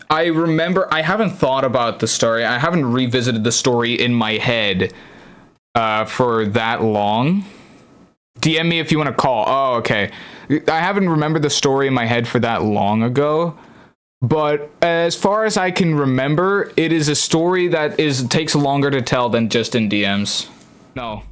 I remember I haven't thought about the story. I haven't revisited the story in my head for that long. DM me if you want to call. Oh, okay. I haven't remembered the story in my head for that long ago. But as far as I can remember, it is a story that takes longer to tell than just in DMs. No.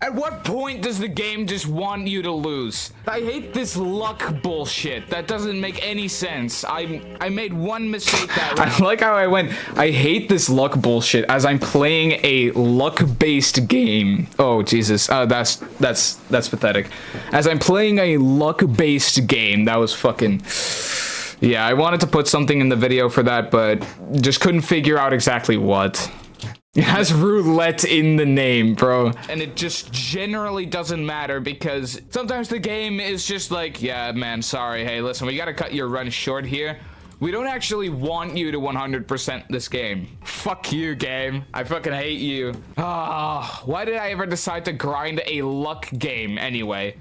At what point does the game just want you to lose? I hate this luck bullshit. That doesn't make any sense. I made one mistake that round. I like how I went, I hate this luck bullshit as I'm playing a luck-based game. Oh, Jesus. That's pathetic. As I'm playing a luck-based game, that was fucking... Yeah, I wanted to put something in the video for that, but just couldn't figure out exactly what. It has roulette in the name, bro. And it just generally doesn't matter because sometimes the game is just like, yeah, man, sorry. Hey, listen, we gotta cut your run short here. We don't actually want you to 100% this game. Fuck you, game. I fucking hate you. Ah, why did I ever decide to grind a luck game anyway?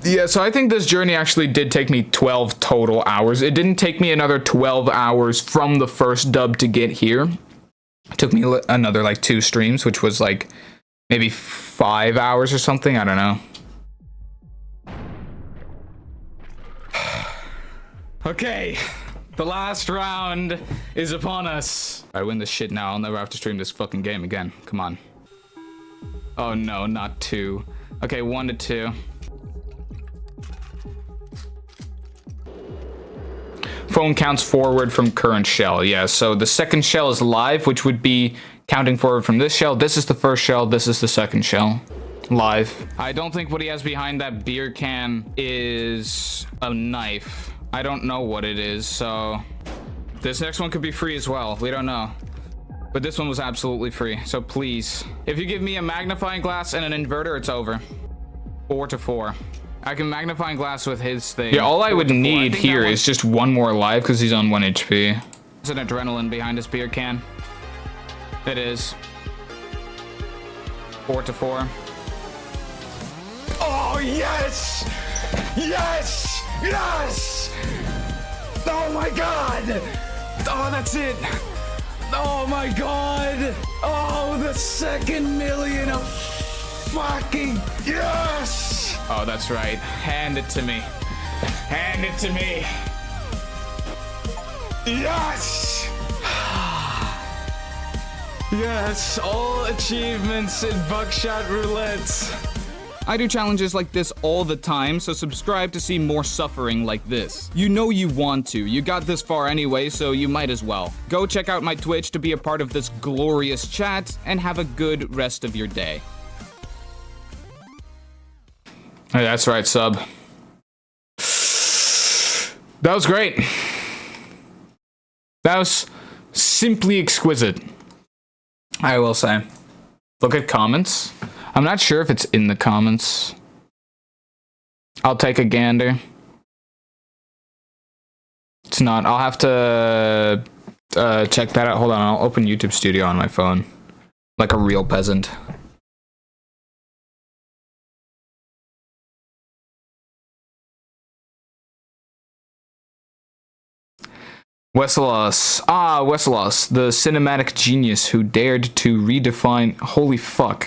Yeah, so I think this journey actually did take me 12 total hours. It didn't take me another 12 hours from the first dub to get here. It took me another like 2 streams, which was like maybe 5 hours or something. I don't know. Okay, the last round is upon us. If I win this shit now, I'll never have to stream this fucking game again. Come on. Oh no, not 2. Okay, 1 to 2. Phone counts forward from current shell. Yeah, so the second shell is live, which would be counting forward from this shell. This is the first shell. This is the second shell. Live. I don't think what he has behind that beer can is a knife. I don't know what it is, so... This next one could be free as well. We don't know. But this one was absolutely free, so please. If you give me a magnifying glass and an inverter, it's over. 4 to 4. I can magnifying glass with his thing. Yeah, all I would need here is just one more life because he's on 1 HP. There's an adrenaline behind his beer can. It is. 4 to 4. Oh, yes! Yes! Yes! Oh my god! Oh, that's it! Oh my god! Oh, the second million of fucking yes! Oh, that's right. Hand it to me. Hand it to me. Yes! Yes, all achievements in Buckshot Roulette. I do challenges like this all the time, so subscribe to see more suffering like this. You know you want to. You got this far anyway, so you might as well. Go check out my Twitch to be a part of this glorious chat, and have a good rest of your day. Hey, that's right, sub. That was great. That was simply exquisite, I will say. Look at comments. I'm not sure if it's in the comments. I'll take a gander. It's not. I'll have to check that out. Hold on, I'll open YouTube Studio on my phone. Like a real peasant. Wesselos. Ah, Wesselos, the cinematic genius who dared to redefine... Holy fuck.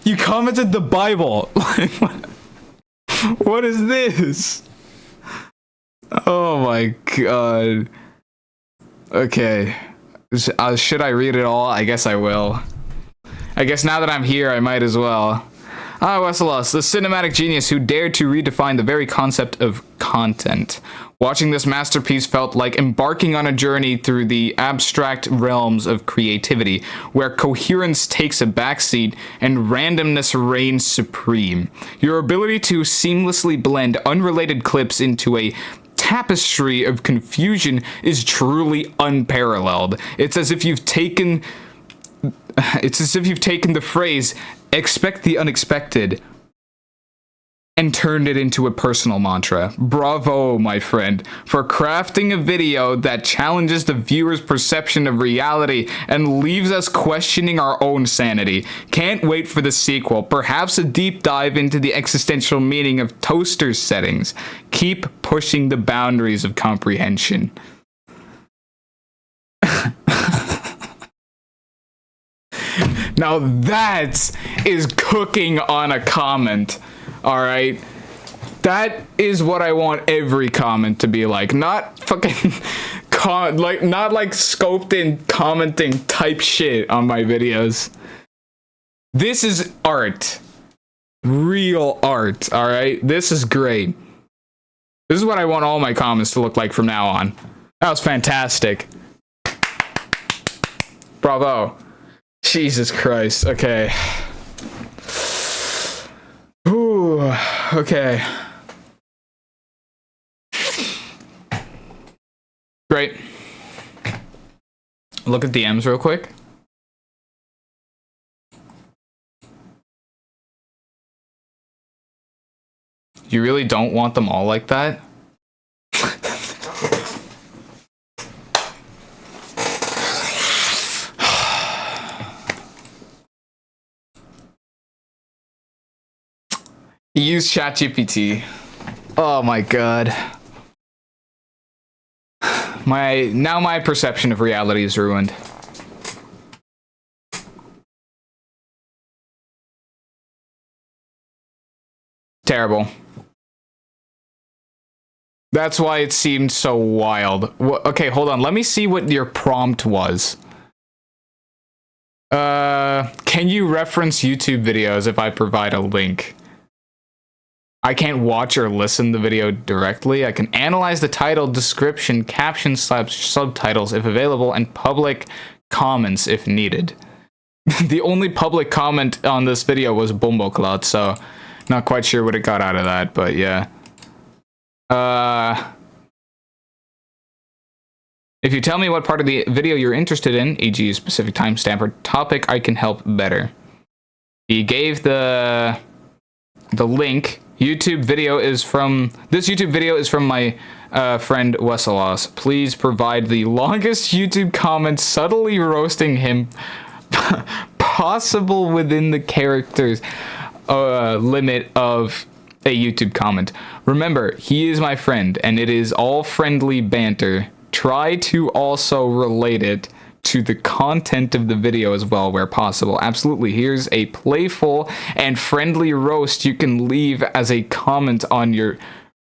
You commented the Bible. What is this? Oh my god. Okay. Should I read it all? I guess I will. I guess now that I'm here, I might as well. Ah, Wesselos, the cinematic genius who dared to redefine the very concept of content. Watching this masterpiece felt like embarking on a journey through the abstract realms of creativity, where coherence takes a backseat and randomness reigns supreme. Your ability to seamlessly blend unrelated clips into a tapestry of confusion is truly unparalleled. It's as if you've taken the phrase, expect the unexpected, and turned it into a personal mantra. Bravo, my friend, for crafting a video that challenges the viewer's perception of reality and leaves us questioning our own sanity. Can't wait for the sequel, perhaps a deep dive into the existential meaning of toaster settings. Keep pushing the boundaries of comprehension. Now that is cooking on a comment, alright? That is what I want every comment to be like. Not fucking, not like scoped in commenting type shit on my videos. This is art. Real art, alright? This is great. This is what I want all my comments to look like from now on. That was fantastic. Bravo. Jesus Christ, okay. Ooh, okay. Great. Look at DMs real quick. You really don't want them all like that? Use ChatGPT. Oh my god. My perception of reality is ruined. Terrible. That's why it seemed so wild. Okay, hold on. Let me see what your prompt was. Can you reference YouTube videos if I provide a link? I can't watch or listen to the video directly. I can analyze the title, description, captions, subtitles if available, and public comments if needed. The only public comment on this video was Bumbleclot, so not quite sure what it got out of that, but yeah. If you tell me what part of the video you're interested in, e.g. a specific timestamp or topic, I can help better. He gave the link. This YouTube video is from my friend Wesselos. Please provide the longest YouTube comment subtly roasting him possible within the characters limit of a YouTube comment. Remember, he is my friend and it is all friendly banter. Try to also relate it to the content of the video as well where possible. Absolutely. Here's a playful and friendly roast you can leave as a comment on your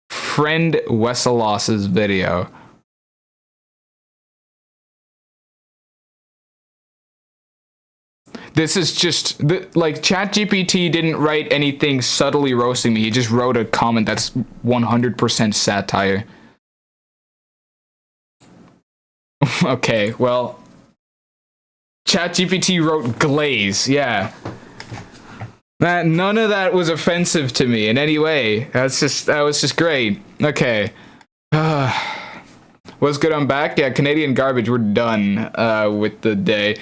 friend Wesselos's video. This is just like ChatGPT didn't write anything subtly roasting me. He just wrote a comment that's 100% satire. Okay, well, ChatGPT wrote glaze. Yeah, none of that was offensive to me in any way. That was just great. Okay. What's good? I'm back. Yeah, Canadian garbage. We're done with the day.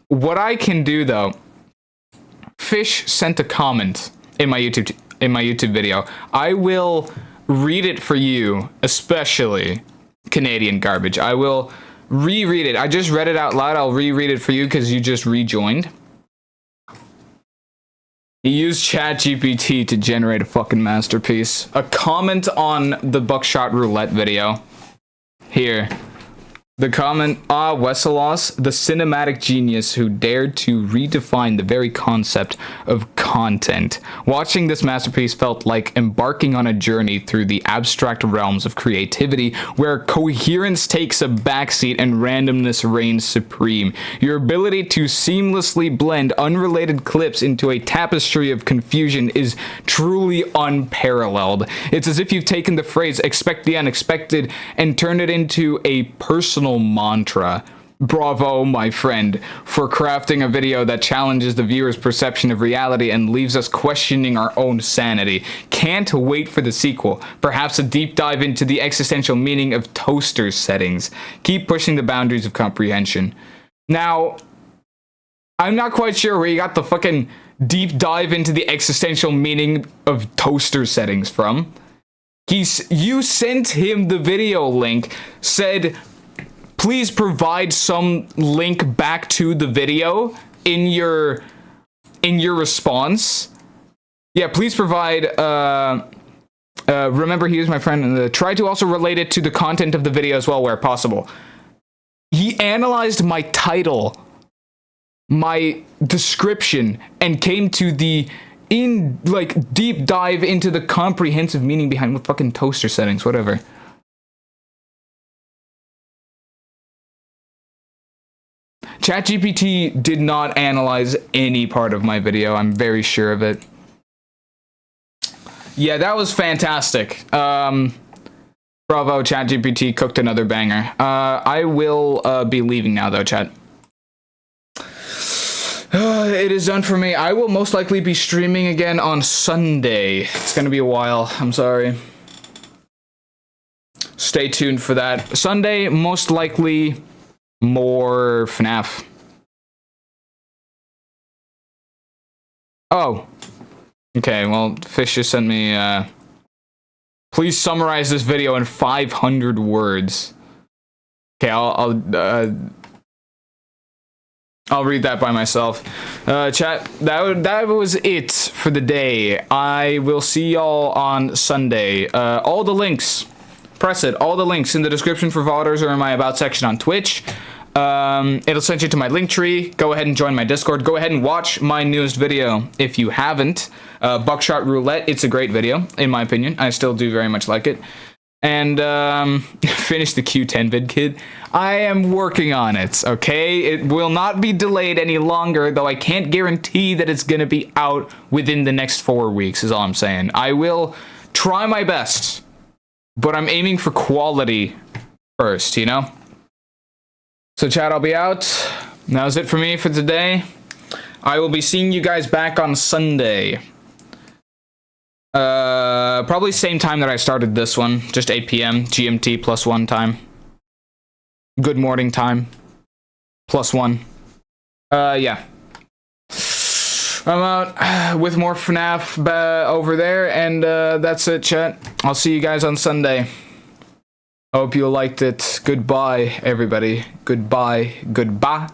What I can do though, Fish sent a comment in my YouTube video. I will read it for you, especially Canadian garbage. I will reread it. I just read it out loud. I'll reread it for you because you just rejoined. He used ChatGPT to generate a fucking masterpiece. A comment on the Buckshot Roulette video. Here. The comment, Wesselos, the cinematic genius who dared to redefine the very concept of content. Watching this masterpiece felt like embarking on a journey through the abstract realms of creativity where coherence takes a backseat and randomness reigns supreme. Your ability to seamlessly blend unrelated clips into a tapestry of confusion is truly unparalleled. It's as if you've taken the phrase "expect the unexpected" and turned it into a personal mantra. Bravo, my friend, for crafting a video that challenges the viewer's perception of reality and leaves us questioning our own sanity. Can't wait for the sequel. Perhaps a deep dive into the existential meaning of toaster settings. Keep pushing the boundaries of comprehension. Now, I'm not quite sure where you got the fucking deep dive into the existential meaning of toaster settings from. You sent him the video link, said, please provide some link back to the video in your response. Yeah, please provide, remember he was my friend, and try to also relate it to the content of the video as well where possible. He analyzed my title, my description, and came to the deep dive into the comprehensive meaning behind what fucking toaster settings, whatever. ChatGPT did not analyze any part of my video. I'm very sure of it. Yeah, that was fantastic. Bravo, ChatGPT cooked another banger. I will be leaving now, though, chat. It is done for me. I will most likely be streaming again on Sunday. It's gonna be a while. I'm sorry. Stay tuned for that. Sunday, most likely more FNAF. Oh. Okay, well, Fish just sent me, please summarize this video in 500 words. Okay, I'll read that by myself. Chat, that was it for the day. I will see y'all on Sunday. All the links, press it. All the links in the description for VODers or in my About section on Twitch. It'll send you to my link tree. Go ahead and join my Discord. Go ahead and watch my newest video if you haven't. Buckshot Roulette. It's a great video, in my opinion. I still do very much like it. And finish the Q10 vid, kid. I am working on it, okay? It will not be delayed any longer, though I can't guarantee that it's gonna be out within the next 4 weeks, is all I'm saying. I will try my best, but I'm aiming for quality first, you know? So chat, I'll be out. That was it for me for today. I will be seeing you guys back on Sunday. Probably same time that I started this one, just 8 p.m. GMT +1 time. Good morning time. +1. Yeah. I'm out with more FNAF over there, and that's it, chat. I'll see you guys on Sunday. Hope you liked it. Goodbye, everybody. Goodbye. Goodbye.